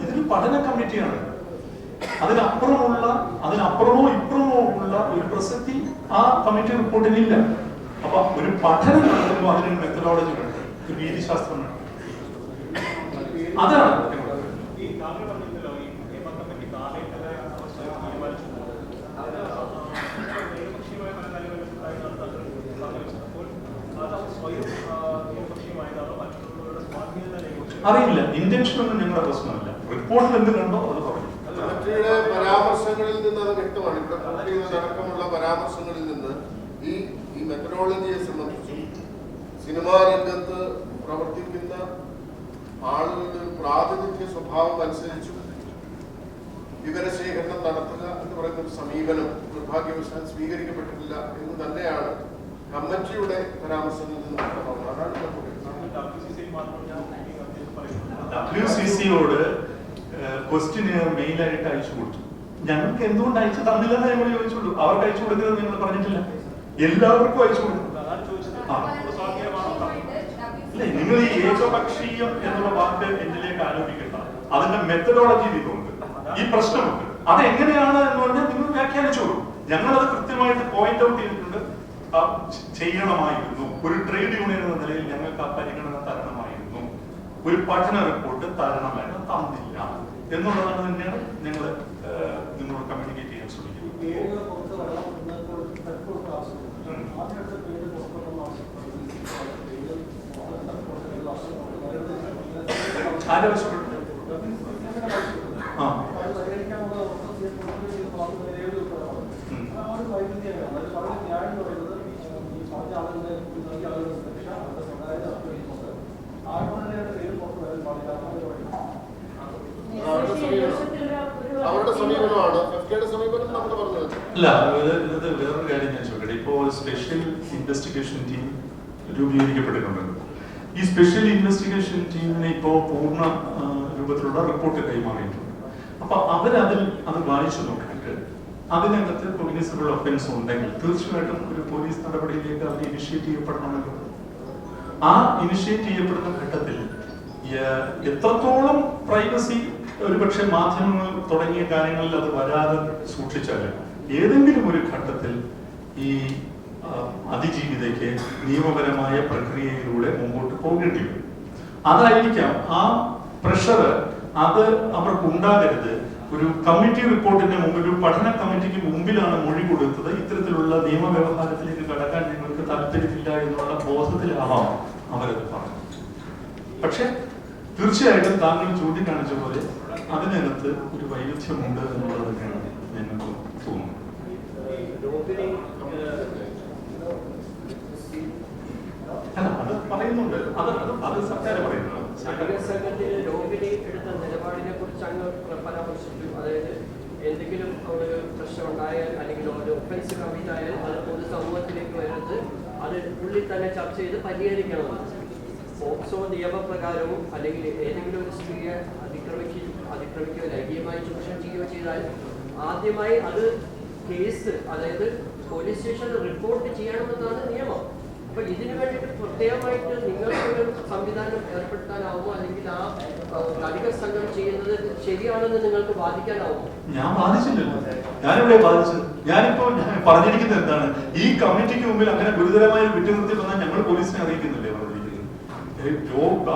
ഇതൊരു പഠന കമ്മിറ്റിയാണ്. അതിനപ്പുറമോ ഇപ്പുറമോ ഉള്ള ഒരു പ്രസക്തി ആ കമ്മിറ്റി റിപ്പോർട്ടിനില്ല. അപ്പൊ ഒരു പഠനം നടത്തുമ്പോൾ അതിനൊരു മെത്തഡോളജി ഉണ്ട്, ഒരു രീതിശാസ്ത്രം ഉണ്ട്. അതാണ് അറിയില്ല. ഇന്റൻഷൻ ഒന്നും ഞങ്ങളുടെ പ്രശ്നമല്ല. റിപ്പോർട്ടിൽ എന്ത് കണ്ടോ അത് പറഞ്ഞു. പരാമർശങ്ങളിൽ നിന്ന് അത് വ്യക്തമാണ്. ഇവിടെ അടക്കമുള്ള പരാമർശങ്ങളിൽ നിന്ന് ഈ മെത്തഡോളജിയെ സംബന്ധിച്ചും സിനിമാ രംഗത്ത് പ്രവർത്തിക്കുന്ന ആളുകളുടെ പ്രാതിനിധ്യ സ്വഭാവം അനുസരിച്ചും വിവരശേഖരണം നടത്തുക എന്ന് പറയുന്ന ഒരു സമീപനം നിർഭാഗ്യവശാൽ സ്വീകരിക്കപ്പെട്ടിട്ടില്ല എന്ന് തന്നെയാണ് കമ്മിറ്റിയുടെ പരാമർശത്തിൽ നിന്ന് വ്യക്തമാവുന്നത്. അതാണ് WCCയോട് ക്വസ്റ്റ്യൻ മെയിലായിട്ട് അയച്ചു കൊടുത്തു. ഞങ്ങൾക്ക് എന്തുകൊണ്ട് അയച്ചു തന്നില്ലെന്ന് ഞങ്ങൾ ചോദിച്ചുള്ളൂ. അവർക്ക് അയച്ചു കൊടുക്കുന്നത് നിങ്ങൾ പറഞ്ഞിട്ടില്ല. എല്ലാവർക്കും അയച്ചു കൊടുക്കും. അല്ലെ, നിങ്ങൾ ഈ ഏകപക്ഷീയം എന്നുള്ള വാക്ക് എന്നിലേക്ക് ആരോപിക്കണ്ട. അതിന്റെ മെത്തഡോളജി ഇതുണ്ട്, ഈ പ്രശ്നമുണ്ട്. അത് എങ്ങനെയാണ് എന്ന് പറഞ്ഞാൽ നിങ്ങൾ വ്യാഖ്യാനിച്ചോളൂ. ഞങ്ങളത് കൃത്യമായിട്ട് പോയിന്റ് ഔട്ട് ചെയ്തിട്ടുണ്ട്. ചെയ്യണമായിരുന്നു. ഒരു ട്രേഡ് യൂണിയൻ എന്ന നിലയിൽ ഞങ്ങൾക്ക് ആ പരിഗണന തരണമായിരുന്നു. ഒരു പഠന റിപ്പോർട്ട് തരണമായിരുന്നു, തന്നില്ല എന്നുള്ളതാണ് തന്നെയാണ് ഞങ്ങൾ നിങ്ങളോട് കമ്മ്യൂണിക്കേറ്റ് ചെയ്യാൻ ശ്രമിക്കുന്നത്. ആലോചിച്ചു അവരുടെ സമീപനമാണ്. സമീപനം നമ്മൾ പറഞ്ഞത് അല്ല, ഇത് വേറൊരു കാര്യം ഞാൻ ചോദിക്കട്ടെ. ഇപ്പോൾ സ്പെഷ്യൽ ഇൻവെസ്റ്റിഗേഷൻ ടീം രൂപീകരിക്കപ്പെട്ടിട്ടുണ്ടല്ലോ. ഈ സ്പെഷ്യൽ ഇൻവെസ്റ്റിഗേഷൻ ടീമിനെ ഇപ്പോൾ പൂർണ്ണ രൂപത്തിലുള്ള റിപ്പോർട്ട് കൈമാറിയിട്ടുണ്ട്. അപ്പൊ അത് വായിച്ചു നോക്കിയിട്ട് അതിനകത്ത് കോഗ്നിസബിൾ ഒഫൻസ് ഉണ്ടെങ്കിൽ തീർച്ചയായിട്ടും ഒരു പോലീസ് നടപടിയിലേക്ക് അവർ ഇനിഷ്യേറ്റ് ചെയ്യപ്പെടണമല്ലോ. ആ ഇനിഷ്യേറ്റ് ചെയ്യപ്പെടുന്ന ഘട്ടത്തിൽ എത്രത്തോളം പ്രൈവസി ഒരുപക്ഷെ മാധ്യമങ്ങൾ തുടങ്ങിയ കാര്യങ്ങളിൽ അത് വരാതെ സൂക്ഷിച്ചാൽ ഏതെങ്കിലും ഒരു ഘട്ടത്തിൽ ഈ അതിജീവിതയ്ക്ക് നിയമപരമായ പ്രക്രിയയിലൂടെ മുമ്പോട്ട് പോകേണ്ടി വരും. അതായിരിക്കാം ആ പ്രഷർ, അത് അവർക്ക് ഉണ്ടാകരുത്. ഒരു കമ്മിറ്റി റിപ്പോർട്ടിന്റെ മുമ്പിൽ, ഒരു പഠന കമ്മിറ്റിക്ക് മുമ്പിലാണ് മൊഴി കൊടുത്തത്, ഇത്തരത്തിലുള്ള നിയമവ്യവഹാരത്തിലേക്ക് കടക്കാൻ ഞങ്ങൾക്ക് താല്പര്യമില്ല എന്നുള്ള ബോധത്തിലാവാം അവരത് പറഞ്ഞു. പക്ഷെ തീർച്ചയായിട്ടും താങ്കൾ ചൂണ്ടിക്കാണിച്ച പോലെ അതിനകത്ത് ഒരു വൈരുദ്ധ്യമുണ്ട് എന്നുള്ളത് തന്നെയാണ് ഞങ്ങൾക്ക് തോന്നുന്നത്. അല്ല, അത് പറയുന്നുണ്ട്, അത് സർക്കാർ പറയുന്നത്. രോഗിണി എടുത്ത നിലപാടിനെ കുറിച്ച് അങ്ങ് പരാമർശിച്ചു. അതായത് എന്തെങ്കിലും ഒരു പ്രശ്നം ഉണ്ടായാൽ അല്ലെങ്കിൽ ഒരു ഒഫൻസ് കമ്മിറ്റ് ആയാൽ അത് പൊതുസമൂഹത്തിലേക്ക് വരുന്നത് അത് ഉള്ളിൽ തന്നെ ചർച്ച ചെയ്ത് പരിഹരിക്കണമെന്ന്. പോക്സോ നിയമപ്രകാരവും അല്ലെങ്കിൽ ഏതെങ്കിലും ഒരു സ്ത്രീയെ അതിക്രമിക്കുകയോ ലൈംഗികമായി ചൂഷണം ചെയ്യുകയോ ചെയ്താൽ ആദ്യമായി അത് കേസ്, അതായത് പോലീസ് സ്റ്റേഷനിൽ റിപ്പോർട്ട് ചെയ്യണമെന്നാണ് നിയമം. അപ്പൊ ഇതിനു വേണ്ടിയിട്ട് പ്രത്യേകമായിട്ട് നിങ്ങൾക്ക് സംവിധാനം ഏർപ്പെടുത്താനാവുമോ, അല്ലെങ്കിൽ ആ നടിക സംഘം ചെയ്യുന്നത് ശരിയാണെന്ന് നിങ്ങൾക്ക് വാദിക്കാനാവുമോ? ഞാൻ വാദിച്ചില്ലല്ലോ. ഞാനിവിടെ വാദിച്ചത്. ഞാനിപ്പോ പറഞ്ഞിരിക്കുന്നത് എന്താണ്, ഈ കമ്മിറ്റിക്ക് മുമ്പിൽ അങ്ങനെ ഗുരുതരമായ കുറ്റകൃത്യം വന്നാൽ ഞങ്ങൾ പോലീസിനെ അറിയിക്കുന്നില്ലേ പറഞ്ഞിരിക്കുന്നത്.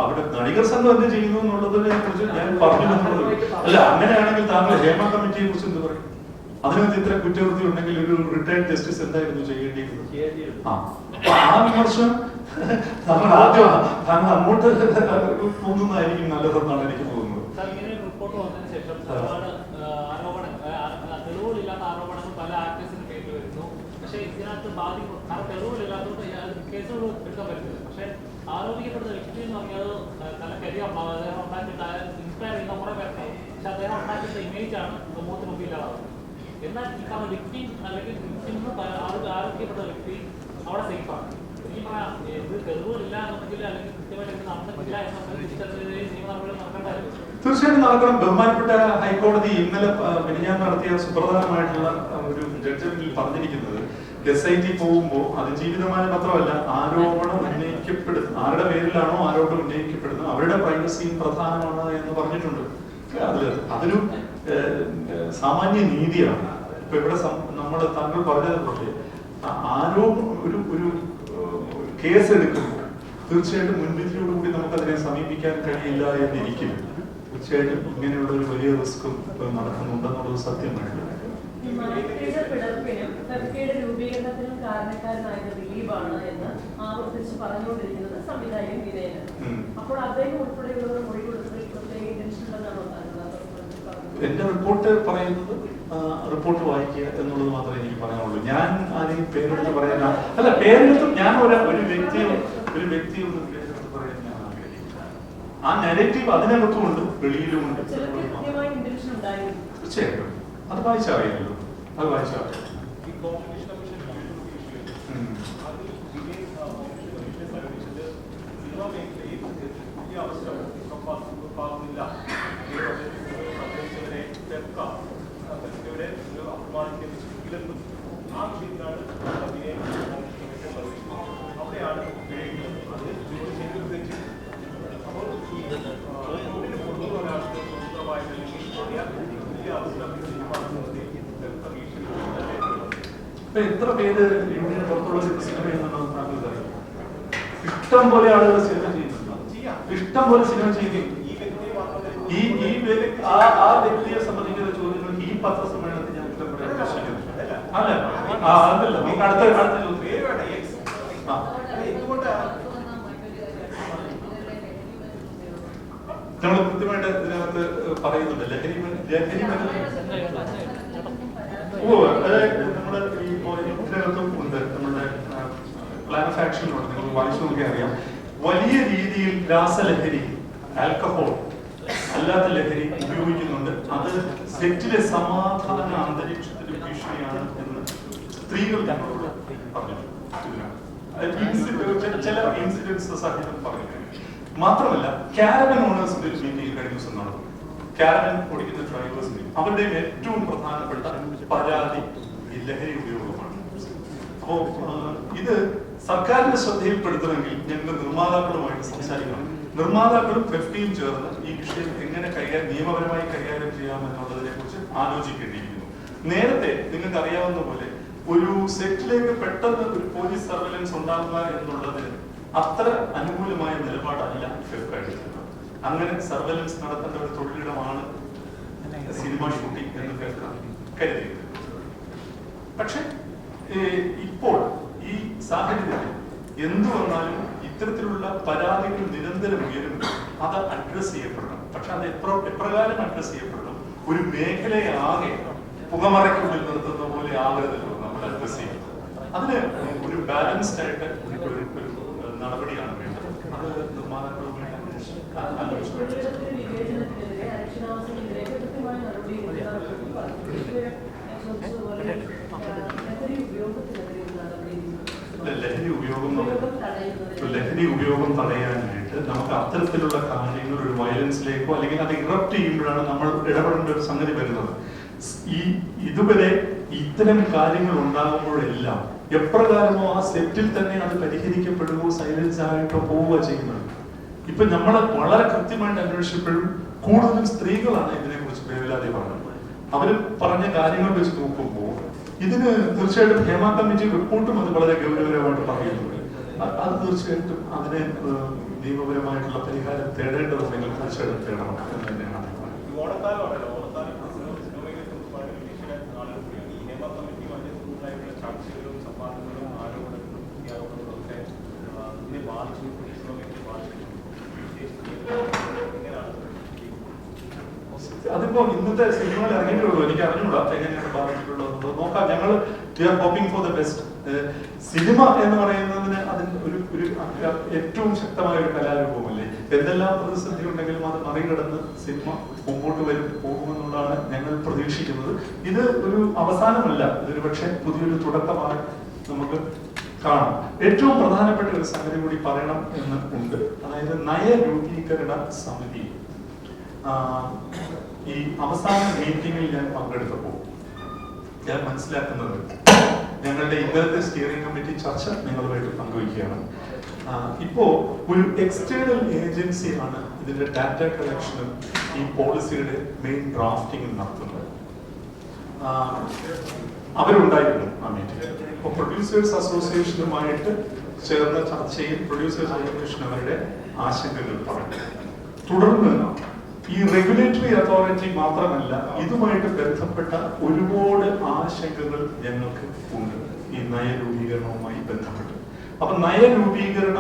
അവിടെ നടികർ സംഘം എന്ത് ചെയ്യുന്നു എന്നുള്ളതിനെ കുറിച്ച് ഞാൻ പറഞ്ഞു എന്നുള്ളത്. അല്ല, അങ്ങനെയാണെങ്കിൽ താങ്കൾ ഹേമ കമ്മിറ്റിയെ കുറിച്ച് എന്ത് പറയും? അതിനകത്ത് ഇത്ര കുറ്റകൃത്യം ഉണ്ടെങ്കിൽ ഒരു റിട്ടയർഡ് ജസ്റ്റിസ് എന്തായിരുന്നു ചെയ്യേണ്ടിയിരുന്നത്? ആ വിമർശനം താങ്കൾ അങ്ങോട്ട് പോകുന്നതായിരിക്കും നല്ലതെന്നാണ് എനിക്ക് തോന്നുന്നത്. ഇങ്ങനെ റിപ്പോർട്ട് വന്നതിന് ശേഷം ഒരുപാട് തെളിവുകളില്ലാത്ത ആരോപണങ്ങൾ പല ആക്ടേഴ്സിന്റെ പേരിൽ വരുന്നു. പക്ഷേ ഇതിനകത്ത് ബാധിക്കും, കാരണം തെളിവുകളില്ലാത്തതുകൊണ്ട് കേസുകൾ എടുക്കാൻ പറ്റുന്നില്ല. പക്ഷേ ആരോപിക്കപ്പെടുന്ന വ്യക്തി എന്ന് പറഞ്ഞത് നല്ല കരിയർ അദ്ദേഹം ഉണ്ടാക്കിയിട്ട് ഇൻസ്പയർ ചെയ്യുന്ന കുറെ പേർക്ക്, പക്ഷെ അദ്ദേഹം ഉണ്ടാക്കിയിട്ട് ഇമേജാണ് സമൂഹത്തിന് മുമ്പിൽ ഇല്ലാതാവുന്നത്. എന്നാൽ ഈ പറഞ്ഞ വ്യക്തി അല്ലെങ്കിൽ ആരോപിക്കപ്പെട്ട വ്യക്തി അവിടെ സേഫാണ്. ശരിക്കും പറയാം, ഇത് തെളിവുകളില്ല എന്നുണ്ടെങ്കിൽ അല്ലെങ്കിൽ കൃത്യമായിട്ട് ഇത് നടന്നിട്ടില്ല എന്നുണ്ടെങ്കിൽ തിരിച്ചറിയുകയും നിയമ നടപടികൾ നടക്കേണ്ടതായിരുന്നു. തീർച്ചയായിട്ടും നടക്കണം. ബഹുമാനപ്പെട്ട ഹൈക്കോടതി ഇന്നലെ ഞാൻ നടത്തിയ സുപ്രധാനമായിട്ടുള്ള ഒരു ജഡ്ജ്മെന്റിൽ പറഞ്ഞിരിക്കുന്നത്, SIT പോകുമ്പോൾ അത് ജീവിതമായ പത്രമല്ല, ആരോപണം ഉന്നയിക്കപ്പെടുന്ന ആരുടെ പേരിലാണോ ആരോപണം ഉന്നയിക്കപ്പെടുന്നത് അവരുടെ പ്രൈവസിയും പ്രധാനമാണ് എന്ന് പറഞ്ഞിട്ടുണ്ട്. അതൊരു സാമാന്യ നീതിയാണ്. ഇപ്പൊ ഇവിടെ നമ്മൾ താങ്കൾ പറഞ്ഞതുപോലെ ഒരു കേസ് എടുക്കുമ്പോൾ തീർച്ചയായിട്ടും മുൻവിധിയോടുകൂടി നമുക്കതിനെ സമീപിക്കാൻ കഴിയില്ല എന്നിരിക്കും. തീർച്ചയായിട്ടും ഇങ്ങനെയുള്ള ഒരു വലിയ റിസ്ക്കും നടക്കുന്നുണ്ടെന്നുള്ളത് സത്യമായിട്ട്. രൂപീകരണത്തിനും കാരണക്കാരനായത് ദിലീപാണ് എന്ന് ആവർത്തിച്ച് പറഞ്ഞുകൊണ്ടിരിക്കുന്നത് സംവിധായകൻ വിനയൻ. അപ്പോൾ അദ്ദേഹം ഉൾപ്പെടെയുള്ളവർ മൊഴി കൊടുത്തതിൽ പ്രത്യേക ഇന്റൻഷൻ ഉണ്ടെന്നാണോ താങ്കൾ? എന്റെ റിപ്പോർട്ട് പറയുന്നത് റിപ്പോർട്ട് വായിക്കുക എന്നുള്ളത് മാത്രമേ എനിക്ക് പറയാനുള്ളൂ. ഞാൻ ആരെയും പേരെടുത്ത് പറയാൻ അല്ല, പേരെടുത്തും ഞാൻ ഒരു വ്യക്തിയെ ഒന്ന് പേരെടുത്ത് പറയാൻ ഞാൻ ആഗ്രഹിക്കുന്നു. ആ നെഗറ്റീവ് അതിനകത്തുമുണ്ട്, വെളിയിലുമുണ്ട്. തീർച്ചയായിട്ടും അത് വായിച്ചറിയാമല്ലോ, അത് വായിച്ചറിയാം. എത്ര പേര് യൂണിയൻ പുറത്തുള്ള സിനിമ ചെയ്യുന്നുണ്ടെന്ന് താങ്കൾ അറിയാം? ഇഷ്ടം പോലെ ആളുകൾ സിനിമ ചെയ്യുന്നുണ്ട്, ഇഷ്ടം പോലെ സിനിമ ചെയ്യുന്നു. ആ വ്യക്തിയെ സംബന്ധിക്കുന്ന ചോദ്യങ്ങൾ ഈ പത്രസമ്മേളനത്തിൽ ഞാൻ ഉത്തരം പറയാൻ ഉദ്ദേശിക്കുന്നില്ല. അല്ല, അതല്ല, നമുക്ക് അടുത്ത ചോദ്യം. നമ്മൾ കൃത്യമായിട്ട് ഇതിനകത്ത് പറയുന്നുണ്ട് ലഹരി നമ്മുടെ ഇതിനകത്തും ഉണ്ട്. നമ്മുടെ പ്ലാൻ ഓഫ് ആക്ഷനിലുണ്ട്, നിങ്ങൾ വായിച്ചു നോക്കിയാൽ അറിയാം. വലിയ രീതിയിൽ രാസലഹരി, ആൽക്കഹോൾ അല്ലാത്ത ലഹരി ഉപയോഗിക്കുന്നുണ്ട്. അത് സെറ്റിലെ സമാധാന അന്തരീക്ഷത്തിന് ഭീഷണിയാണ് എന്ന് സ്ത്രീകൾ ഞങ്ങളോട് പറഞ്ഞിട്ടുണ്ട്. ചില ഇൻസിഡൻസ് സഹിതം പറഞ്ഞിട്ടുണ്ട്. മാത്രമല്ല, കാരവൻ ഓണേഴ്സിന്റെ മീറ്റിംഗ് കഴിഞ്ഞ ദിവസം നടന്നു. കാരവൻ ഓടിക്കുന്ന ഡ്രൈവേഴ്സിന്റെ അവരുടെയും ഏറ്റവും പ്രധാനപ്പെട്ട പരാതി ഈ ലഹരി ഉപയോഗമാണ്. അപ്പോ ഇത് സർക്കാരിന്റെ ശ്രദ്ധയിൽപ്പെടുത്തണമെങ്കിൽ ഞങ്ങൾ നിർമ്മാതാക്കളുമായിട്ട് സംസാരിക്കണം. നിർമ്മാതാക്കളും ഫെഫ്റ്റിയും ചേർന്ന് ഈ വിഷയം എങ്ങനെ നിയമപരമായി കൈകാര്യം ചെയ്യാമെന്നുള്ളതിനെ കുറിച്ച് ആലോചിക്കേണ്ടിയിരിക്കുന്നു. നേരത്തെ നിങ്ങൾക്ക് അറിയാവുന്ന പോലെ ഒരു സെറ്റിലേക്ക് പെട്ടെന്ന് ഒരു പോലീസ് സർവൈലൻസ് ഉണ്ടാകുക എന്നുള്ളതിന് അത്ര അനുകൂലമായ നിലപാടല്ല ഫെഫ്ക എടുക്കുന്നത്. അങ്ങനെ സർവൈലൻസ് നടത്തേണ്ട ഒരു തൊഴിലിടമാണ് സിനിമ ഷൂട്ടിംഗ് എന്ന് ഫെഫ്ക കരുതിയത്. പക്ഷെ ഇപ്പോൾ ഈ സാഹചര്യത്തിൽ എന്തു വന്നാലും ഇത്തരത്തിലുള്ള പരാതികൾ നിരന്തരം ഉയരുമ്പോൾ അത് അഡ്രസ് ചെയ്യപ്പെടണം. പക്ഷെ അത് എപ്രകാരം അഡ്രസ് ചെയ്യപ്പെടണം? ഒരു മേഖലയെ ആകെ പുകമറയ്ക്കുള്ളിൽ നിർത്തുന്ന പോലെ ആകരുതല്ലോ നമ്മൾ അഡ്രസ് ചെയ്യുന്നത്. അതിന് ഒരു ബാലൻസ്ഡ് ആയിട്ട് ഒരു നടപടിയാണ് വേണ്ടത്. അത് നിർമ്മാതാക്കളുമായി ലഹരി ഉപയോഗം തടയാനായിട്ട് നമുക്ക് അത്തരത്തിലുള്ള കാര്യങ്ങൾ ഒരു വയലൻസിലേക്കോ അല്ലെങ്കിൽ അത് ഇറപ്റ്റ് ചെയ്യുമ്പോഴാണ് നമ്മൾ ഇടപെടേണ്ട ഒരു സംഗതി വരുന്നത്. ഇതുവരെ ഇത്തരം കാര്യങ്ങൾ ഉണ്ടാകുമ്പോഴെല്ലാം എപ്രകാരമോ ആ സെറ്റിൽ തന്നെ അത് പരിഹരിക്കപ്പെടുകയോ സൈലൻസ് ആയിട്ടോ പോവുക ചെയ്യുന്നത്. ഇപ്പൊ നമ്മൾ വളരെ കൃത്യമായിട്ട് അന്വേഷിച്ചപ്പോഴും കൂടുതലും സ്ത്രീകളാണ് ഇതിനെക്കുറിച്ച് വേവലാതി പറഞ്ഞത്. അവര് പറഞ്ഞ കാര്യങ്ങൾ വെച്ച് നോക്കുമ്പോൾ ഇതിന് തീർച്ചയായിട്ടും ഹേമ കമ്മിറ്റി റിപ്പോർട്ടും അത് വളരെ ഗൗരവപരമായിട്ട് പറയുന്നുണ്ട്. അത് തീർച്ചയായിട്ടും അതിനെ നിയമപരമായിട്ടുള്ള പരിഹാരം തേടേണ്ടതുണ്ടെങ്കിൽ തീർച്ചയായിട്ടും തേടണം എന്ന് തന്നെയാണ് അതിപ്പോ ഇന്നത്തെ സിനിമയിൽ ഇറങ്ങിയിട്ടുള്ളൂ, എനിക്ക് അറിഞ്ഞൂടാ എങ്ങനെയാണ് ബാധിച്ചിട്ടുള്ളത് നോക്കാം. ഞങ്ങൾ hoping for the best. Cinema എന്ന് പറയുന്നതിന് അതിന് ഒരു ഏറ്റവും ശക്തമായ ഒരു കലാരൂപമല്ലേ. എന്തെല്ലാം പ്രതിസന്ധി ഉണ്ടെങ്കിലും അത് മറികടന്ന് സിനിമ മുമ്പോട്ട് പോകുമെന്നുള്ളതാണ് ഞങ്ങൾ പ്രതീക്ഷിക്കുന്നത്. ഇത് ഒരു അവസാനമല്ല, ഇതൊരു പക്ഷേ പുതിയൊരു തുടക്കമായി നമുക്ക് കാണാം. ഏറ്റവും പ്രധാനപ്പെട്ട ഒരു സംഗതി കൂടി പറയണം എന്ന് ഉണ്ട്. അതായത് നയരൂപീകരണ സമിതി ഈ അവസാന മീറ്റിംഗിൽ ഞാൻ പങ്കെടുത്തപ്പോൾ ഞാൻ മനസ്സിലാക്കുന്നത്, ഞങ്ങളുടെ ഇന്നലത്തെ സ്റ്റിയറിംഗ് കമ്മിറ്റി ചർച്ച നിങ്ങളുമായിട്ട് പങ്കുവയ്ക്കുകയാണ്. ഇപ്പോ ഒരു എക്സ്റ്റേണൽ ഏജൻസിയാണ് ഇതിന്റെ ഡാറ്റ കളക്ഷനും ഈ പോളിസിയുടെ മെയിൻ ഡ്രാഫ്റ്റിംഗും നടത്തുന്നത്. അവരുണ്ടായിരുന്നു ആ മീറ്റിംഗ്. ഇപ്പോൾ പ്രൊഡ്യൂസേഴ്സ് അസോസിയേഷനുമായിട്ട് ചേർന്ന ചർച്ചയിൽ പ്രൊഡ്യൂസേഴ്സ് അസോസിയേഷൻ അവരുടെ ആശങ്കകൾ പറഞ്ഞു. തുടർന്ന് ഈ റെഗുലേറ്ററി അതോറിറ്റി മാത്രമല്ല, ഇതുമായിട്ട് ബന്ധപ്പെട്ട ഒരുപാട് ആശങ്കകൾ ഞങ്ങൾക്ക് ഉണ്ട് ഈ നയരൂപീകരണവുമായി ബന്ധപ്പെട്ട്. അപ്പൊ നയരൂപീകരണ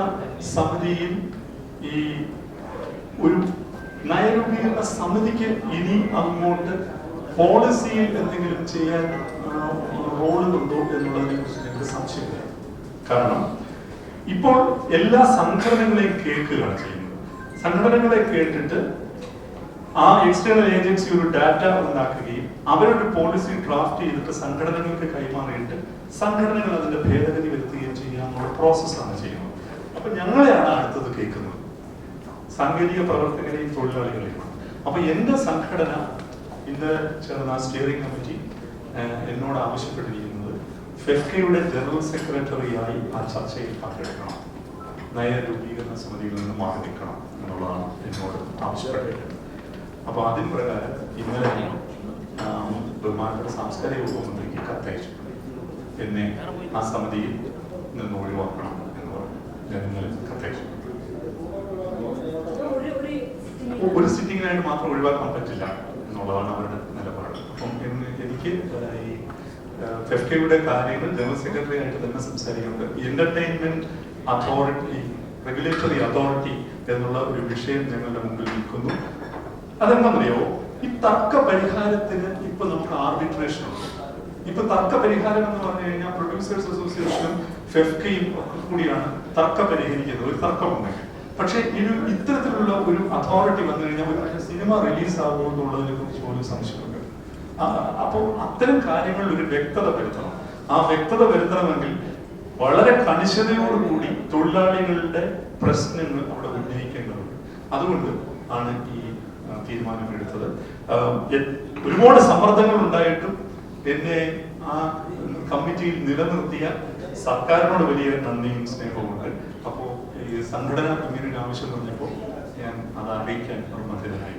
സമിതിയിൽ ഈ ഒരു നയരൂപീകരണ സമിതിക്ക് ഇനി അങ്ങോട്ട് പോളിസിയിൽ എന്തെങ്കിലും ചെയ്യാൻ റോളുണ്ടോ എന്നുള്ളതിനെ കുറിച്ച് എനിക്ക് സംശയമില്ല. കാരണം ഇപ്പോൾ എല്ലാ സംഘടനകളെയും കേൾക്കുകയാണ് ചെയ്യുന്നത്. സംഘടനകളെ കേട്ടിട്ട് ആ എക്സ്റ്റേണൽ ഏജൻസി ഒരു ഡാറ്റ ഉണ്ടാക്കുകയും അവരൊരു പോളിസി ഡ്രാഫ്റ്റ് ചെയ്തിട്ട് സംഘടനകൾക്ക് കൈമാറിയിട്ട് സംഘടനകൾ അതിന്റെ ഭേദഗതി വരുത്തുകയും ചെയ്യാനുള്ള പ്രോസസ്സാണ് ചെയ്യുന്നത്. അപ്പൊ ഞങ്ങളെയാണ് അടുത്തത് കേൾക്കുന്നത്, സാങ്കേതിക പ്രവർത്തകരെയും തൊഴിലാളികളെയും. അപ്പൊ എന്റെ സംഘടന ഇന്ന് ചേർന്ന സ്റ്റിയറിംഗ് കമ്മിറ്റി എന്നോട് ആവശ്യപ്പെട്ടിരിക്കുന്നത് ഫെഫ്കയുടെ ജനറൽ സെക്രട്ടറിയായി ആ ചർച്ചയിൽ പങ്കെടുക്കണം, നയരൂപീകരണ സമിതിയിൽ നിന്ന് മാറി നിൽക്കണം എന്നുള്ളതാണ് എന്നോട് ആവശ്യപ്പെട്ടിട്ടുള്ളത്. അപ്പൊ അതിന് പ്രകാരം ഇന്നലെ ബഹുമാനപ്പെട്ട സാംസ്കാരിക വകുപ്പ് മന്ത്രിക്ക് കത്തയച്ചു, എന്നെ ആ സമിതിയിൽ നിന്ന് ഒഴിവാക്കണം എന്ന് പറഞ്ഞു. ഞാൻ ഇന്നലെ കത്തയച്ചു. ഒരു സിറ്റിങ്ങിനായിട്ട് മാത്രം ഒഴിവാക്കാൻ പറ്റില്ല എന്നുള്ളതാണ് അവരുടെ നിലപാട്. അപ്പം എനിക്ക് ഈ ഫെഫ്കയുടെ കാര്യങ്ങൾ ജനറൽ സെക്രട്ടറി ആയിട്ട് തന്നെ സംസാരിക്കുന്നുണ്ട്. എന്റർടൈൻമെന്റ് അതോറിറ്റി, റെഗുലേറ്ററി അതോറിറ്റി എന്നുള്ള ഒരു വിഷയം ഞങ്ങളുടെ മുമ്പിൽ നിൽക്കുന്നു. അതെന്താണെന്നറിയോ, ഈ തർക്ക പരിഹാരത്തിന് ഇപ്പൊ നമുക്ക് ആർബിട്രേഷൻ ഉണ്ട്. ഇപ്പൊ തർക്ക പരിഹാരം എന്ന് പറഞ്ഞു കഴിഞ്ഞാൽ പ്രൊഡ്യൂസേഴ്സ് അസോസിയേഷനും ഫെഫ്കയും ഒക്കെ കൂടിയാണ് തർക്ക പരിഹരിക്കുന്നത് ഒരു തർക്കമുണ്ടെങ്കിൽ. പക്ഷെ ഇത്തരത്തിലുള്ള ഒരു അതോറിറ്റി വന്നു കഴിഞ്ഞാൽ ഒരു സിനിമ റിലീസ് ആകുമോ എന്നുള്ളതിനെ കുറിച്ച് പോലും സംശയമുണ്ട്. അപ്പോൾ അത്തരം കാര്യങ്ങളിൽ ഒരു വ്യക്തത വരുത്തണം. ആ വ്യക്തത വരുത്തണമെങ്കിൽ വളരെ കണിശതയോടുകൂടി തൊഴിലാളികളുടെ പ്രശ്നങ്ങൾ അവിടെ ഉന്നയിക്കേണ്ടതുണ്ട്. അതുകൊണ്ട് ആണ് ഈ തീരുമാനമെടുത്തത്. ഒരുപാട് സമ്മർദ്ദങ്ങൾ ഉണ്ടായിട്ടും എന്നെ ആ കമ്മിറ്റിയിൽ നിലനിർത്തിയ സർക്കാരിനോട് വലിയ നന്ദിയും സ്നേഹവുമുണ്ട്. അപ്പോ ഈ സംഘടനാ കമ്മിറ്റിയുടെ ആവശ്യം പറഞ്ഞപ്പോൾ ഞാൻ അത് അറിയിക്കാൻ നിർബന്ധിതനായി.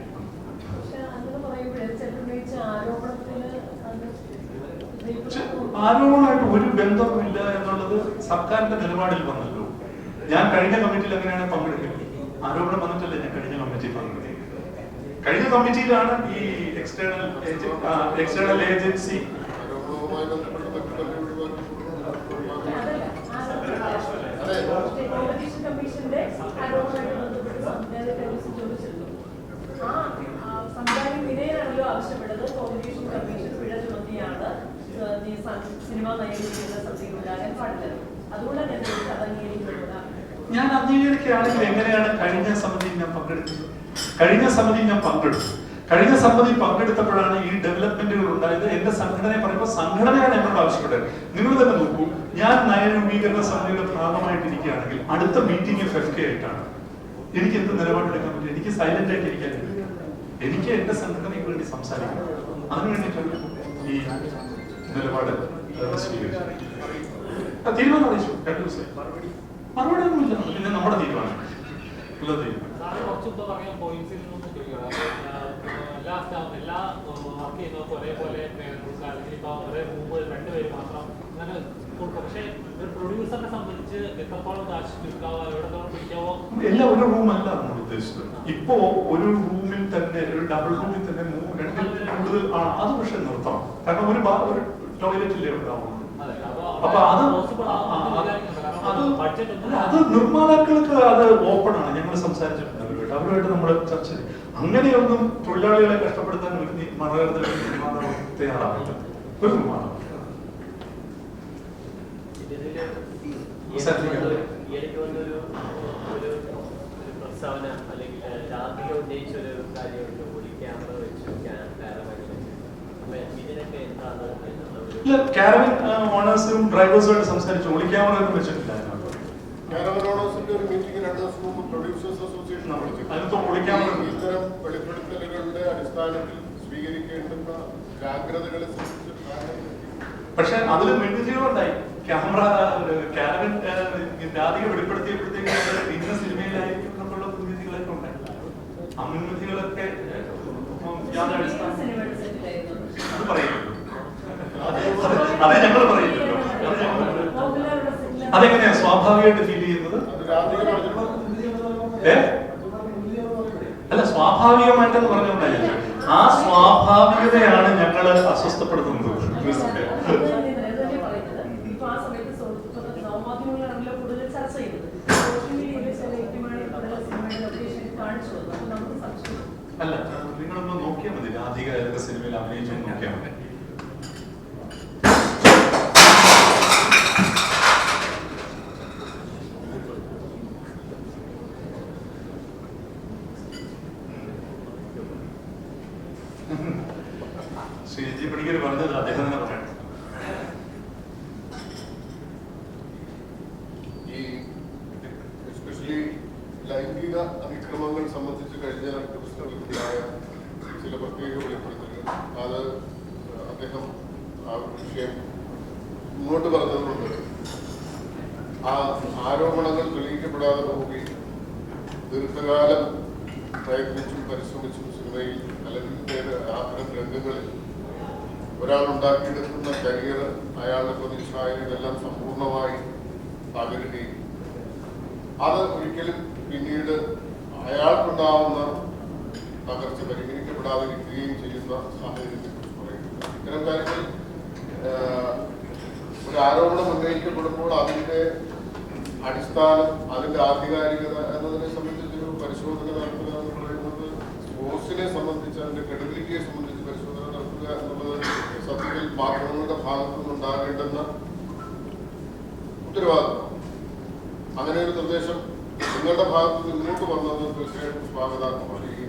ആരോപണമായിട്ട് ഒരു ബന്ധവുമില്ല എന്നുള്ളത് സർക്കാരിന്റെ നിലപാടിൽ വന്നല്ലോ. ഞാൻ കഴിഞ്ഞ കമ്മിറ്റിയിൽ എങ്ങനെയാണ് പങ്കെടുക്കുന്നത്? ആരോപണം വന്നിട്ടല്ലേ ഞാൻ കഴിഞ്ഞ കമ്മിറ്റിയിൽ പങ്കെടുക്കുന്നത്. കഴിഞ്ഞ കമ്മിറ്റിയിലാണ് ഈ എക്സ്റ്റേണൽ ഏജൻസി ഞാൻ അംഗീകരിക്കുകയാണെങ്കിൽ എങ്ങനെയാണ് കഴിഞ്ഞ സമിതിയിൽ ഞാൻ പങ്കെടുക്കുന്നത്? കഴിഞ്ഞ സമിതി ഞാൻ പങ്കെടുത്തു. കഴിഞ്ഞ സമിതി പങ്കെടുത്തപ്പോഴാണ് ഈ ഡെവലപ്മെന്റുകൾ ഉണ്ടായത്. എന്റെ സംഘടനയെ പറയുമ്പോൾ സംഘടനയാണ് എന്നോട് ആവശ്യപ്പെട്ടത്. നിങ്ങൾ തന്നെ നോക്കൂ, ഞാൻ നയരൂപീകരണ സമിതിയുടെ ഭാഗമായിട്ടിരിക്കുകയാണെങ്കിൽ അടുത്ത മീറ്റിംഗ് ഫെഫ്കെ ആയിട്ടാണ്. എനിക്ക് എന്ത് നിലപാടെടുക്കാൻ പറ്റും? എനിക്ക് സൈലന്റ് ആയിട്ട് ഇരിക്കാൻ പറ്റില്ല. എനിക്ക് എന്റെ സംഘടനയ്ക്ക് വേണ്ടി സംസാരിക്കണം. അതിനു വേണ്ടിയിട്ടാണ് ഈ നിലപാട് സ്വീകരിച്ചത്. തീരുമാനം അറിയിച്ചു 2 ദിവസം. മറുപടി ഒന്നുമില്ല. പിന്നെ നമ്മുടെ തീരുമാനം ഉള്ള തീരുമാനം സാറ് കുറച്ച് മുമ്പ് പറഞ്ഞ പോയിന്റ്സിൽ നിന്ന് ചോദിക്കണം. എല്ലാ സ്റ്റാഫ് എല്ലാ വർക്ക് ചെയ്യുന്നവർക്ക് ഒരേപോലെ കൊടുക്കുക, അല്ലെങ്കിൽ ഇപ്പോൾ ഒരേ റൂം രണ്ടുപേര് മാത്രം അങ്ങനെ കൊടുക്കും. പക്ഷേ ഒരു പ്രൊഡ്യൂസറിനെ സംബന്ധിച്ച് എത്രത്തോളം കാശ് ചുരുക്കാവോ, എവിടത്തോളം പിടിക്കാവോ? എല്ലാം ഒരു റൂമല്ല നമ്മൾ ഉദ്ദേശിച്ചത്. ഇപ്പോ ഒരു റൂമിൽ തന്നെ, ഒരു ഡബിൾ റൂമിൽ തന്നെ രണ്ടിൽ കൂടുതൽ ആണ്. അത് പക്ഷെ നിർത്തണം. കാരണം ഒരു ടോയ്ലറ്റില്ലേ ഉണ്ടാവുള്ളൂ. അപ്പൊ അത് നിർമ്മാതാക്കൾക്ക് അത് ഓപ്പൺ ആണ്. ഞങ്ങൾ സംസാരിച്ചിട്ടുണ്ട് അവരുമായിട്ട് നമ്മൾ ചർച്ച ചെയ്യും. അങ്ങനെയൊന്നും തൊഴിലാളികളെ കഷ്ടപ്പെടുത്താൻ ഒരു നിർമ്മാതാവ് തയ്യാറാവില്ല. ഒരു നിർമ്മാണം പ്രസ്താവന അല്ലെങ്കിൽ രാത്രി ഉന്നയിച്ച ഒരു കാര്യമുണ്ട് കൂടി, ക്യാമറ വെച്ചു ഇതിനൊക്കെ എന്താണ് ഇല്ല. കാരവൻ ഓണേഴ്സും ഡ്രൈവേഴ്സുമായിട്ട് സംസാരിച്ചു. ഒളി ക്യാമറ ഒന്നും വെച്ചിട്ടില്ല. കാരവൻ ഓണേഴ്സിന്റെ ഒരു മീറ്റിംഗ് 2 ദിവസം മുമ്പ് പ്രൊഡ്യൂസേഴ്സ് അസോസിയേഷൻ ഇത്തരം വെളിപ്പെടുത്തലുകളുടെ അടിസ്ഥാനത്തിൽ സ്വീകരിക്കേണ്ടുന്ന ജാഗ്രതകളെ സംബന്ധിച്ച് പക്ഷെ അതിൽ മെൻവിധികളുണ്ടായി. കാരവൻ രാധിക വെളിപ്പെടുത്തിയപ്പോഴത്തേക്കും ഇന്ന സിനിമയിലായിരിക്കും എന്നുള്ള മുൻവിധികളൊക്കെ ഉണ്ടായി. ആ മുൻവിധികളൊക്കെ യാതൊരു അടിസ്ഥാനം അത് പറയില്ലല്ലോ. അതെ ഞങ്ങൾ പറയില്ലല്ലോ. അതെങ്ങനെയാ സ്വാഭാവികമായിട്ട് ഫീൽ ചെയ്യുന്നത്? അല്ല, സ്വാഭാവികമായിട്ടെന്ന് പറഞ്ഞുകൊണ്ടല്ല, ആ സ്വാഭാവികതയാണ് ഞങ്ങള് അസ്വസ്ഥപ്പെടുത്തുന്നത്. അല്ല, നിങ്ങളൊന്ന് നോക്കിയാൽ മതി. രാധിക ഏതൊക്കെ സിനിമയിൽ അഭിനയിച്ചു നോക്കിയാൽ മതി. ശ്രീജി പണിക്കർ പറഞ്ഞത് അദ്ദേഹം തന്നെ പറയണം. ഈ എസ്പെഷ്യലി ലൈംഗിക അതിക്രമങ്ങൾ സംബന്ധിച്ച് കഴിഞ്ഞ ദിവസങ്ങളിലുണ്ടായ ചില പ്രത്യേക വെളിപ്പെടുത്തലുകൾ, അത് അദ്ദേഹം ആ വിഷയം മുന്നോട്ട് പറഞ്ഞതുകൊണ്ട് ആ ആരോപണങ്ങൾ തെളിയിക്കപ്പെടാതെ പോവുകയും ദീർഘകാലം പ്രയത്നിച്ചും പരിശ്രമിച്ചും സിനിമയിൽ അല്ലെങ്കിൽ അത്തരം രംഗങ്ങളിൽ ഒരാളുണ്ടാക്കിയെടുക്കുന്ന കരിയർ, അയാളുടെ പ്രതിച്ഛായ ഇതെല്ലാം സമ്പൂർണമായി തകരുകയും അത് ഒരിക്കലും പിന്നീട് അയാൾക്കുണ്ടാവുന്ന തകർച്ച പരിഗണിക്കപ്പെടാതിരിക്കുകയും ചെയ്യുന്ന സാഹചര്യത്തെക്കുറിച്ച് പറയുന്നു. ഇത്തരം കാര്യങ്ങളിൽ ഒരു ആരോപണം ഉന്നയിക്കപ്പെടുമ്പോൾ അതിന്റെ അടിസ്ഥാനം, അതിന്റെ ആധികാരികത എന്നതിനെ സംബന്ധിച്ചൊരു പരിശോധന നടത്തുക എന്ന് പറയുന്നത് സ്പോർട്സിനെ സംബന്ധിച്ച് അതിന്റെ ക്രെഡിബിലിറ്റിയെ സംബന്ധിച്ച് പരിശോധന നടത്തുക എന്നുള്ളത് സത്യത്തിൽ മാധ്യമങ്ങളുടെ ഭാഗത്തുനിന്നുണ്ടാകേണ്ടുന്ന ഉത്തരവാദിത്വം. അങ്ങനെ ഒരു നിർദ്ദേശം നിങ്ങളുടെ ഭാഗത്ത് മുന്നോട്ട് വന്നത് തീർച്ചയായിട്ടും സ്വാഗതാർഹമാണ്. ഈ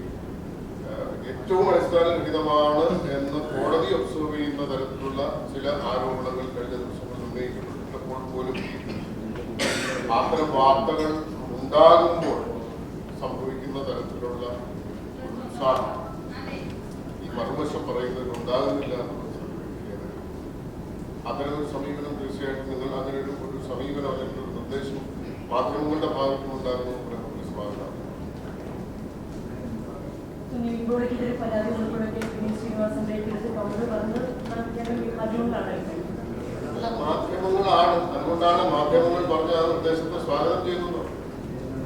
ഏറ്റവും അടിസ്ഥാനരഹിതമാണ് എന്ന് കോടതി ഒബ്സർവ് ചെയ്യുന്ന തരത്തിലുള്ള ചില ആരോപണങ്ങൾ കഴിഞ്ഞ ദിവസങ്ങളിൽ ഉന്നയിക്കപ്പെട്ടിട്ടപ്പോൾ പോലും അത്തരം വാർത്തകൾ ഉണ്ടാകുമ്പോൾ സംഭവിക്കുന്ന തരത്തിലുള്ള ഉത്സാഹം ഈ മറുവശം പറയുന്നതിൽ ഉണ്ടാകുന്നില്ല എന്നുള്ളത്. അത്തരമൊരു സമീപനം തീർച്ചയായിട്ടും നിങ്ങൾ അങ്ങനെ ഒരു സമീപനം അല്ലെങ്കിൽ ഒരു നിർദ്ദേശം മാധ്യമങ്ങളുടെ ഭാഗത്തും ഉണ്ടാകുന്നത് സ്വാഗതം. മാധ്യമങ്ങളാണ്, അതുകൊണ്ടാണ് മാധ്യമങ്ങൾ പറഞ്ഞ ആ നിർദ്ദേശത്തെ സ്വാഗതം ചെയ്യുന്നത്.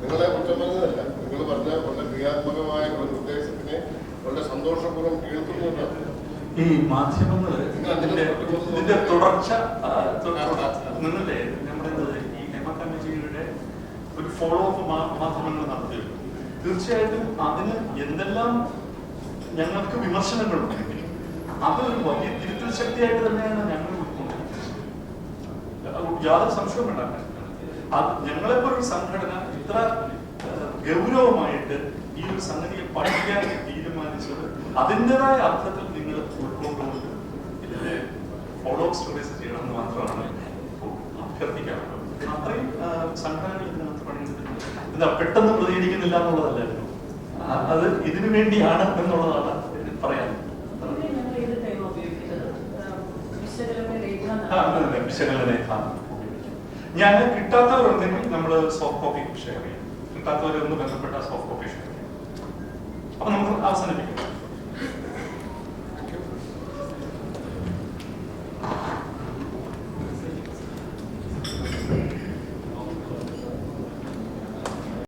നിങ്ങളെ കുറ്റം പറഞ്ഞതല്ല, നിങ്ങൾ പറഞ്ഞ വളരെ ക്രിയാത്മകമായ ഒരു നിർദ്ദേശത്തിനെ വളരെ സന്തോഷപൂർവ്വം കേൾക്കുന്നുണ്ട്. ഈ മാധ്യമങ്ങള് ഇതിന്റെ തുടർച്ച നിങ്ങളുടെ നമ്മുടെ ഈ ഹേമ കമ്മിറ്റിയുടെ ഒരു ഫോളോ അപ്പ് മാധ്യമങ്ങൾ നടത്തിയിരുന്നു. തീർച്ചയായിട്ടും അതിന് എന്തെല്ലാം ഞങ്ങൾക്ക് വിമർശനങ്ങളുണ്ടെങ്കിൽ അത് ഒരു വലിയ തിരുത്തൽ ശക്തിയായിട്ട് തന്നെയാണ് ഞങ്ങൾ ഉൾക്കൊണ്ടിരിക്കുന്നത്. യാതൊരു സംശയവും വേണ്ട. അത് ഞങ്ങളെപ്പോലൊരു സംഘടന ഇത്ര ഗൗരവമായിട്ട് ഈ ഒരു സംഗതിയെ പഠിക്കാൻ തീരുമാനിച്ചത് അതിൻ്റെതായ അർത്ഥത്തിൽ നിങ്ങൾ ഉൾക്കൊണ്ടുകൊണ്ട് ഇതിന്റെ ഫോളോ അപ്പ് സ്റ്റോറീസ് ചെയ്യണമെന്ന് മാത്രമാണ് അഭ്യർത്ഥിക്കാറുള്ളത്. അത്രയും സംഘടനകൾ ഇതിനകത്ത് പണിയെടുത്തിട്ടുണ്ട്. എന്താ പെട്ടെന്ന് പ്രതികരിക്കുന്നില്ല എന്നുള്ളതല്ലായിരുന്നു, അത് ഇതിനു വേണ്ടിയാണ് എന്നുള്ളതാണ് പറയാൻ. വിശകലന ഞാൻ കിട്ടാത്തവരുണ്ടെങ്കിൽ നമ്മൾ സോഫ്റ്റ് കോപ്പി ഷെയർ ചെയ്യും. കിട്ടാത്തവരെ ഒന്ന് ബന്ധപ്പെട്ട സോഫ്റ്റ് കോപ്പി അപ്പൊ നമുക്ക് അവസാനിപ്പിക്കാം.